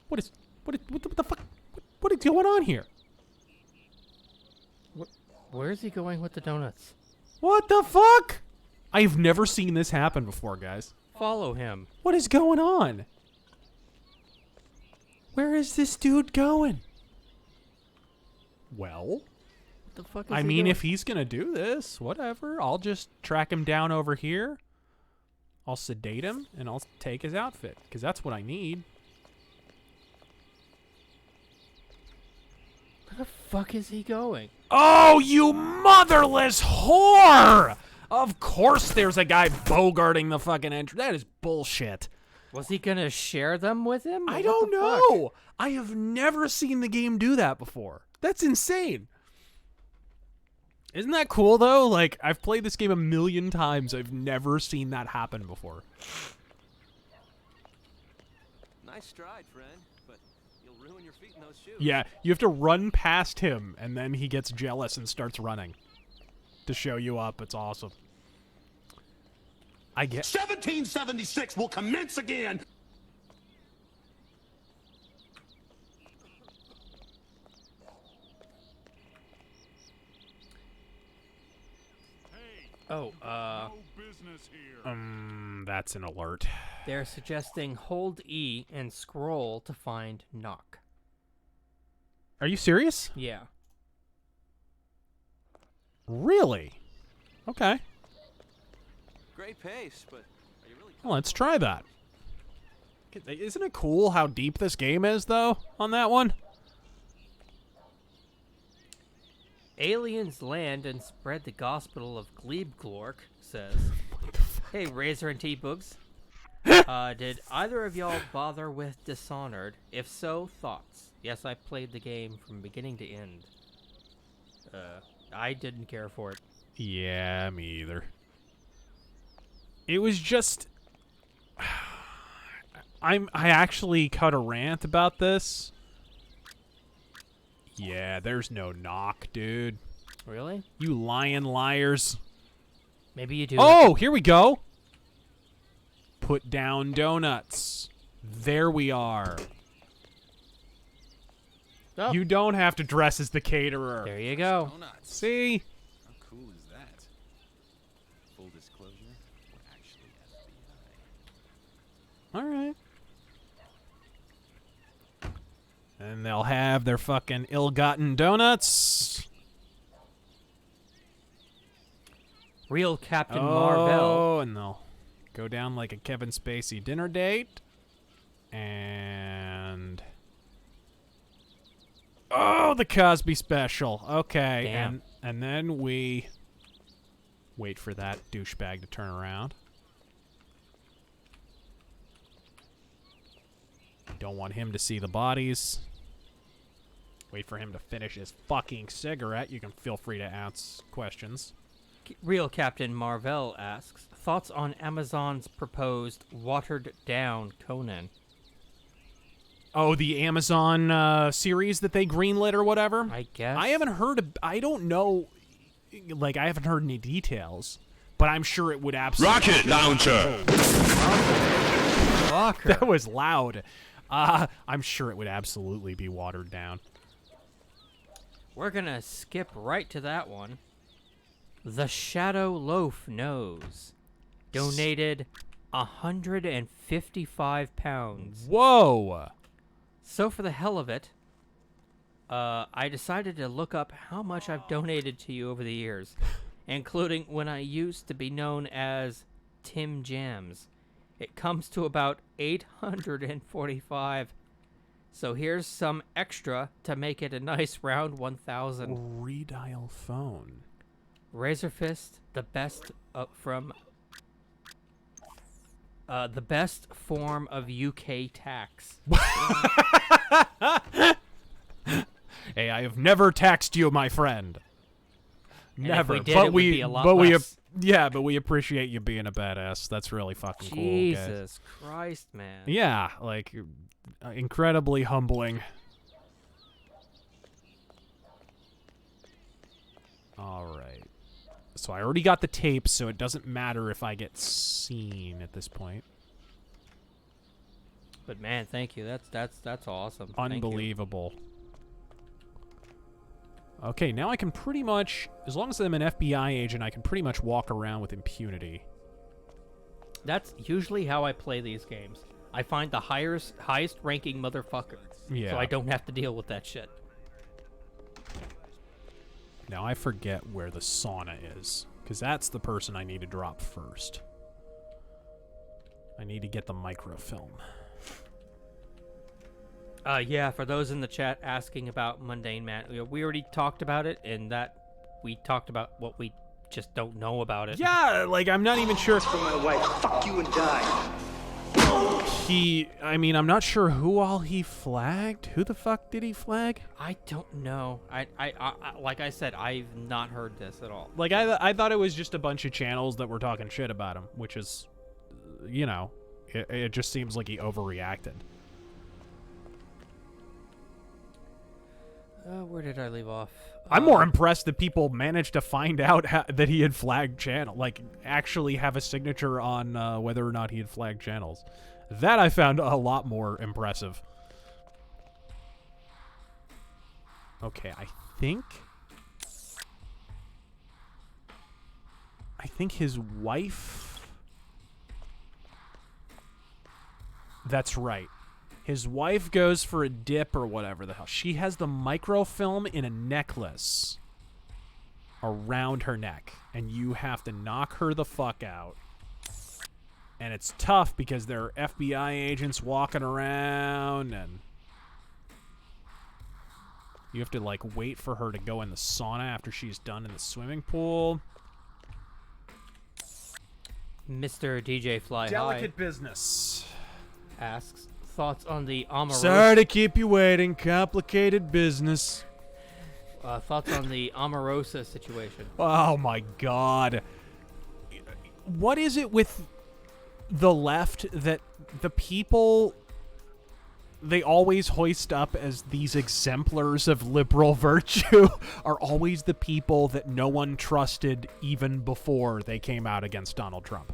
What the fuck? What is going on here? Where is he going with the donuts? What the fuck? I've never seen this happen before, guys. Follow him. What is going on? Where is this dude going? Well, What the fuck is I he mean, doing? if he's gonna do this, whatever. I'll just track him down over here. I'll sedate him, and I'll take his outfit, because that's what I need. Where the fuck is he going? Oh, you motherless whore! Of course there's a guy bogarting the fucking entrance. That is bullshit. Was he gonna share them with him? I What don't the know. fuck? I have never seen the game do that before. That's insane. Isn't that cool, though? Like, I've played this game a million times. I've never seen that happen before. Nice stride, friend, but you'll ruin your feet in those shoes. Yeah, you have to run past him, and then he gets jealous and starts running to show you up. It's awesome. I get 1776 will commence again. Oh, that's an alert. they're suggesting hold E and scroll to find knock. Are you serious? Yeah. Really? Okay. Great pace, but are you really? Well, let's try that. Isn't it cool how deep this game is, though, on that one? Aliens land and spread the gospel of Glebglork says, hey, Razor and T-Boogs. Did either of y'all bother with Dishonored? If so, thoughts? Yes, I played the game from beginning to end. I didn't care for it. Yeah, me either. It was just... I actually cut a rant about this. Yeah, there's no knock, dude. Really? You lying liars. Maybe you do. Oh, here we go. Put down donuts. There we are. Oh. You don't have to dress as the caterer. There you go. Donuts. See? How cool is that? Full disclosure, we're actually FBI. All right. And they'll have their fucking ill-gotten donuts. Real Captain Marvel. Oh, and they'll go down like a Kevin Spacey dinner date. And... oh, the Cosby special. Okay. Damn. And then we wait for that douchebag to turn around. Don't want him to see the bodies. Wait for him to finish his fucking cigarette. You can feel free to ask questions. Real Captain Marvel asks, thoughts on Amazon's proposed watered-down Conan? Oh, the Amazon series that they greenlit or whatever? I guess. I haven't heard I don't know. Like, I haven't heard any details. But I'm sure it would absolutely... Rocket launcher. Walker. That was loud. I'm sure it would absolutely be watered down. We're gonna skip right to that one. The Shadow Loaf knows. Donated 155 pounds. Whoa! So for the hell of it, I decided to look up how much I've donated to you over the years, including when I used to be known as Tim Jams. It comes to about 845. So here's some extra to make it a nice round 1,000. Redial phone. RazörFist, the best the best form of UK tax. Hey, I have never taxed you, my friend. And Never. if we did, but it would we, be a lot but less. but we appreciate you being a badass. That's really fucking cool. Guys. Jesus Christ, man. Yeah, like incredibly humbling. All right. So I already got the tapes, so it doesn't matter if I get seen at this point. But man, thank you. That's awesome. Thank you. Unbelievable. Okay, now I can pretty much, as long as I'm an FBI agent, I can pretty much walk around with impunity. That's usually how I play these games. I find the highest ranking motherfucker. Yeah. So I don't have to deal with that shit. Now I forget where the sauna is, because that's the person I need to drop first. I need to get the microfilm. Yeah, for those in the chat asking about Mundane Man, we already talked about it, and that we talked about what we just don't know about it. Yeah, like I'm not even sure. For my wife, fuck you and die. I'm not sure who all he flagged. Who the fuck did he flag? I don't know. I like I said, I've not heard this at all. Like I thought it was just a bunch of channels that were talking shit about him, which is, you know, it just seems like he overreacted. Where did I leave off? I'm more impressed that people managed to find out that he had flagged channel, like actually have a signature on whether or not he had flagged channels. That I found a lot more impressive. Okay, I think his wife. That's right. His wife goes for a dip or whatever the hell. She has the microfilm in a necklace around her neck, and you have to knock her the fuck out. And it's tough because there are FBI agents walking around, and you have to, like, wait for her to go in the sauna after she's done in the swimming pool. Mr. DJ Fly Delicate business. asks, thoughts on the Omarosa... Sorry to keep you waiting. Complicated business. Thoughts on the Omarosa situation. Oh, my God. What is it with the left that the people they always hoist up as these exemplars of liberal virtue are always the people that no one trusted even before they came out against Donald Trump?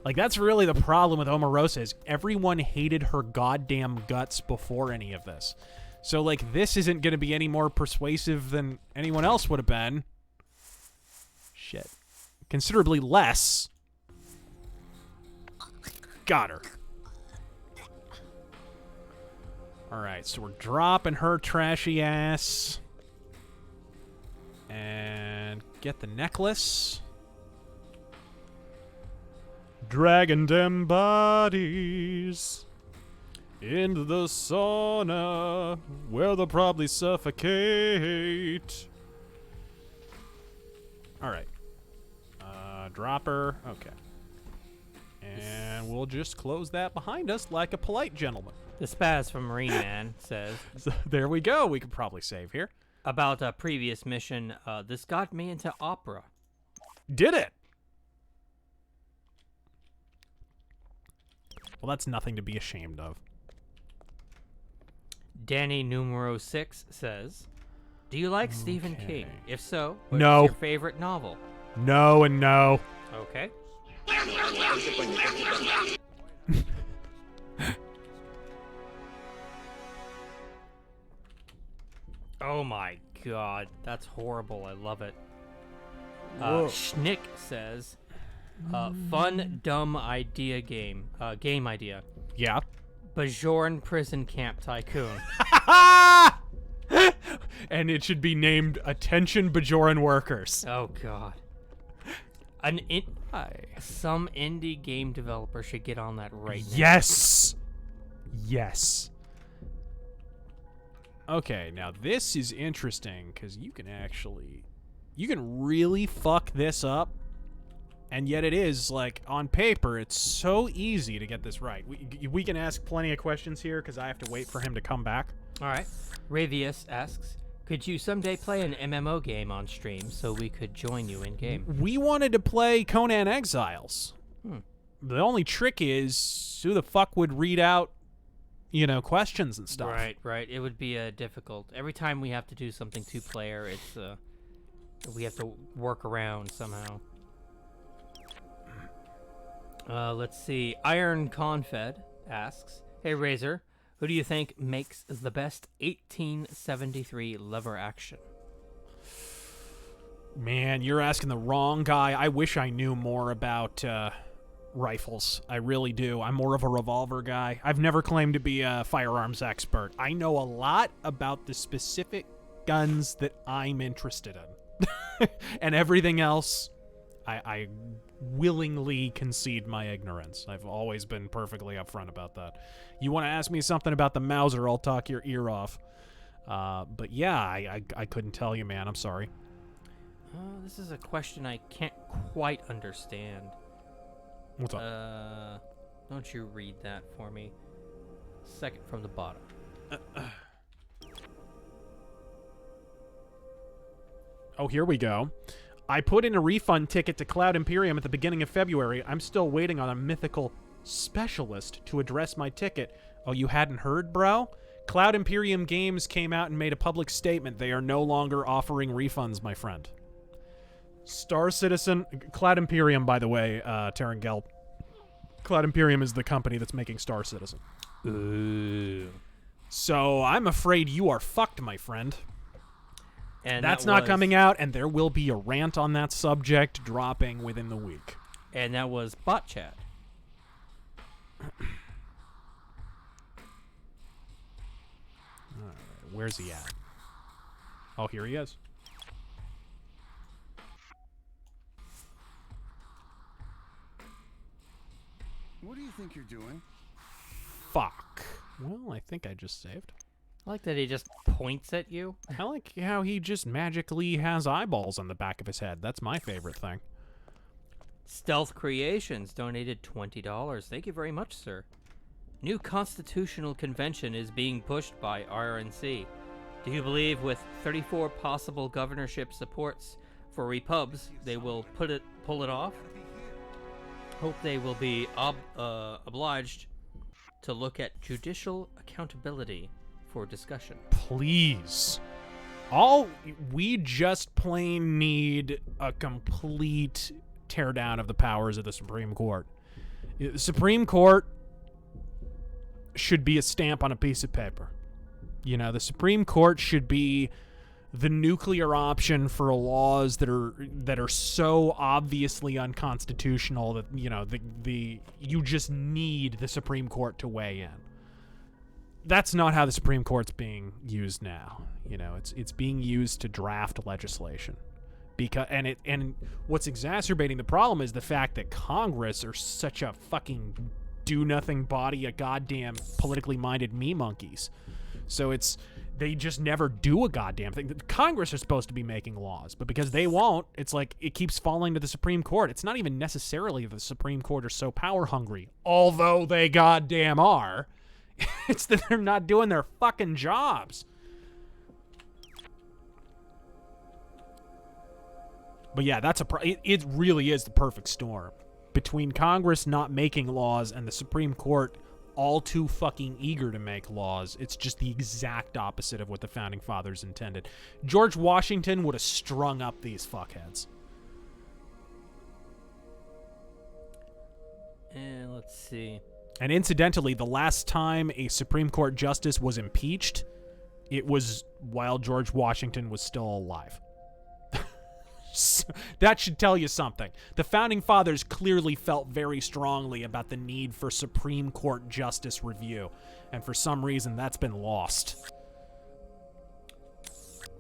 Like, that's really the problem with Omarosa, is everyone hated her goddamn guts before any of this. So, like, this isn't going to be any more persuasive than anyone else would have been. Shit. Considerably less. Got her. Alright, so we're dropping her trashy ass. And get the necklace. Dragging them bodies into the sauna where they'll probably suffocate. Alright. Drop her. Okay. And we'll just close that behind us like a polite gentleman. The Spaz from Marine Man says... So there we go. We could probably save here. About a previous mission, this got me into opera. Did it? Well, that's nothing to be ashamed of. Danny numero 6 says, do you like Stephen King? If so, what's No. your favorite novel? No and no. Okay. Oh my god, that's horrible. I love it. Schnick says, Fun, dumb idea game. Game idea. Yeah. Bajoran Prison Camp Tycoon. And it should be named Attention Bajoran Workers. Oh, God. Some indie game developer should get on that right now. Yes! Yes. Okay, now this is interesting, because you can really fuck this up, and yet it is, like, on paper, it's so easy to get this right. We can ask plenty of questions here, because I have to wait for him to come back. All right. Ravius asks, could you someday play an MMO game on stream so we could join you in-game? We wanted to play Conan Exiles. The only trick is, who the fuck would read out, questions and stuff? Right. It would be difficult. Every time we have to do something two-player, it's we have to work around somehow. Let's see. Iron Confed asks, hey, Razor, who do you think makes the best 1873 lever action? Man, you're asking the wrong guy. I wish I knew more about rifles. I really do. I'm more of a revolver guy. I've never claimed to be a firearms expert. I know a lot about the specific guns that I'm interested in. And everything else, I willingly concede my ignorance. I've always been perfectly upfront about that. You want to ask me something about the Mauser, I'll talk your ear off. But yeah, I couldn't tell you, man. I'm sorry. This is a question I can't quite understand. What's up? Don't you read that for me? Second from the bottom. Oh, here we go. I put in a refund ticket to Cloud Imperium at the beginning of February. I'm still waiting on a mythical specialist to address my ticket. Oh, you hadn't heard, bro? Cloud Imperium Games came out and made a public statement. They are no longer offering refunds, my friend. Star Citizen, Cloud Imperium, by the way, Terrangel. Cloud Imperium is the company that's making Star Citizen. Ooh. So I'm afraid you are fucked, my friend. And that's not coming out, and there will be a rant on that subject dropping within the week. And that was Bot Chat. Where's he at? Oh, here he is. What do you think you're doing? Fuck. Well, I think I just saved. I like that he just points at you. I like how he just magically has eyeballs on the back of his head. That's my favorite thing. Stealth Creations donated $20. Thank you very much, sir. New constitutional convention is being pushed by RNC. Do you believe with 34 possible governorship supports for repubs, they will pull it off? Hope they will be obliged to look at judicial accountability for discussion. Please. We just plain need a complete teardown of the powers of the Supreme Court. The Supreme Court should be a stamp on a piece of paper. The Supreme Court should be the nuclear option for laws that are so obviously unconstitutional that you just need the Supreme Court to weigh in. That's not how the Supreme Court's being used now. It's being used to draft legislation. And what's exacerbating the problem is the fact that Congress are such a fucking do-nothing body of goddamn politically minded me-monkeys. So they just never do a goddamn thing. Congress are supposed to be making laws, but because they won't, it's like it keeps falling to the Supreme Court. It's not even necessarily the Supreme Court are so power-hungry, although they goddamn are. It's that they're not doing their fucking jobs. But yeah, it really is the perfect storm. Between Congress not making laws and the Supreme Court all too fucking eager to make laws, it's just the exact opposite of what the Founding Fathers intended. George Washington would have strung up these fuckheads. And let's see. And incidentally, the last time a Supreme Court justice was impeached, it was while George Washington was still alive. That should tell you something. The Founding Fathers clearly felt very strongly about the need for Supreme Court justice review, and for some reason that's been lost.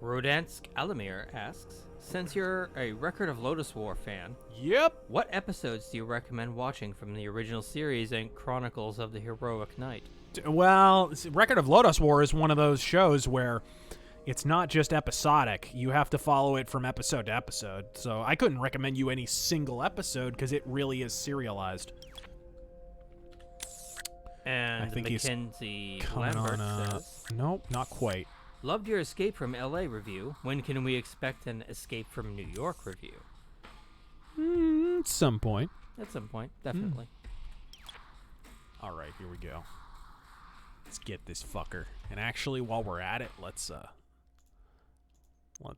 Rodansk Alamir asks, since you're a Record of Lodoss War fan, yep, what episodes do you recommend watching from the original series and Chronicles of the Heroic Knight? Well, Record of Lodoss War is one of those shows where it's not just episodic. You have to follow it from episode to episode. So I couldn't recommend you any single episode because it really is serialized. And I think Mackenzie he's Lambert on, says, nope, not quite. loved your Escape from LA review. When can we expect an Escape from New York review? At some point. At some point, definitely. All right, here we go. Let's get this fucker. And actually, while we're at it, let's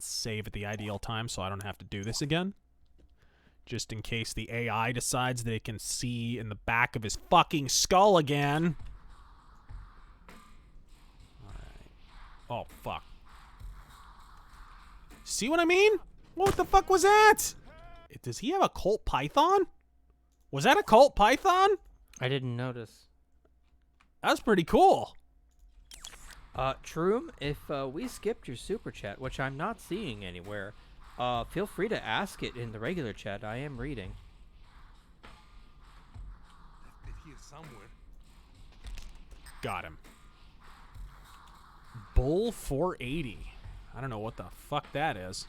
save at the ideal time so I don't have to do this again. Just in case the AI decides that it can see in the back of his fucking skull again. Alright. Oh, fuck. See what I mean? What the fuck was that? Does he have a Colt Python? Was that a Colt Python? I didn't notice. That's pretty cool. Troom, if we skipped your super chat, which I'm not seeing anywhere, feel free to ask it in the regular chat. I am reading. Left it here somewhere. Got him. Bull 480. I don't know what the fuck that is.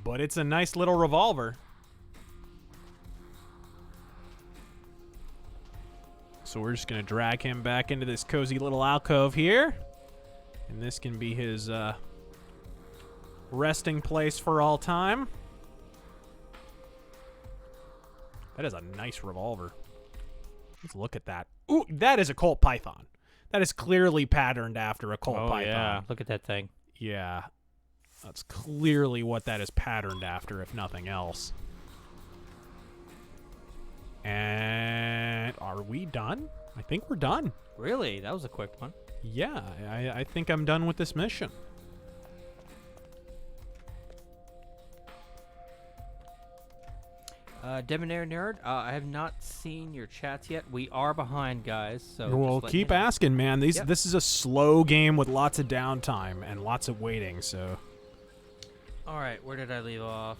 But it's a nice little revolver. So we're just going to drag him back into this cozy little alcove here. And this can be his resting place for all time. That is a nice revolver. Let's look at that. Ooh, that is a Colt Python. That is clearly patterned after a Colt Python. Yeah, look at that thing. Yeah. That's clearly what that is patterned after, if nothing else. And are we done? I think we're done. Really? That was a quick one. Yeah, I think I'm done with this mission. Debonair Nerd, I have not seen your chats yet. We are behind, guys. So well, keep asking, man. This is a slow game with lots of downtime and lots of waiting. So. All right, where did I leave off?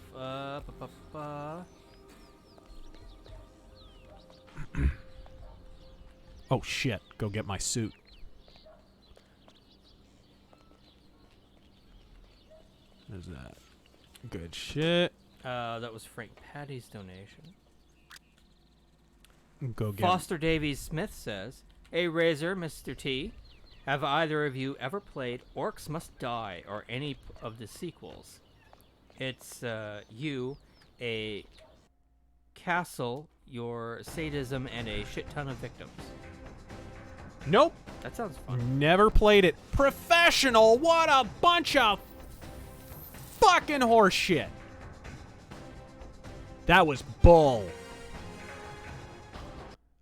Oh shit! Go get my suit. There's that. Good shit. That was Frank Patty's donation. Go get Foster Davies Smith says, "Hey Razor, Mr. T, have either of you ever played Orcs Must Die or any of the sequels? It's you, a castle, your sadism, and a shit ton of victims." Nope. That sounds fun. Never played it. Professional. What a bunch of fucking horse shit. That was bull.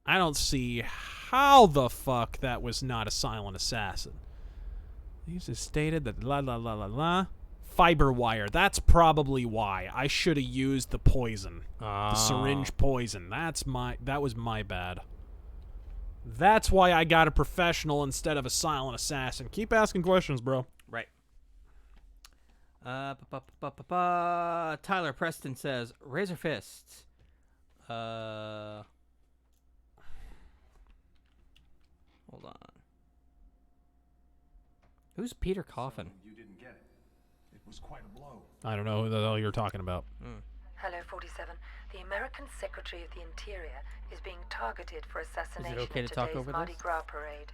I don't see how the fuck that was not a silent assassin. These is stated that la la la la la. Fiber wire. That's probably why. I should have used the poison. The syringe poison. That was my bad. That's why I got a professional instead of a silent assassin. Keep asking questions, bro. Right. Tyler Preston says, Razor Fist. Hold on. Who's Peter Coffin? You didn't get it. It was quite a blow. I don't know who the hell you're talking about. Hello, 47. The American Secretary of the Interior is being targeted for assassination okay in to talk today's over Mardi this? Gras parade.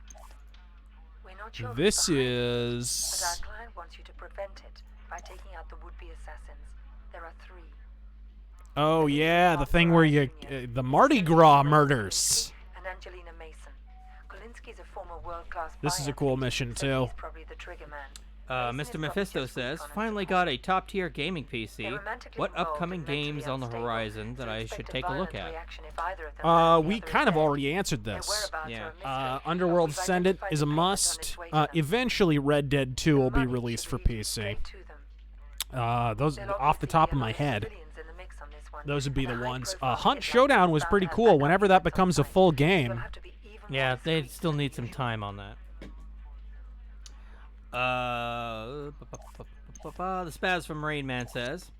We're not sure This behind it, is... but our client wants you to prevent it by taking out the would-be assassins. There are 3. Oh, yeah, the thing where you... the Mardi Gras murders. And Angelina Mason. Kolinsky's a former world-class This is a buyer, cool mission, so too. he's probably the trigger man. Mr. Mephisto says, finally got a top-tier gaming PC. What upcoming games on the horizon that I should take a look at? We kind of already answered this. Yeah. Underworld Ascendant is a must. Eventually, Red Dead 2 will be released for PC. Those There'll off the obviously top be of a my lot of head. civilians in the mix on this one, Those would be and the a ones. high-profile Hunt hit Showdown like was this pretty bad cool. guy Whenever that on becomes a site, full you'll game. have to be even Yeah, more they discreet still than need some usual. time on that. The Spaz from Rain Man says,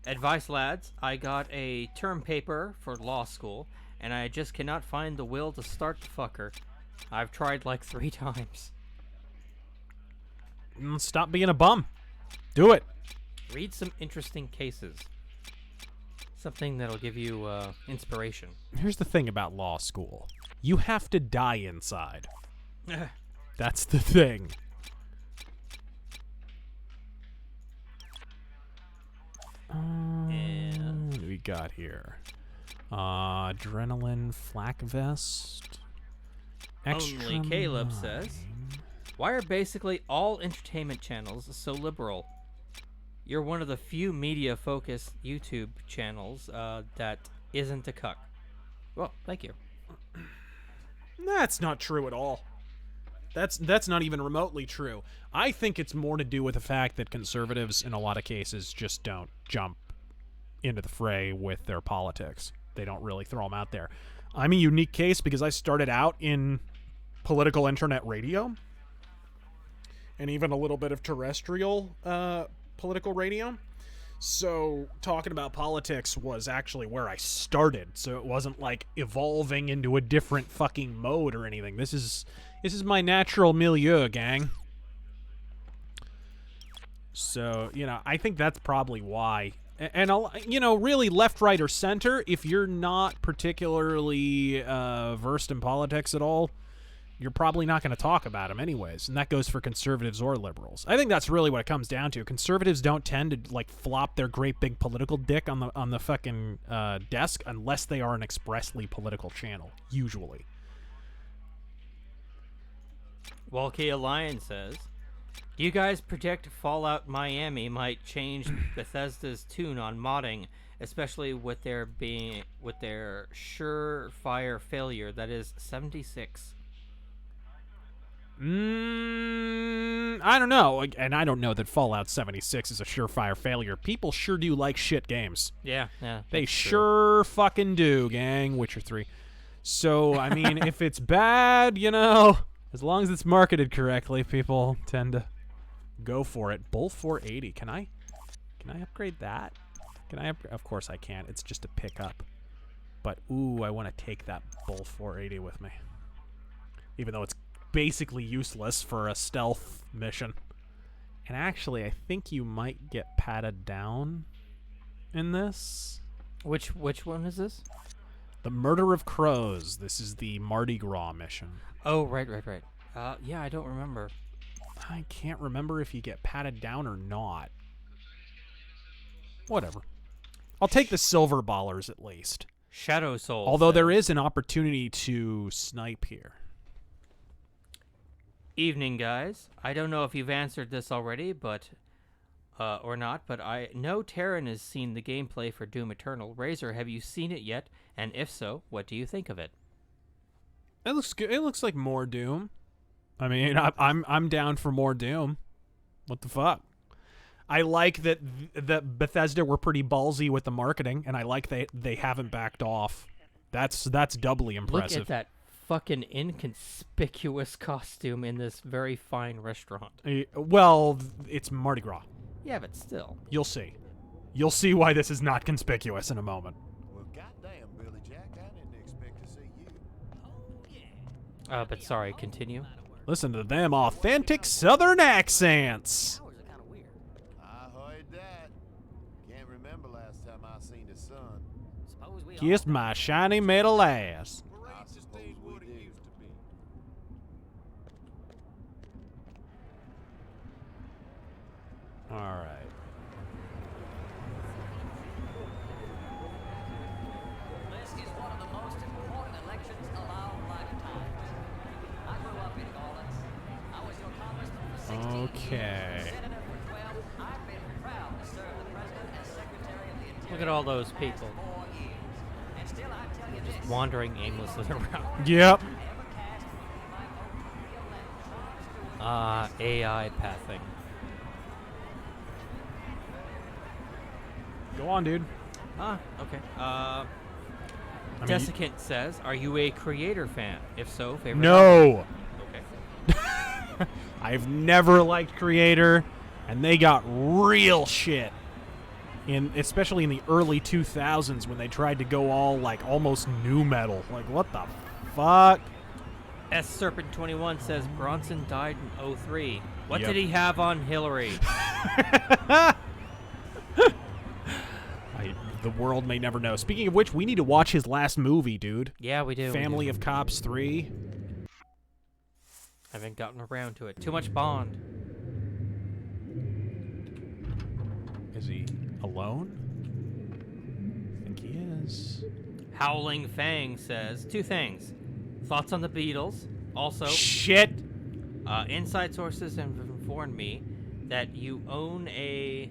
"Advice, lads. I got a term paper for law school, and I just cannot find the will to start the fucker. I've tried like 3 times. Stop being a bum. Do it. Read some interesting cases. Something that'll give you inspiration." Here's the thing about law school. You have to die inside. That's the thing. What do we got here? Adrenaline flak vest. Extra Only Caleb mine. says, "Why are basically all entertainment channels so liberal? You're one of the few media-focused YouTube channels that isn't a cuck." Well, thank you. That's not true at all. That's not even remotely true. I think it's more to do with the fact that conservatives, in a lot of cases, just don't jump into the fray with their politics. They don't really throw them out there. I'm a unique case because I started out in political internet radio and even a little bit of terrestrial political radio. So talking about politics was actually where I started. So it wasn't like evolving into a different fucking mode or anything. This is my natural milieu, gang. So, I think that's probably why. And, really left, right, or center, if you're not particularly versed in politics at all, you're probably not going to talk about them anyways. And that goes for conservatives or liberals. I think that's really what it comes down to. Conservatives don't tend to, flop their great big political dick on the fucking desk unless they are an expressly political channel, usually. Walkie Alliance says, "Do you guys predict Fallout Miami might change Bethesda's tune on modding, especially with their surefire failure that is 76? I don't know, and I don't know that Fallout 76 is a surefire failure. People sure do like shit games. Yeah. They sure fucking do, gang. Witcher 3. So, I mean, if it's bad, as long as it's marketed correctly, people tend to go for it. Bull 480. Can I upgrade that? Of course I can. It's just a pickup. But, ooh, I want to take that Bull 480 with me. Even though it's basically useless for a stealth mission. And actually, I think you might get patted down in this. Which one is this? The Murder of Crows. This is the Mardi Gras mission. Oh, right. Yeah, I don't remember. I can't remember if you get patted down or not. Whatever. I'll take the silver ballers at least. Shadow Soul. Although there is an opportunity to snipe here. Evening, guys. I don't know if you've answered this already, but or not, but I know Terran has seen the gameplay for Doom Eternal. Razor, have you seen it yet? And if so, what do you think of it? It looks good. It looks like more Doom. I mean, I'm down for more Doom. What the fuck? I like that Bethesda were pretty ballsy with the marketing, and I like they haven't backed off. That's doubly impressive. Look at that fucking inconspicuous costume in this very fine restaurant. Well, it's Mardi Gras. Yeah, but still. You'll see. You'll see why this is not conspicuous in a moment. Well, goddamn, Billy Jack, I didn't expect to see you. But sorry, continue. Listen to them authentic Southern accents. I heard that. Can't remember last time I seen the sun. Kissed my shiny metal ass. I suppose we do. All right. This is one of the most important elections of our lifetimes. I grew up in Orleans. I was your congressman for 16 Okay. years, senator for 12. I've been proud to serve the president as secretary of the Interior. Look at all those people. for 4 years. And still I tell you this. Wandering aimlessly around. Yep. AI pathing. Go on, dude. Okay. mean, Desiccant says, "Are you a Creator fan? If so, favorite?" No. Okay. I've never liked Creator, and they got real shit. Especially in the early 2000s when they tried to go all like almost nu metal. Like, what the fuck? S Serpent 21 says Bronson died in 03. What Yep. did he have on Hillary? The world may never know. Speaking of which, we need to watch his last movie, dude. Yeah, we do. Family of Cops 3. Haven't gotten around to it. Too much Bond. Is he alone? I think he is. Howling Fang says 2 things. Thoughts on the Beatles. Also, shit. Inside sources have informed me that you own a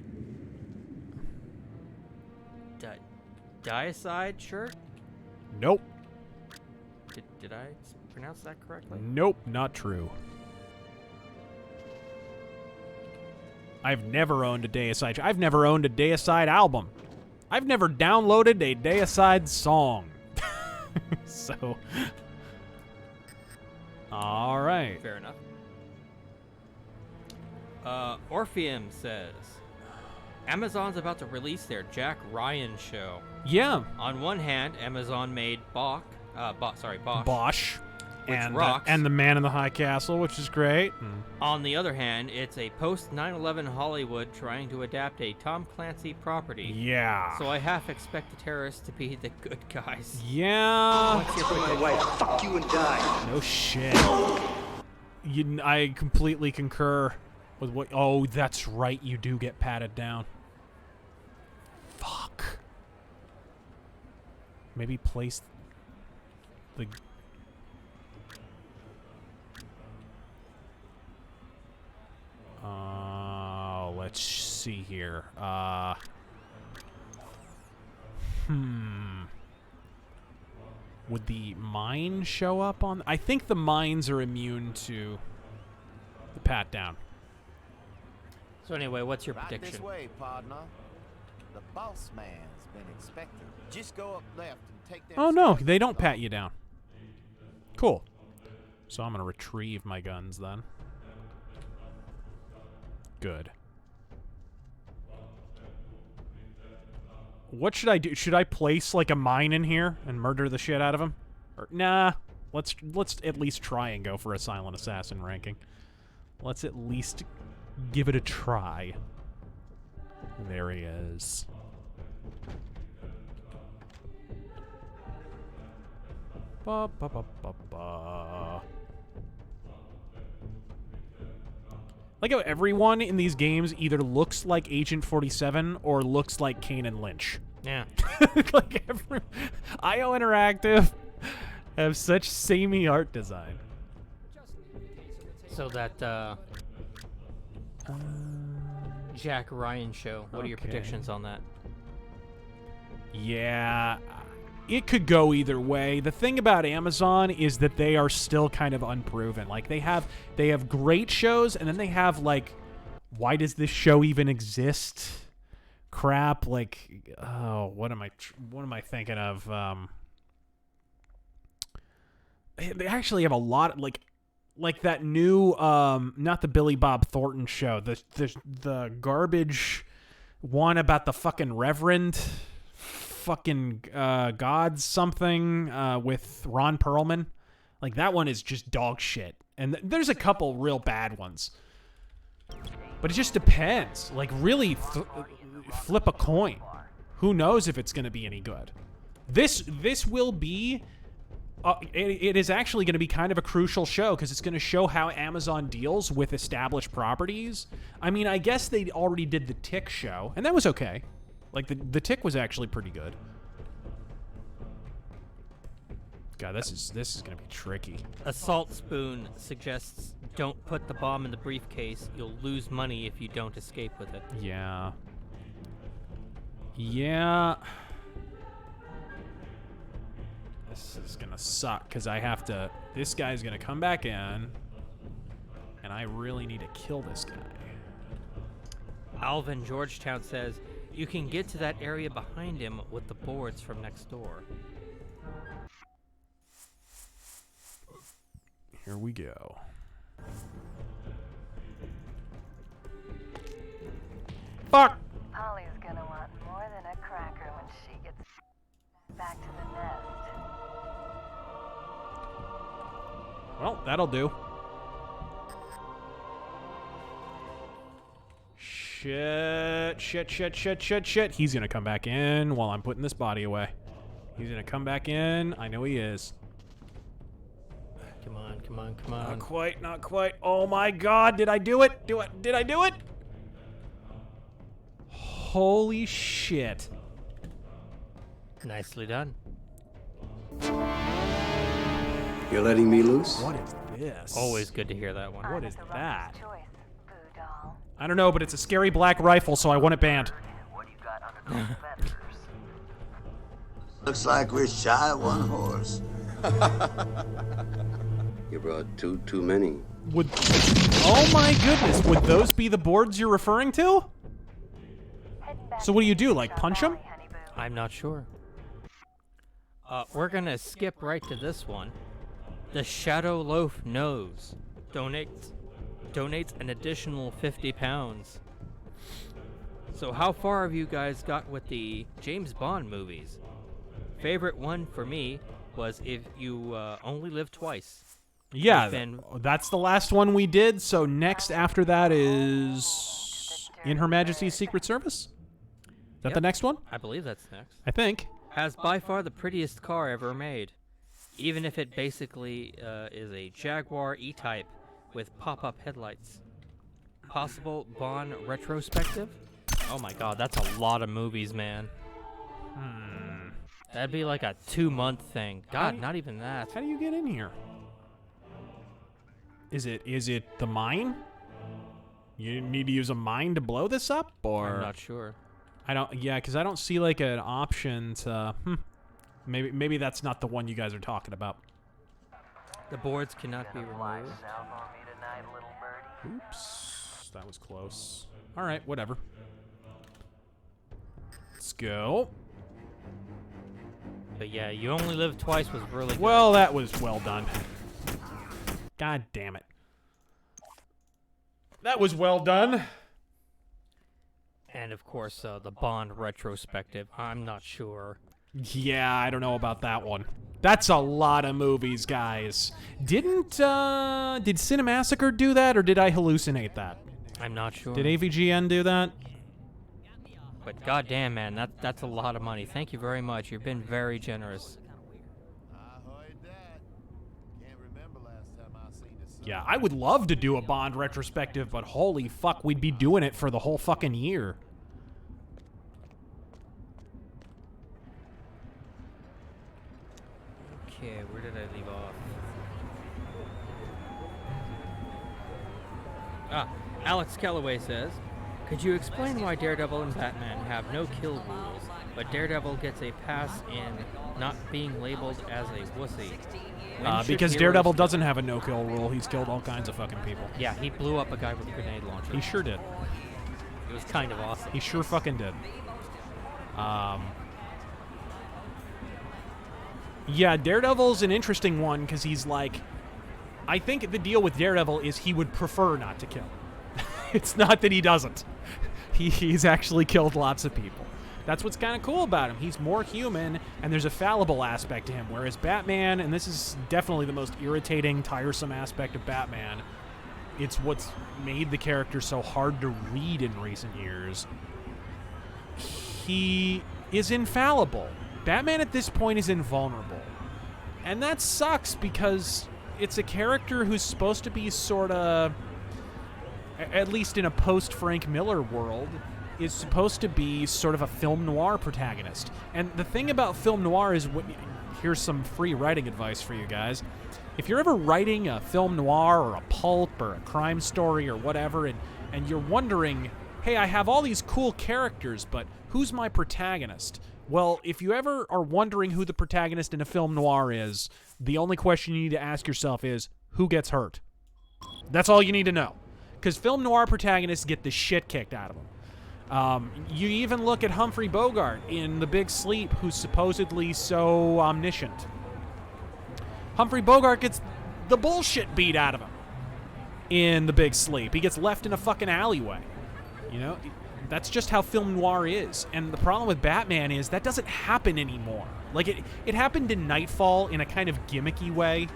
Diacide shirt. Nope. Did I pronounce that correctly? Nope, not true. I've never owned a Deicide. I've never owned a Deicide album. I've never downloaded a Deicide song. So, all right. Fair enough. Orpheum says, Amazon's about to release their Jack Ryan show. Yeah. On one hand, Amazon made Bosch. Bosch. Which And, rocks. and The Man in the High Castle, which is great. On the other hand, it's a post-9/11 Hollywood trying to adapt a Tom Clancy property. Yeah. So I half expect the terrorists to be the good guys. Yeah. What's your Kill my wife, fuck you and die. No shit. I completely concur with what... Oh, that's right. You do get patted down. Fuck. Maybe place the... let's see here. Would the mine show up on... I think the mines are immune to the pat down. So anyway, what's your Right prediction? this way, partner. The boss man's been expecting. Just go up left and take them. Oh, no. They don't pat you down. Cool. So I'm going to retrieve my guns then. Good. What should I do? Should I place like a mine in here and murder the shit out of him? Or, nah. Let's at least try and go for a silent assassin ranking. Let's at least give it a try. There he is. Ba ba ba ba ba. Like how everyone in these games either looks like Agent 47 or looks like Kane and Lynch. Yeah. Like IO Interactive have such samey art design. So that Jack Ryan show. What are your Okay. predictions on that? Yeah, it could go either way. The thing about Amazon is that they are still kind of unproven. Like they have great shows, and then they have like, why does this show even exist? Crap. Like, oh, what am I thinking of? They actually have a lot like that new not the Billy Bob Thornton show, the garbage one about the fucking Reverend fucking God something with Ron Perlman. Like that one is just dog shit. And there's a couple real bad ones. But it just depends. Like really flip a coin. Who knows if it's going to be any good. This will be it is actually going to be kind of a crucial show because it's going to show how Amazon deals with established properties. I mean, I guess they already did the Tick show, and that was okay. Like, the Tick was actually pretty good. God, this is going to be tricky. Assault Spoon suggests don't put the bomb in the briefcase. You'll lose money if you don't escape with it. Yeah. Yeah. This is going to suck because I have to... This guy's going to come back in, and I really need to kill this guy. Alvin Georgetown says, You can get to that area behind him with the boards from next door. Here we go. Fuck! Polly's gonna want more than a cracker when she gets back to the nest. Well, that'll do. Shit. He's gonna come back in while I'm putting this body away. He's gonna come back in. I know he is. Come on. Not quite. Oh my god, did I do it? Did I do it? Holy shit. Nicely done. You're letting me loose? What is this? Always good to hear that one. What is that? I don't know, but it's a scary black rifle, so I want it banned. Looks like we're shy of one horse. You brought too many. Oh my goodness, would those be the boards you're referring to? So what do you do, like punch them? I'm not sure. We're gonna skip right to this one. The Shadow Loaf Knows donates an additional 50 pounds. So how far have you guys got with the James Bond movies? Favorite one for me was If You Only Live Twice. Yeah, that's the last one we did, so next after that is In Her Majesty's Secret Service? Is that the next one? I believe that's next. I think. Has by far the prettiest car ever made. Even if it basically is a Jaguar E-Type with pop-up headlights. Possible Bond retrospective? Oh my god, that's a lot of movies, man. That'd be like a 2-month thing. God, not even that. How do you get in here? Is it the mine? You need to use a mine to blow this up, or? I'm not sure. Because I don't see like an option to. Maybe that's not the one you guys are talking about. The boards cannot be removed. Oops, that was close. All right, whatever. Let's go. But yeah, You Only Live Twice was really good. Well, that was well done. God damn it. That was well done. And of course, the Bond retrospective. I'm not sure. Yeah, I don't know about that one. That's a lot of movies, guys. Did Cinemassacre do that, or did I hallucinate that? I'm not sure. Did AVGN do that? But goddamn, man, that's a lot of money. Thank you very much. You've been very generous. Yeah, I would love to do a Bond retrospective, but holy fuck, we'd be doing it for the whole fucking year. Okay, where did I leave off? Alex Kellaway says, could you explain why Daredevil and Batman have no kill rules, but Daredevil gets a pass in not being labeled as a wussy? Because Daredevil doesn't have a no-kill rule. He's killed all kinds of fucking people. Yeah, he blew up a guy with a grenade launcher. He sure did. It was kind of awesome. He sure fucking did. Yeah, Daredevil's an interesting one because he's like... I think the deal with Daredevil is he would prefer not to kill. It's not that he doesn't. He's actually killed lots of people. That's what's kind of cool about him. He's more human, and there's a fallible aspect to him, whereas Batman, and this is definitely the most irritating, tiresome aspect of Batman, it's what's made the character so hard to read in recent years. He is infallible. Batman at this point is invulnerable. And that sucks because it's a character who's supposed to be sort of, at least in a post-Frank Miller world, is supposed to be sort of a film noir protagonist. And the thing about film noir is, here's some free writing advice for you guys. If you're ever writing a film noir or a pulp or a crime story or whatever, and you're wondering, hey, I have all these cool characters, but who's my protagonist? Well, if you ever are wondering who the protagonist in a film noir is, the only question you need to ask yourself is, who gets hurt? That's all you need to know. Because film noir protagonists get the shit kicked out of them. You even look at Humphrey Bogart in The Big Sleep, who's supposedly so omniscient. Humphrey Bogart gets the bullshit beat out of him in The Big Sleep. He gets left in a fucking alleyway. You know, that's just how film noir is. And the problem with Batman is that doesn't happen anymore. Like, it happened in Nightfall in a kind of gimmicky way.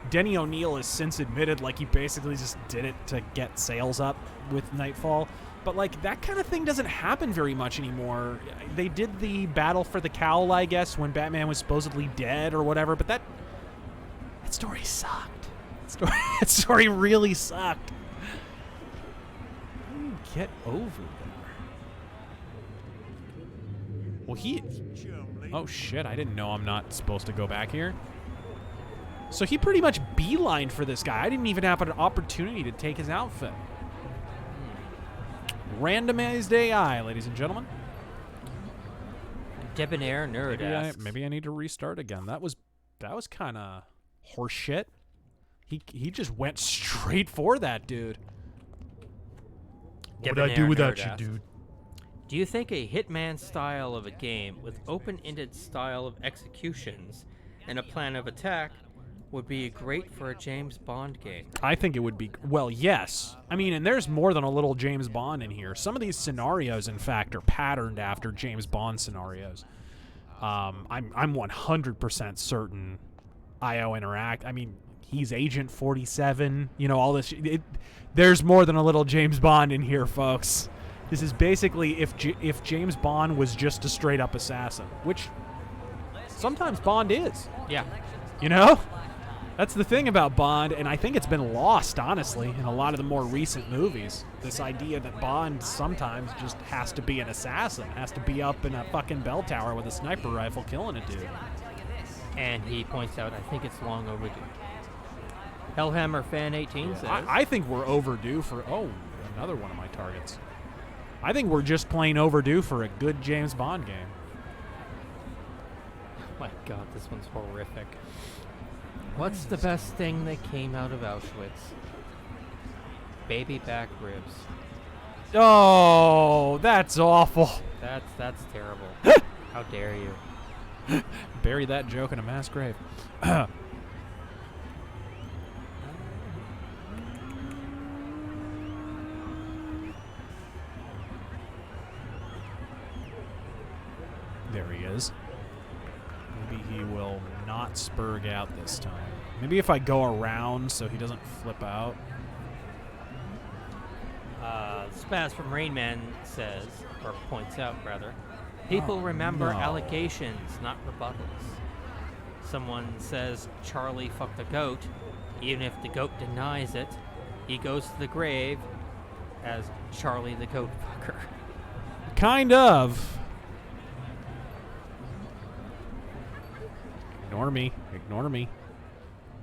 Denny O'Neil has since admitted, like, he basically just did it to get sales up with Nightfall. But, like, that kind of thing doesn't happen very much anymore. They did the Battle for the Cowl, I guess, when Batman was supposedly dead or whatever, but that story sucked. That story really sucked. How do you get over there? Well, oh, shit, I didn't know I'm not supposed to go back here. So he pretty much beelined for this guy. I didn't even have an opportunity to take his outfit. Randomized AI, ladies and gentlemen. Debonair nerd asks. Maybe I need to restart again. That was kind of horseshit. He just went straight for that dude. What would I do without you, dude? Do you think a Hitman style of a game with open-ended style of executions and a plan of attack would be great for a James Bond game? I think it would be. Well, yes. I mean, and there's more than a little James Bond in here. Some of these scenarios, in fact, are patterned after James Bond scenarios. I'm 100% certain IO Interact. I mean, he's Agent 47. You know, all this. There's more than a little James Bond in here, folks. This is basically if James Bond was just a straight-up assassin, which sometimes Bond is. Yeah. You know? That's the thing about Bond, and I think it's been lost, honestly, in a lot of the more recent movies. This idea that Bond sometimes just has to be an assassin, has to be up in a fucking bell tower with a sniper rifle killing a dude. And he points out, I think it's long overdue. Hellhammer Fan 18 says... I think we're overdue for... Oh, another one of my targets. I think we're just plain overdue for a good James Bond game. Oh my god, this one's horrific. What's the best thing that came out of Auschwitz? Baby back ribs. Oh, that's awful. That's terrible. How dare you? Bury that joke in a mass grave. There he is. Maybe he will not spurg out this time. Maybe if I go around so he doesn't flip out. Spaz from Rain Man says, or points out rather, people remember allegations, not rebuttals. Someone says Charlie fucked a goat. Even if the goat denies it, he goes to the grave as Charlie the goat fucker. Kind of. Ignore me. Ignore me.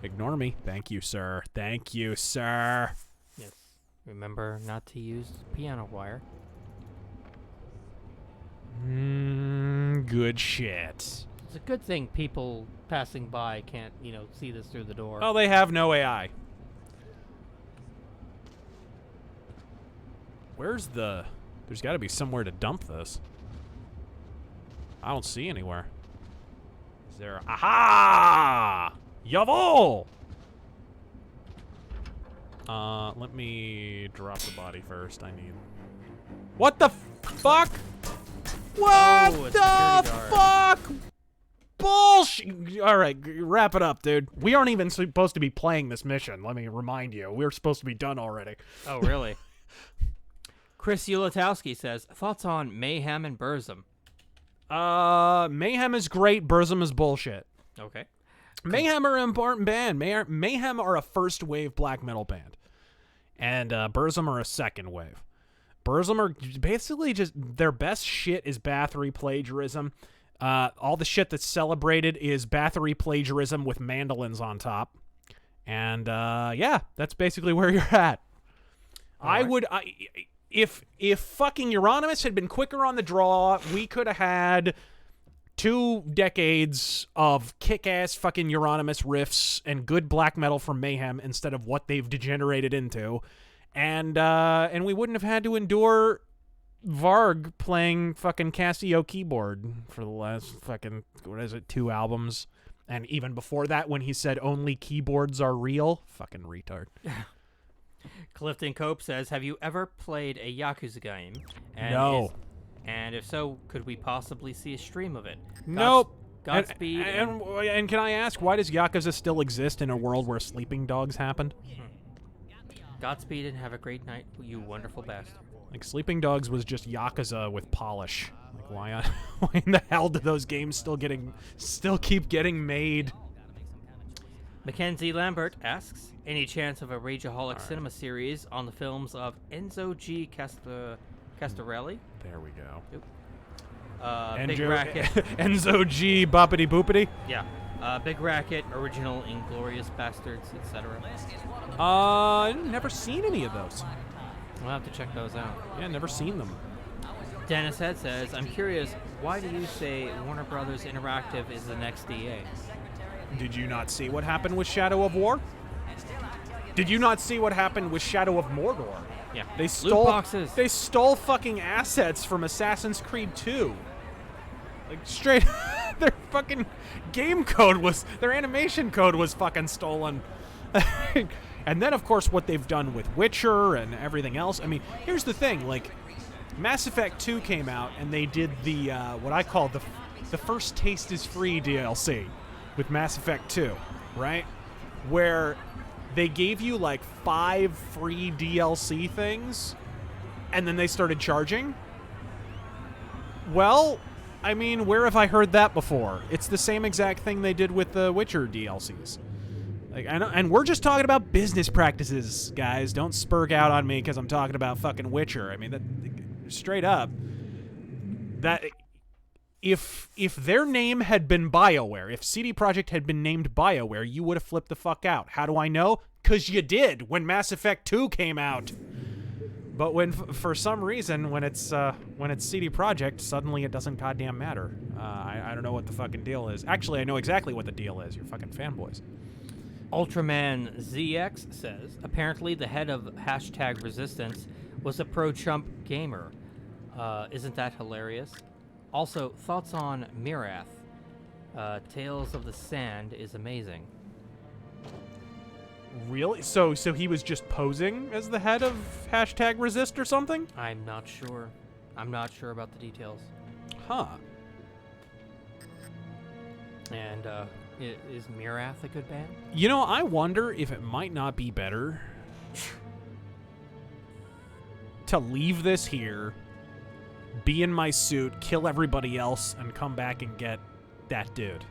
Ignore me. Thank you, sir. Thank you, sir. Yes. Remember not to use piano wire. Good shit. It's a good thing people passing by can't, see this through the door. Oh, they have no AI. Where's the... There's got to be somewhere to dump this. I don't see anywhere. Is there... Aha! Jawohl! Let me drop the body first. I need... What the fuck? What the fuck? Bullshit! Alright, wrap it up, dude. We aren't even supposed to be playing this mission, let me remind you. We're supposed to be done already. Oh, really? Chris Ulatowski says, thoughts on Mayhem and Burzum? Mayhem is great, Burzum is bullshit. Okay. Mayhem are an important band. Mayhem are a first wave black metal band. And Burzum are a second wave. Burzum are basically just, their best shit is Bathory plagiarism. All the shit that's celebrated is Bathory plagiarism with mandolins on top. And yeah, that's basically where you're at. If fucking Euronymous had been quicker on the draw, we could have had 2 decades of kick-ass fucking Euronymous riffs and good black metal from Mayhem instead of what they've degenerated into. And we wouldn't have had to endure Varg playing fucking Casio keyboard for the last fucking, 2 albums. And even before that, when he said only keyboards are real, fucking retard. Clifton Cope says, have you ever played a Yakuza game? And No. And if so, could we possibly see a stream of it? Nope. Godspeed. And can I ask, why does Yakuza still exist in a world where sleeping dogs happened? Godspeed and have a great night, you wonderful bastard. Like, Sleeping Dogs was just Yakuza with polish. Like, why in the hell do those games still keep getting made? Mackenzie Lambert asks, any chance of a Rageaholic cinema series on the films of Enzo G. Castorelli? There we go. Big Racket. Enzo G. Boppity Boopity? Yeah. Big Racket, Original Inglorious Bastards, etc. Never seen any of those. We'll have to check those out. Yeah, never seen them. Dennis Head says, I'm curious, why do you say Warner Brothers Interactive is the next EA? Did you not see what happened with Shadow of War? Did you not see what happened with Shadow of Mordor? Yeah. They stole Loot boxes. They stole fucking assets from Assassin's Creed 2. Like, straight their fucking game code was, their animation code was fucking stolen. And then, of course, what they've done with Witcher and everything else. I mean, here's the thing, like, Mass Effect 2 came out, and they did the, what I call the First Taste is Free DLC with Mass Effect 2, right? Where they gave you, like, 5 free DLC things, and then they started charging. Well, I mean, where have I heard that before? It's the same exact thing they did with the Witcher DLCs. Like, I know, and we're just talking about business practices, guys. Don't spurg out on me because I'm talking about fucking Witcher. I mean, that straight up. That if their name had been BioWare, if CD Projekt had been named BioWare, you would have flipped the fuck out. How do I know? Because you did when Mass Effect 2 came out. But when, for some reason, when it's CD Projekt, suddenly it doesn't goddamn matter. I don't know what the fucking deal is. Actually, I know exactly what the deal is. You're fucking fanboys. Ultraman ZX says, apparently the head of #Resistance was a pro-Trump gamer. Isn't that hilarious? Also, thoughts on Mirath. Tales of the Sand is amazing. Really? So he was just posing as the head of #Resist or something? I'm not sure. I'm not sure about the details. Huh. And, is Mirath a good band? You know, I wonder if it might not be better to leave this here, be in my suit, kill everybody else, and come back and get that dude.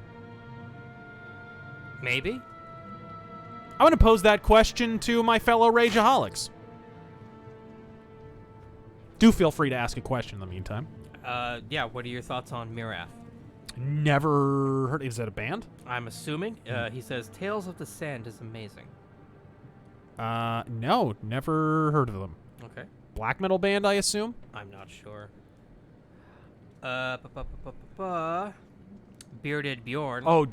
Maybe? I'm going to pose that question to my fellow Rageaholics. Do feel free to ask a question in the meantime. Yeah, what are your thoughts on Mirath? Never heard. Is that a band? I'm assuming. He says, Tales of the Sand is amazing. No, never heard of them. Okay. Black metal band, I assume? I'm not sure. Bearded Bjorn. Oh,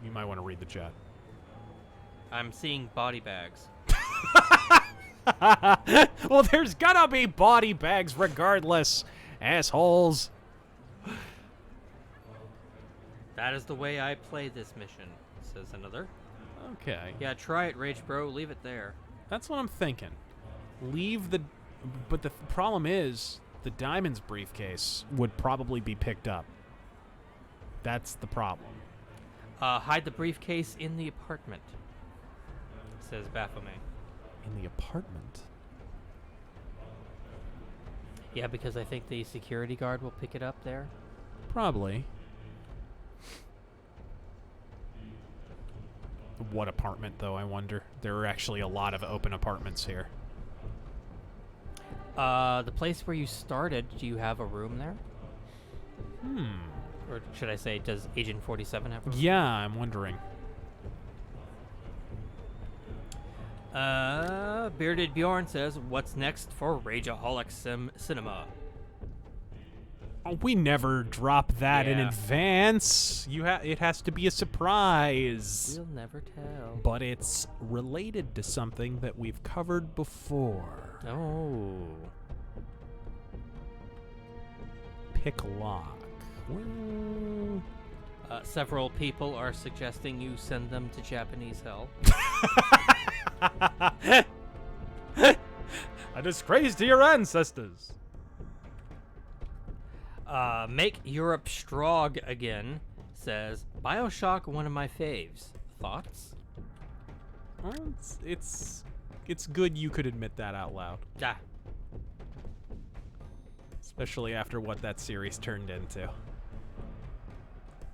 you might want to read the chat. I'm seeing body bags. Well, there's gonna be body bags regardless, assholes. That is the way I play this mission, says another. Okay. Yeah, try it, Rage Bro. Leave it there. That's what I'm thinking. But the problem is, the Diamonds briefcase would probably be picked up. That's the problem. Hide the briefcase in the apartment, says Baphomet. In the apartment? Yeah, because I think the security guard will pick it up there. Probably. What apartment, though, I wonder? There are actually a lot of open apartments here. The place where you started, do you have a room there? Or should I say, does Agent 47 have a room? Yeah, I'm wondering. Bearded Bjorn says, what's next for Rageaholic Cinema? Oh, we never drop that in advance. It has to be a surprise. We'll never tell. But it's related to something that we've covered before. Oh. pick lock. Well... Several people are suggesting you send them to Japanese hell. A disgrace to your ancestors. Make Europe strong again, says BioShock, one of my faves. Thoughts? Well, it's good you could admit that out loud. Ah. Especially after what that series turned into.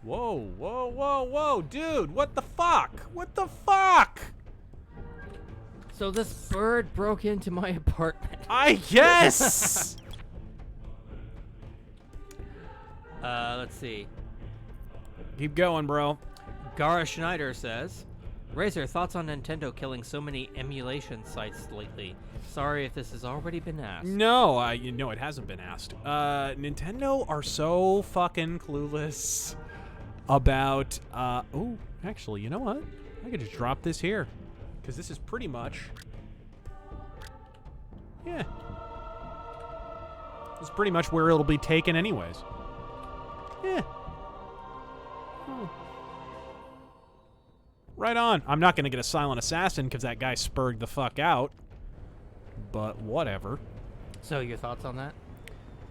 Whoa, whoa, whoa, whoa, dude, what the fuck? What the fuck? So this bird broke into my apartment. I guess! Let's see. Keep going, bro. Gara Schneider says, Razor, thoughts on Nintendo killing so many emulation sites lately? Sorry if this has already been asked. No, it hasn't been asked. Nintendo are so fucking clueless about, oh, actually, you know what? I could just drop this here. Because this is pretty much, yeah. This is pretty much where it'll be taken anyways. Yeah. Oh. Right on. I'm not going to get a silent assassin because that guy spurred the fuck out. But whatever. So your thoughts on that?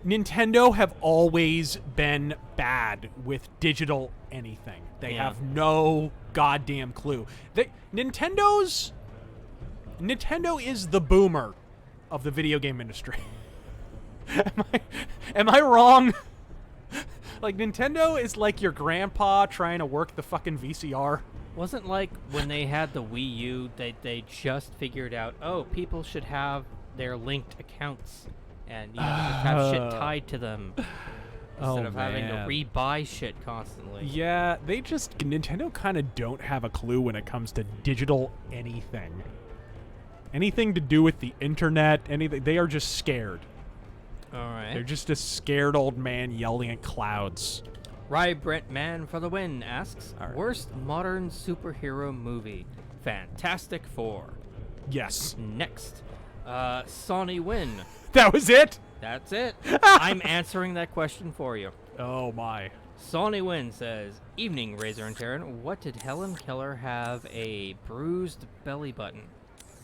Nintendo have always been bad with digital anything. They have no goddamn clue. Nintendo is the boomer of the video game industry. Am I wrong? Like, Nintendo is like your grandpa trying to work the fucking VCR. Wasn't like when they had the Wii U, they just figured out, oh, people should have their linked accounts and, you know, just have shit tied to them instead of having to rebuy shit constantly. Yeah, Nintendo kind of don't have a clue when it comes to digital anything. Anything to do with the internet, anything, they are just scared. All right. They're just a scared old man yelling at clouds. Rye Brent Man for the win asks, worst modern superhero movie? Fantastic Four. Yes. Next. Sonny Win. That was it? That's it. I'm answering that question for you. Oh my. Sonny Win says, evening, Razor and Taryn. What did Helen Keller have a bruised belly button?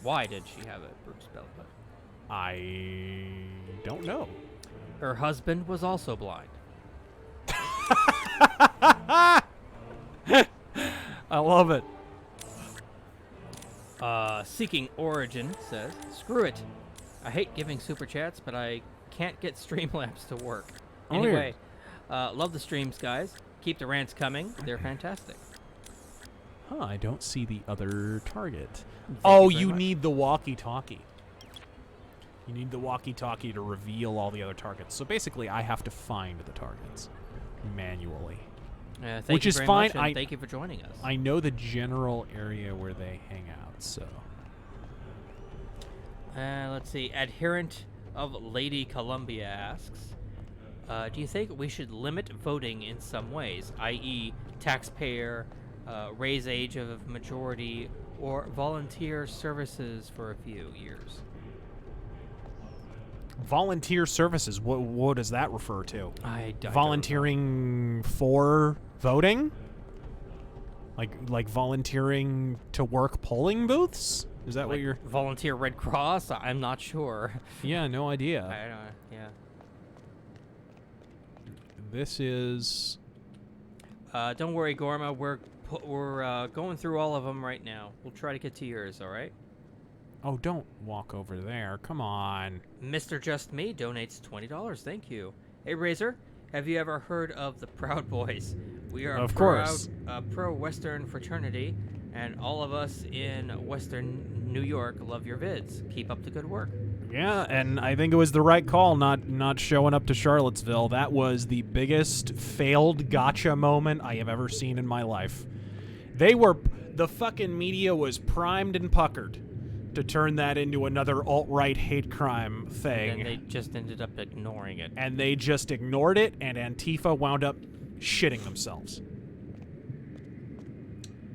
Why did she have a bruised belly button? I don't know. Her husband was also blind. I love it. Seeking Origin says, screw it. I hate giving super chats, but I can't get Streamlabs to work. Anyway, love the streams, guys. Keep the rants coming. They're fantastic. Huh, I don't see the other target. Thank you much. need the walkie-talkie. You need the walkie-talkie to reveal all the other targets. So basically, I have to find the targets manually. Thank you very much, and thank you for joining us. I know the general area where they hang out, so. Let's see. Adherent of Lady Columbia asks, do you think we should limit voting in some ways, i.e. taxpayer, raise age of majority, or volunteer services for a few years? Volunteer services, what does that refer to? I Volunteering for voting? Like volunteering to work polling booths? Is that what you're... Volunteer Red Cross? I'm not sure. Yeah, no idea. I don't, yeah. This is... Don't worry, Gorma. We're going through all of them right now. We'll try to get to yours, all right? Oh, don't walk over there. Come on. Mr. Just Me donates $20. Thank you. Hey, Razor, have you ever heard of the Proud Boys? We are of a course. pro-Western fraternity, and all of us in Western New York love your vids. Keep up the good work. Yeah, and I think it was the right call not showing up to Charlottesville. That was the biggest failed gotcha moment I have ever seen in my life. The fucking media was primed and puckered to turn that into another alt-right hate crime thing. And they just ended up ignoring it. And they just ignored it, and Antifa wound up shitting themselves.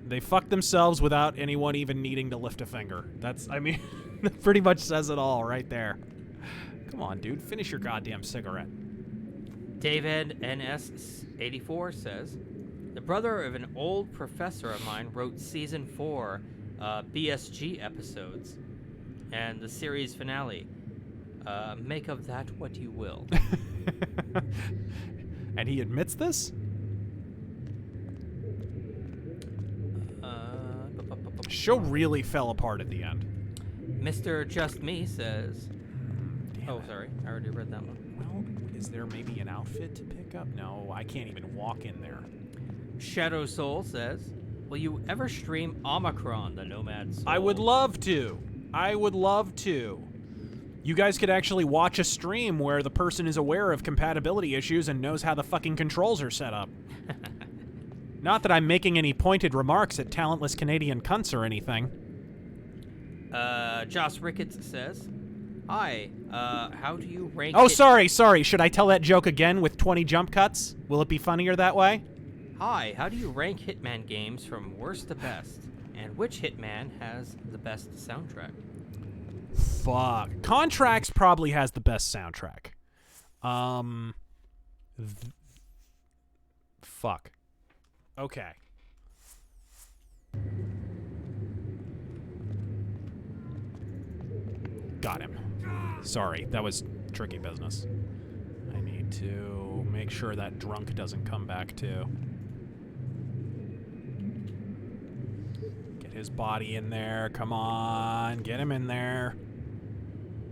They fucked themselves without anyone even needing to lift a finger. That pretty much says it all right there. Come on, dude. Finish your goddamn cigarette. David NS84 says, the brother of an old professor of mine wrote season 4 BSG episodes and the series finale. Make of that what you will. And he admits this? Show really fell apart at the end. Mr. Just Me says... sorry. I already read that one. Well, is there maybe an outfit to pick up? No, I can't even walk in there. Shadow Soul says, will you ever stream Omicron, the Nomad Soul? I would love to. I would love to. You guys could actually watch a stream where the person is aware of compatibility issues and knows how the fucking controls are set up. Not that I'm making any pointed remarks at talentless Canadian cunts or anything. Joss Ricketts says, hi, how do you rank Oh, sorry. Should I tell that joke again with 20 jump cuts? Will it be funnier that way? Hi, how do you rank Hitman games from worst to best? And which Hitman has the best soundtrack? Fuck. Contracts probably has the best soundtrack. Fuck. Okay. Got him. Sorry, that was tricky business. I need to make sure that drunk doesn't come back too. Get his body in there. Come on. Get him in there.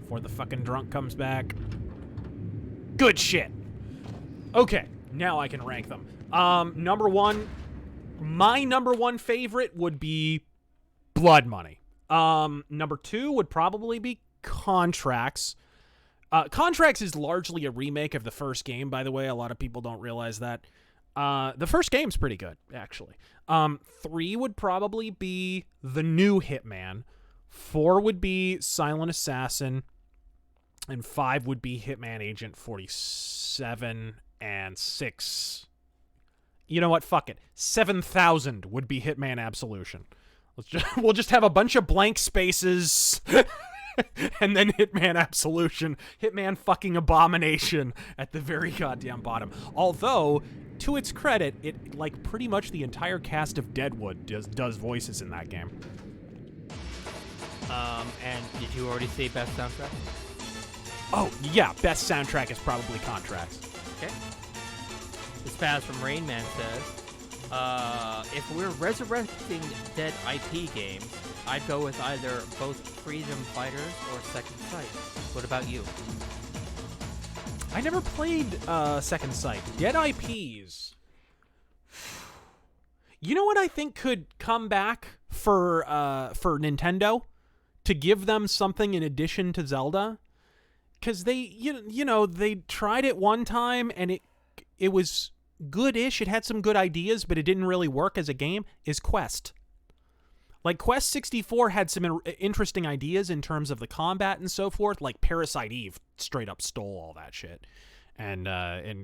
Before the fucking drunk comes back. Good shit. Okay, now I can rank them. Number one, my number one favorite would be Blood Money. Number two would probably be Contracts. Contracts is largely a remake of the first game, by the way. A lot of people don't realize that. The first game's pretty good, actually. 3 would probably be the new Hitman. 4 would be Silent Assassin. And 5 would be Hitman Agent 47. And 6... You know what? Fuck it. 7,000 would be Hitman Absolution. We'll just have a bunch of blank spaces... and then Hitman Absolution, Hitman fucking Abomination at the very goddamn bottom. Although, to its credit, it like pretty much the entire cast of Deadwood does voices in that game. And did you already say best soundtrack? Oh, yeah, best soundtrack is probably Contracts. Okay. The Spaz from Rain Man says, if we're resurrecting dead IP games, I'd go with either both Freedom Fighters or Second Sight. What about you? I never played Second Sight. Dead IPs. You know what I think could come back for Nintendo? To give them something in addition to Zelda? Because they, you know, they tried it one time and it was good-ish. It had some good ideas, but it didn't really work as a game, is Quest. Like, Quest 64 had some interesting ideas in terms of the combat and so forth. Like, Parasite Eve straight up stole all that shit and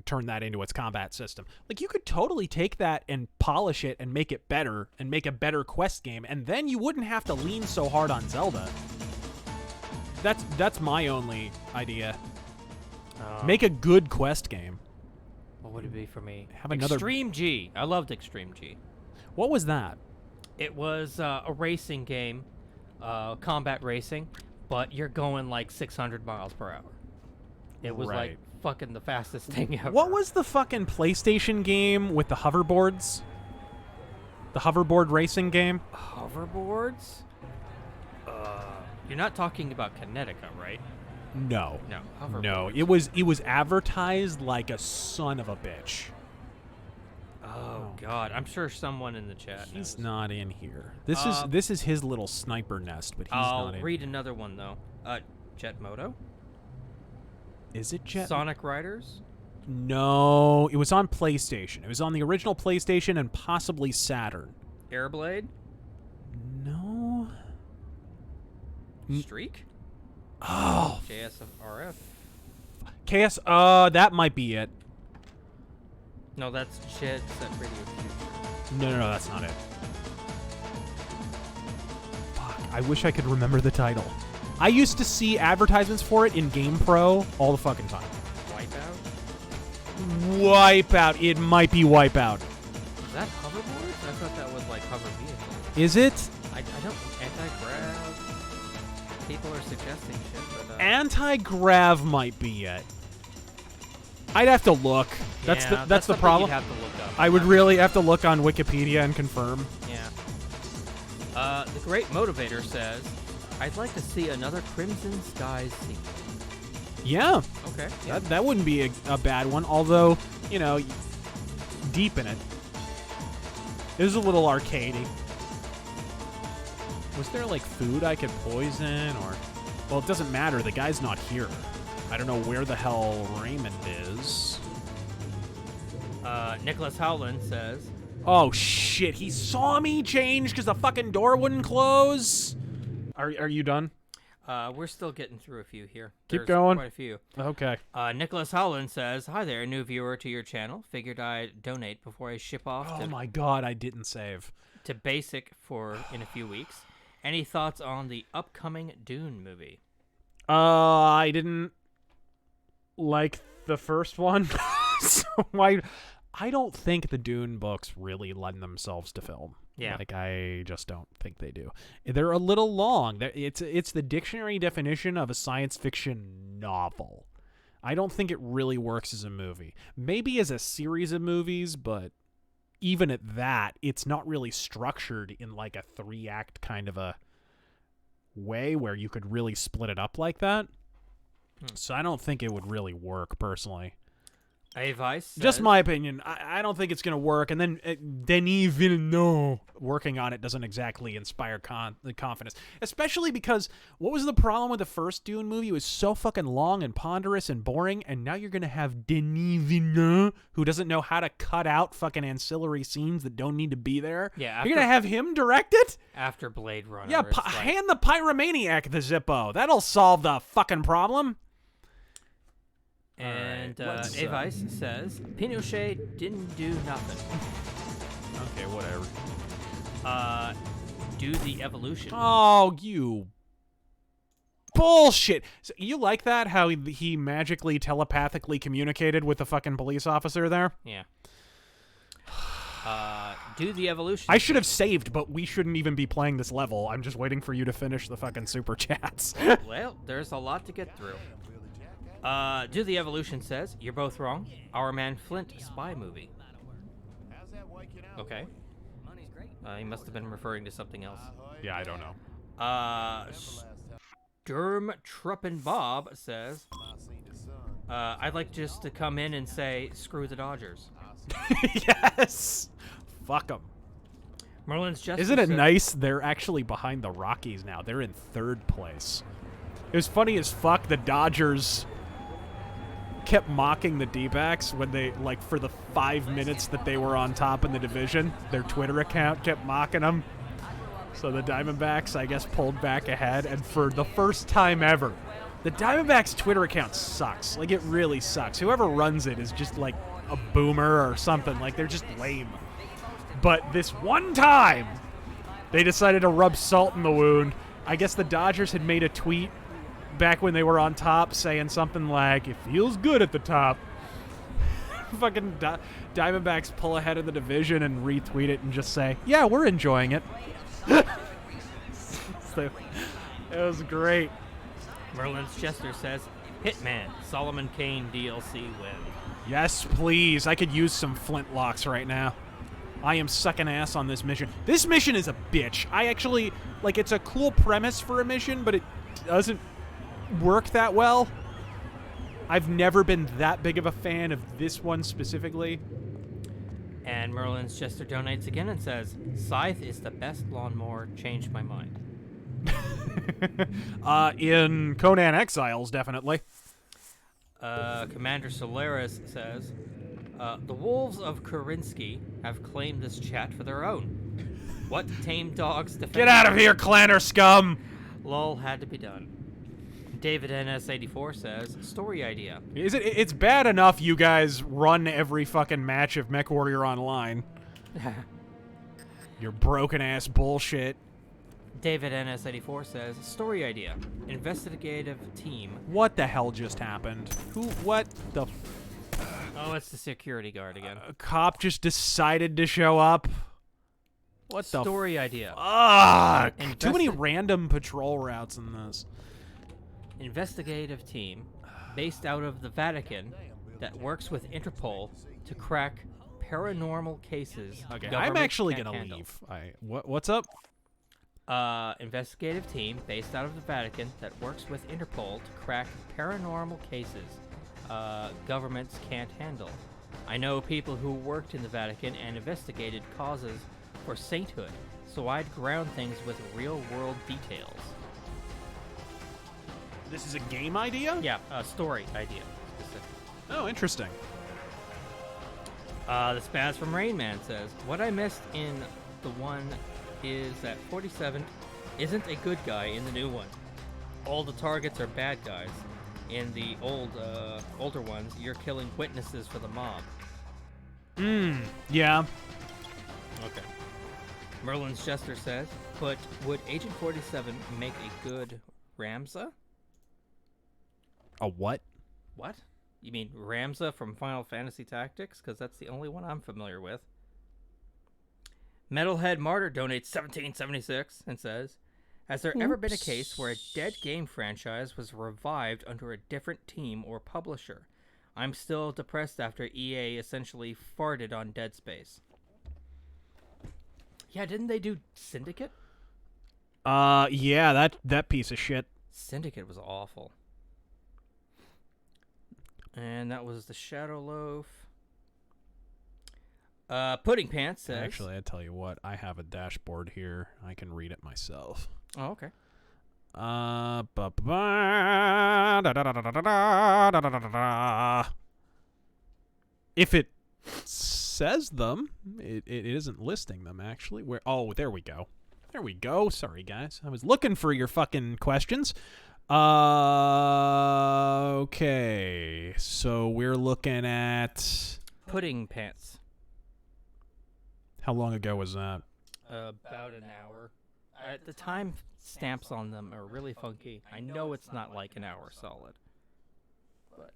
turned that into its combat system. Like, you could totally take that and polish it and make it better and make a better Quest game, and then you wouldn't have to lean so hard on Zelda. That's my only idea. Make a good Quest game. What would it be for me? Have another Extreme G. I loved Extreme G. What was that? It was a racing game, combat racing, but you're going like 600 miles per hour. It was like fucking the fastest thing ever. What was the fucking PlayStation game with the hoverboards? The hoverboard racing game? Hoverboards? You're not talking about Kinetica, right? No. No. Hoverboards. No. It was advertised like a son of a bitch. Oh God! I'm sure someone in the chat. He's knows. not in here. This is his little sniper nest, but he's not in. I'll read another one though. Jet Moto. Is it Jet? Sonic Riders. No, it was on PlayStation. It was on the original PlayStation and possibly Saturn. Airblade. No. Streak. Oh. JSRF. KS. That might be it. No, that's Jet Set Radio Future. No, that's not it. Fuck, I wish I could remember the title. I used to see advertisements for it in GamePro all the fucking time. Wipeout? Wipeout. It might be Wipeout. Is that hoverboards? I thought that was like hover vehicle. Is it? I don't anti-grav. People are suggesting shit, but Anti-grav might be it. I'd have to look. That's the problem. You'd have to look up. I would really have to look on Wikipedia and confirm. Yeah. The Great Motivator says, I'd like to see another Crimson Skies sequel. Yeah. Okay. Yeah. That wouldn't be a bad one, although, you know, deep in it. It was a little arcadey. Was there, like, food I could poison, or... Well, it doesn't matter. The guy's not here. I don't know where the hell Raymond is. Nicholas Howland says... Oh, shit. He saw me change because the fucking door wouldn't close? Are you done? We're still getting through a few here. Keep There's going. Quite a few. Okay. Nicholas Howland says, hi there, new viewer to your channel. Figured I'd donate before I ship off Oh my god, I didn't save. To Basic in a few weeks. Any thoughts on the upcoming Dune movie? I didn't like the first one. So I don't think the Dune books really lend themselves to film. Yeah. Like, I just don't think they do. They're a little long. It's the dictionary definition of a science fiction novel. I don't think it really works as a movie. Maybe as a series of movies, but even at that, it's not really structured in like a 3-act kind of a way where you could really split it up like that. So I don't think it would really work, personally. Vice Just my opinion. I don't think it's going to work. And then Denis Villeneuve working on it doesn't exactly inspire confidence. Especially because what was the problem with the first Dune movie? It was so fucking long and ponderous and boring. And now you're going to have Denis Villeneuve, who doesn't know how to cut out fucking ancillary scenes that don't need to be there. Yeah, you're going to have him direct it? After Blade Runner. Yeah, hand the Pyromaniac the Zippo. That'll solve the fucking problem. And Vice says, Pinochet didn't do nothing. Okay, whatever. Do the evolution. Oh, you bullshit. So you like that, how he magically telepathically communicated with the fucking police officer there? Yeah. Do the evolution. I should have saved, but we shouldn't even be playing this level. I'm just waiting for you to finish the fucking super chats. Well, there's a lot to get through. Do the evolution says, you're both wrong. Our Man Flint spy movie. Okay. He must have been referring to something else. Yeah, I don't know. Sturm Truppen Bob says, I'd like just to come in and say, screw the Dodgers. Yes! Fuck them. Merlin's Justice Isn't it nice? They're actually behind the Rockies now. They're in 3rd place. It was funny as fuck. The Dodgers kept mocking the D-backs when they, like, for the 5 minutes that they were on top in the division. Their Twitter account kept mocking them. So the Diamondbacks, I guess, pulled back ahead. And for the first time ever, the Diamondbacks' Twitter account sucks. Like, it really sucks. Whoever runs it is just, like, a boomer or something. Like, they're just lame. But this one time, they decided to rub salt in the wound. I guess the Dodgers had made a tweet back when they were on top saying something like, it feels good at the top. Fucking Diamondbacks pull ahead of the division and retweet it and just say, yeah, we're enjoying it. So, it was great. Merlin's Chester says, Hitman, Solomon Kane DLC win. Yes, please. I could use some flintlocks right now. I am sucking ass on this mission. This mission is a bitch. I actually, like, it's a cool premise for a mission, but it doesn't work that well. I've never been that big of a fan of this one specifically. And Merlin's Chester donates again and says, Scythe is the best lawnmower, changed my mind. In Conan Exiles, definitely. Commander Solaris says, the wolves of Korinsky have claimed this chat for their own. What tame dogs defend? Get out of here, clanner scum! Lol had to be done. David NS84 says, story idea. It's bad enough you guys run every fucking match of MechWarrior Online. Your broken ass bullshit. David NS84 says, story idea. Investigative team. What the hell just happened? What the Oh, it's the security guard again. A cop just decided to show up. What the story idea? Fuck! Too many random patrol routes in this. Investigative team based out of the Vatican that works with Interpol to crack paranormal cases. Okay, I'm government actually can't gonna handle. leave. What's up? Investigative team based out of the Vatican that works with Interpol to crack paranormal cases governments can't handle. I know people who worked in the Vatican and investigated causes for sainthood, so I'd ground things with real-world details. This is a game idea? Yeah, a story idea. Specific. Oh, interesting. The Spaz from Rain Man says, what I missed in the one is that 47 isn't a good guy in the new one. All the targets are bad guys. In the older ones, you're killing witnesses for the mob. Yeah. Okay. Merlin's Jester says, but would Agent 47 make a good Ramza? A what? What? You mean Ramza from Final Fantasy Tactics? Because that's the only one I'm familiar with. Metalhead Martyr donates $17.76 and says, has there ever been a case where a dead game franchise was revived under a different team or publisher? I'm still depressed after EA essentially farted on Dead Space. Yeah, didn't they do Syndicate? Yeah, that piece of shit. Syndicate was awful. And that was the Shadow Loaf. Pudding Pants says... Actually, I tell you what, I have a dashboard here. I can read it myself. Oh, okay. If it says them, it isn't listing them, actually. Oh, there we go. There we go. Sorry, guys. I was looking for your fucking questions. Okay. So we're looking at... Pudding Pants. How long ago was that? About an hour. The time stamps on them are really funky. I know it's not like an hour solid. But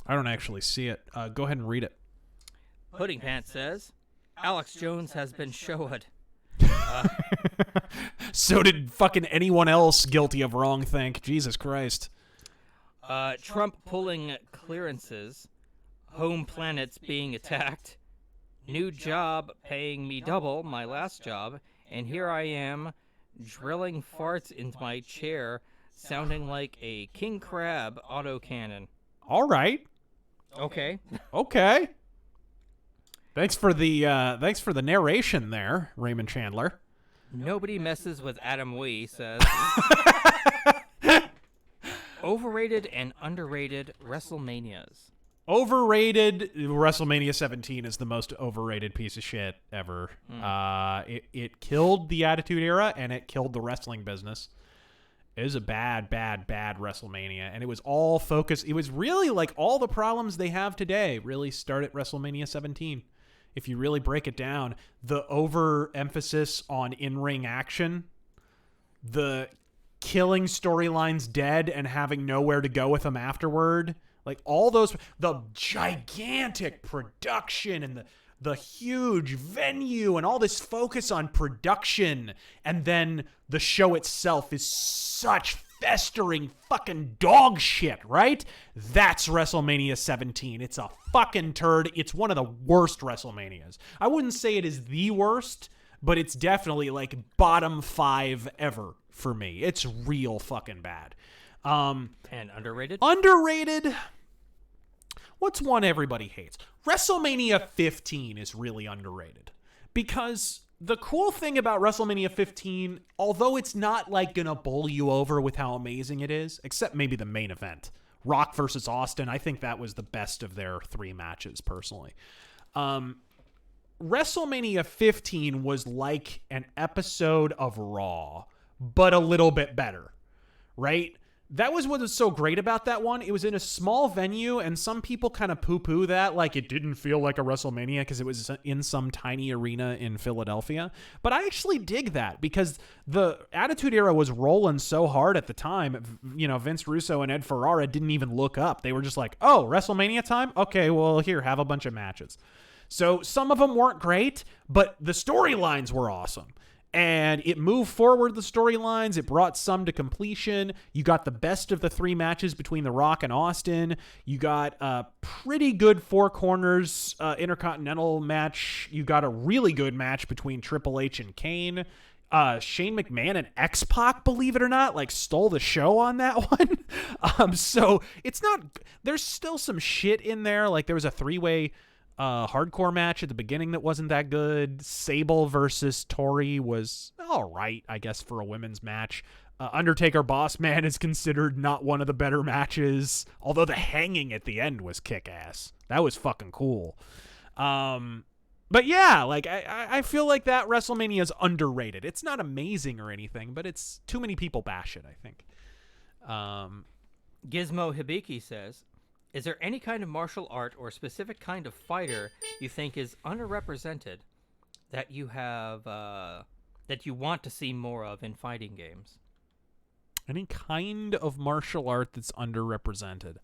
I don't actually see it. Go ahead and read it. Pudding Pants says, Alex Jones has been showed. So did fucking anyone else guilty of wrongthink. Jesus Christ. Trump pulling clearances. Home planets being attacked. New job paying me double my last job. And here I am drilling farts into my chair sounding like a king crab autocannon. All right. Okay. Okay. Thanks for the narration there, Raymond Chandler. Nobody messes with Adam Wee says. Overrated and underrated WrestleManias. Overrated. WrestleMania 17 is the most overrated piece of shit ever. It killed the Attitude Era and it killed the wrestling business. It was a bad WrestleMania, and it was all focused. It was really like all the problems they have today really start at WrestleMania 17. If you really break it down, the overemphasis on in-ring action, the killing storylines dead and having nowhere to go with them afterward, like all those, the gigantic production and the huge venue and all this focus on production, and then the show itself is such festering fucking dog shit, right? That's WrestleMania 17. It's a fucking turd. It's one of the worst WrestleManias. I wouldn't say it is the worst, but it's definitely like bottom 5 ever for me. It's real fucking bad. And underrated? Underrated. What's one everybody hates? WrestleMania 15 is really underrated because the cool thing about WrestleMania 15, although it's not like gonna bowl you over with how amazing it is, except maybe the main event, Rock versus Austin, I think that was the best of their 3 matches personally. WrestleMania 15 was like an episode of Raw, but a little bit better, right? That was what was so great about that one. It was in a small venue, and some people kind of poo-poo that, like it didn't feel like a WrestleMania because it was in some tiny arena in Philadelphia. But I actually dig that because the Attitude Era was rolling so hard at the time. You know, Vince Russo and Ed Ferrara didn't even look up. They were just like, oh, WrestleMania time? Okay, well, here, have a bunch of matches. So some of them weren't great, but the storylines were awesome. And it moved forward the storylines. It brought some to completion. You got the best of the 3 matches between The Rock and Austin. You got a pretty good 4 corners Intercontinental match. You got a really good match between Triple H and Kane. Shane McMahon and X-Pac, believe it or not, like stole the show on that one. So it's not, there's still some shit in there. Like there was a 3-way hardcore match at the beginning that wasn't that good. Sable versus Tori was all right, I guess, for a women's match. Undertaker Boss Man is considered not one of the better matches, although the hanging at the end was kick-ass. That was fucking cool. But yeah, like I feel like that WrestleMania is underrated. It's not amazing or anything, but it's too many people bash it, I think. Gizmo Hibiki says, is there any kind of martial art or specific kind of fighter you think is underrepresented that you have that you want to see more of in fighting games? Any kind of martial art that's underrepresented?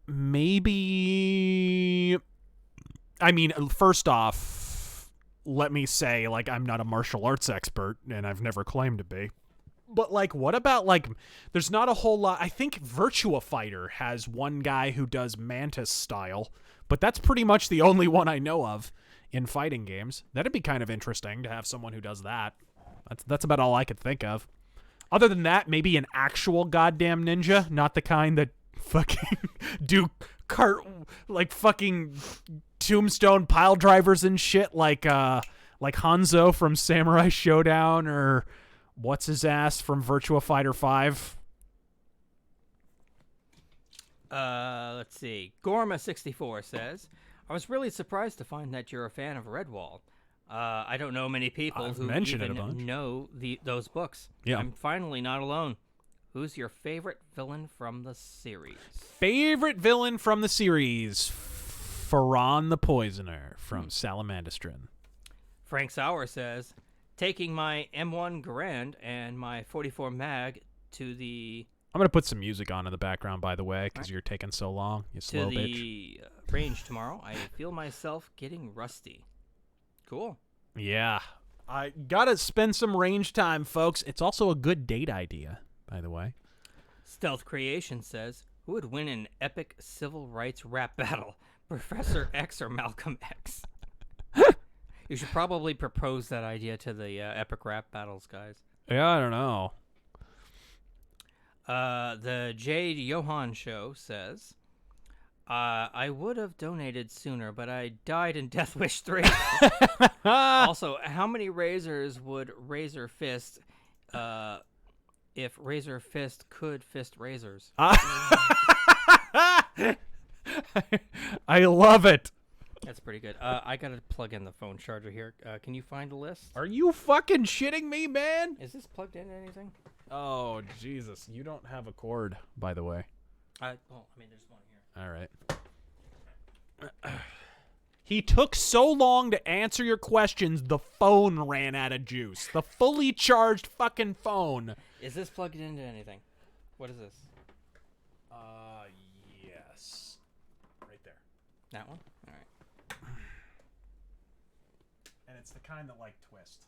Maybe. I mean, first off, let me say, like, I'm not a martial arts expert, and I've never claimed to be. But, like, what about, like, there's not a whole lot. I think Virtua Fighter has one guy who does Mantis style, but that's pretty much the only one I know of in fighting games. That'd be kind of interesting to have someone who does that. That's about all I could think of. Other than that, maybe an actual goddamn ninja, not the kind that fucking do like fucking tombstone pile drivers and shit like Hanzo from Samurai Showdown or what's his ass from Virtua Fighter 5. Let's see. Gorma64 says, I was really surprised to find that you're a fan of Redwall. I don't know many people who even know those books. Yeah. I'm finally not alone. Who's your favorite villain from the series? Favorite villain from the series? Faran the Poisoner from Salamandastrin. Frank Sauer says, taking my M1 Garand and my 44 Mag to the... I'm going to put some music on in the background, by the way, because you're taking so long, you slow bitch. To the range tomorrow, I feel myself getting rusty. Cool. Yeah. I got to spend some range time, folks. It's also a good date idea, by the way. Stealth Creation says, who would win an epic civil rights rap battle? Professor X or Malcolm X? You should probably propose that idea to the epic rap battles, guys. Yeah, I don't know. The Jade Johan Show says, I would have donated sooner, but I died in Death Wish 3. Also, how many razors would Razor Fist if Razor Fist could fist razors? I love it. That's pretty good. I gotta plug in the phone charger here. Can you find a list? Are you fucking shitting me, man? Is this plugged into anything? Oh, Jesus. You don't have a cord, by the way. There's one here. All right. He took so long to answer your questions, the phone ran out of juice. The fully charged fucking phone. Is this plugged into anything? What is this? Yes. Right there. That one? All right. And it's the kind that, like, twist.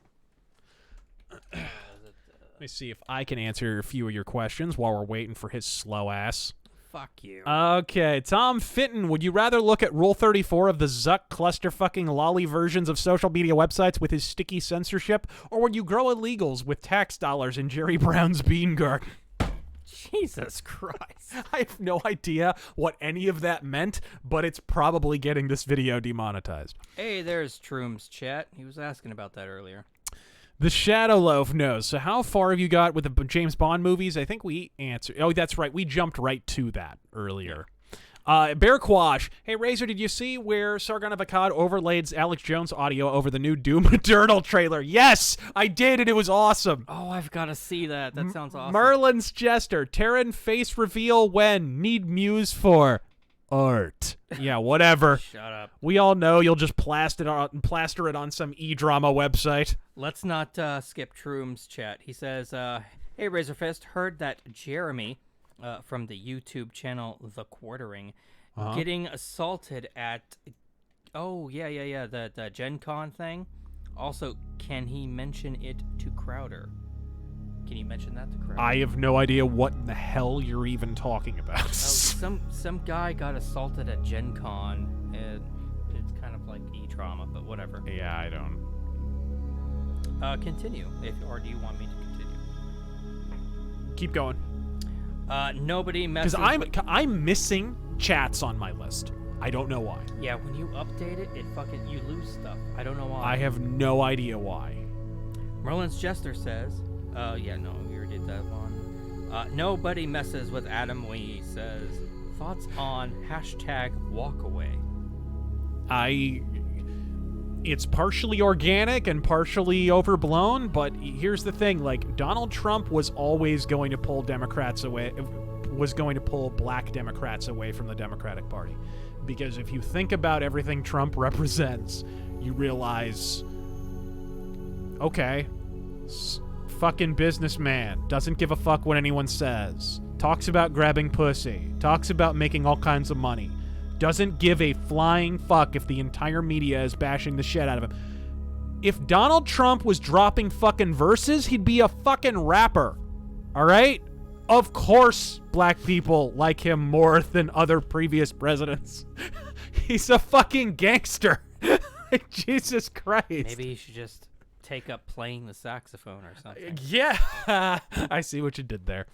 Let me see if I can answer a few of your questions while we're waiting for his slow ass. Fuck you. Okay, Tom Fitton, would you rather look at Rule 34 of the Zuck cluster-fucking lolly versions of social media websites with his sticky censorship, or would you grow illegals with tax dollars in Jerry Brown's bean garden? Jesus Christ. I have no idea what any of that meant, but it's probably getting this video demonetized. Hey, there's Troom's chat. He was asking about that earlier. The Shadow Loaf knows. So how far have you got with the James Bond movies? I think we answered. Oh, that's right. We jumped right to that earlier. Bear Quash. Hey, Razor, did you see where Sargon of Akkad overlaid Alex Jones audio over the new Doom Eternal trailer? Yes, I did, and it was awesome. Oh, I've got to see that. That sounds awesome. Merlin's Jester. Terran face reveal when? Need muse for art. Yeah, whatever. Shut up. We all know you'll just plaster it on some e-drama website. Let's not skip Troom's chat. He says, hey, RazörFist, heard that Jeremy from the YouTube channel The Quartering getting assaulted at, the Gen Con thing. Also, can he mention it to Crowder? Can you mention that to Crowder? I have no idea what in the hell you're even talking about. Some guy got assaulted at Gen Con, and it's kind of like e-trauma, but whatever. Yeah, I don't. Continue, or do you want me to continue? Keep going. Nobody messes because I'm missing chats on my list. I don't know why. Yeah, when you update it, you lose stuff. I don't know why. I have no idea why. Merlin's Jester says, we already did that one. Nobody messes with Adam Wee says, thoughts on #walkaway. It's partially organic and partially overblown, but here's the thing, like, Donald Trump was always going to pull black Democrats away from the Democratic Party. Because if you think about everything Trump represents, you realize, okay, fucking businessman, doesn't give a fuck what anyone says, talks about grabbing pussy, talks about making all kinds of money, doesn't give a flying fuck if the entire media is bashing the shit out of him. If Donald Trump was dropping fucking verses, he'd be a fucking rapper. All right? Of course black people like him more than other previous presidents. He's a fucking gangster. Jesus Christ. Maybe he should just take up playing the saxophone or something. Yeah. I see what you did there.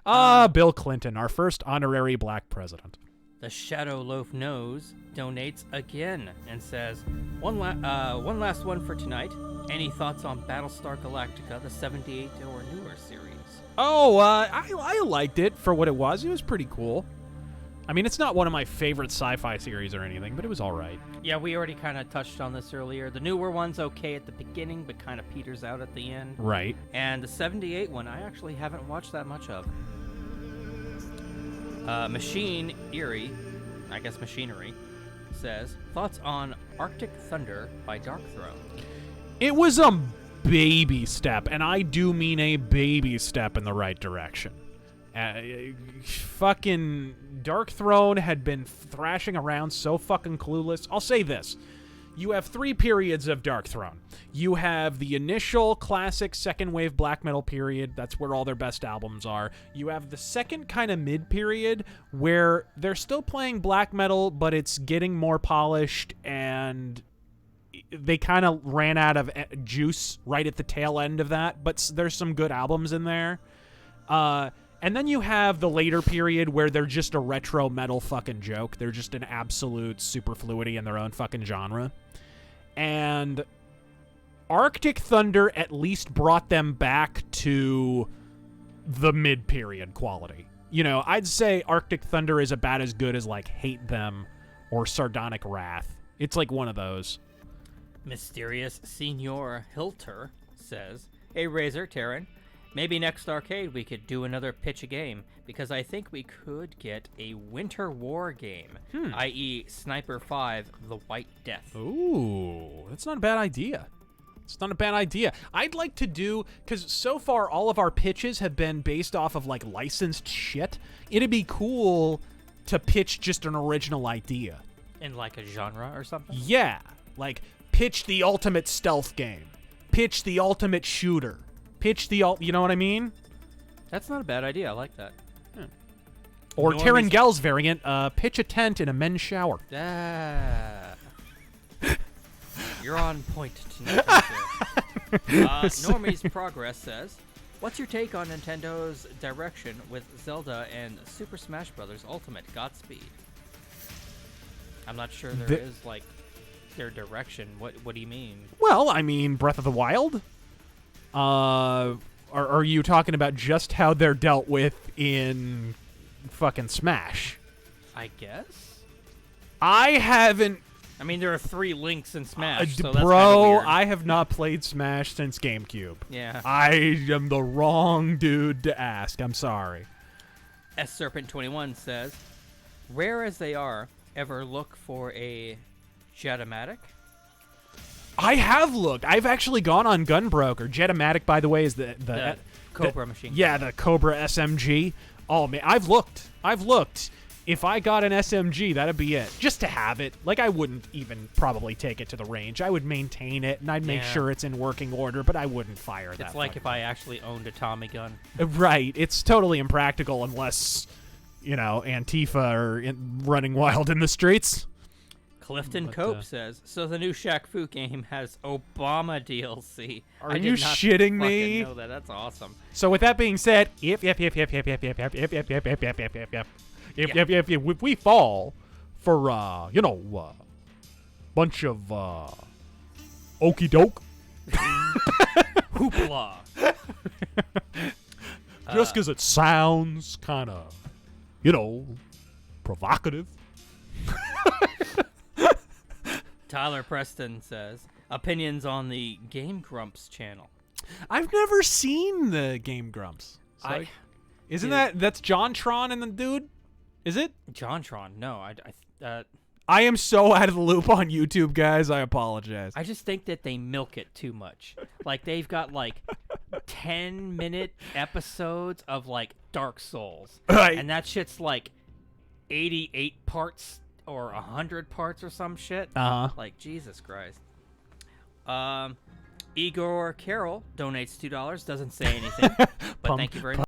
Bill Clinton, our first honorary black president. The Shadow Loaf Nose donates again and says, one last one for tonight. Any thoughts on Battlestar Galactica, the 78 or newer series? Oh, I liked it for what it was. It was pretty cool. I mean, it's not one of my favorite sci-fi series or anything, but it was all right. Yeah, we already kind of touched on this earlier. The newer one's okay at the beginning, but kind of peters out at the end. Right. And the 78 one, I actually haven't watched that much of. Machine Eerie, I guess Machinery, says, thoughts on Arctic Thunder by Darkthrone. It was a baby step, and I do mean a baby step in the right direction. Fucking Darkthrone had been thrashing around so fucking clueless. I'll say this. You have 3 periods of Darkthrone. You have the initial classic second wave black metal period. That's where all their best albums are. You have the second kind of mid period where they're still playing black metal, but it's getting more polished, and they kind of ran out of juice right at the tail end of that. But there's some good albums in there. And then you have the later period where they're just a retro metal fucking joke. They're just an absolute superfluity in their own fucking genre. And Arctic Thunder at least brought them back to the mid-period quality. You know, I'd say Arctic Thunder is about as good as, like, Hate Them or Sardonic Wrath. It's like one of those. Mysterious Senor Hilter says, hey, Razor, Taryn, maybe next arcade we could do another pitch a game, because I think we could get a Winter War game, i.e. Sniper 5, The White Death. Ooh, that's not a bad idea. It's not a bad idea. I'd like to do, because so far all of our pitches have been based off of, like, licensed shit. It'd be cool to pitch just an original idea. In, like, a genre or something? Yeah. Like, pitch the ultimate stealth game. Pitch the ultimate shooter. Pitch the you know what I mean? That's not a bad idea. I like that. Yeah. Or Taron Gell's variant, pitch a tent in a men's shower. You're on point tonight. Normie's Progress says, what's your take on Nintendo's direction with Zelda and Super Smash Bros. Ultimate Godspeed? I'm not sure there is, like, their direction. What do you mean? Well, I mean, Breath of the Wild. Are you talking about just how they're dealt with in fucking Smash? I guess. I haven't. I mean, there are 3 links in Smash, so that's bro, kinda weird. I have not played Smash since GameCube. Yeah. I am the wrong dude to ask. I'm sorry. Serpent21 says, rare as they are, ever look for a Jetomatic? I have looked. I've actually gone on Gunbroker. Jetomatic, by the way, is the Cobra machine. Yeah, the Cobra SMG. Oh, man, I've looked. If I got an SMG, that'd be it. Just to have it. Like, I wouldn't even probably take it to the range. I would maintain it, and I'd make sure it's in working order, but I wouldn't fire that. It's like if I actually owned a Tommy gun. Right. It's totally impractical unless, Antifa are running wild in the streets. Clifton Cope says, so the new Shaq Fu game has Obama DLC. Are you shitting me? Know that. That's awesome. So with that being said, if we fall for bunch of okey doke hoopla, just because it sounds kind of provocative. Tyler Preston says, opinions on the Game Grumps channel. I've never seen the Game Grumps. Isn't that's JonTron and the dude? Is it? JonTron? No, I am so out of the loop on YouTube, guys. I apologize. I just think that they milk it too much. Like, they've got, 10-minute episodes of, Dark Souls. Right. And that shit's, 88 parts or 100 parts or some shit. Uh-huh. Jesus Christ. Igor Carroll donates $2. Doesn't say anything. But thank you very much.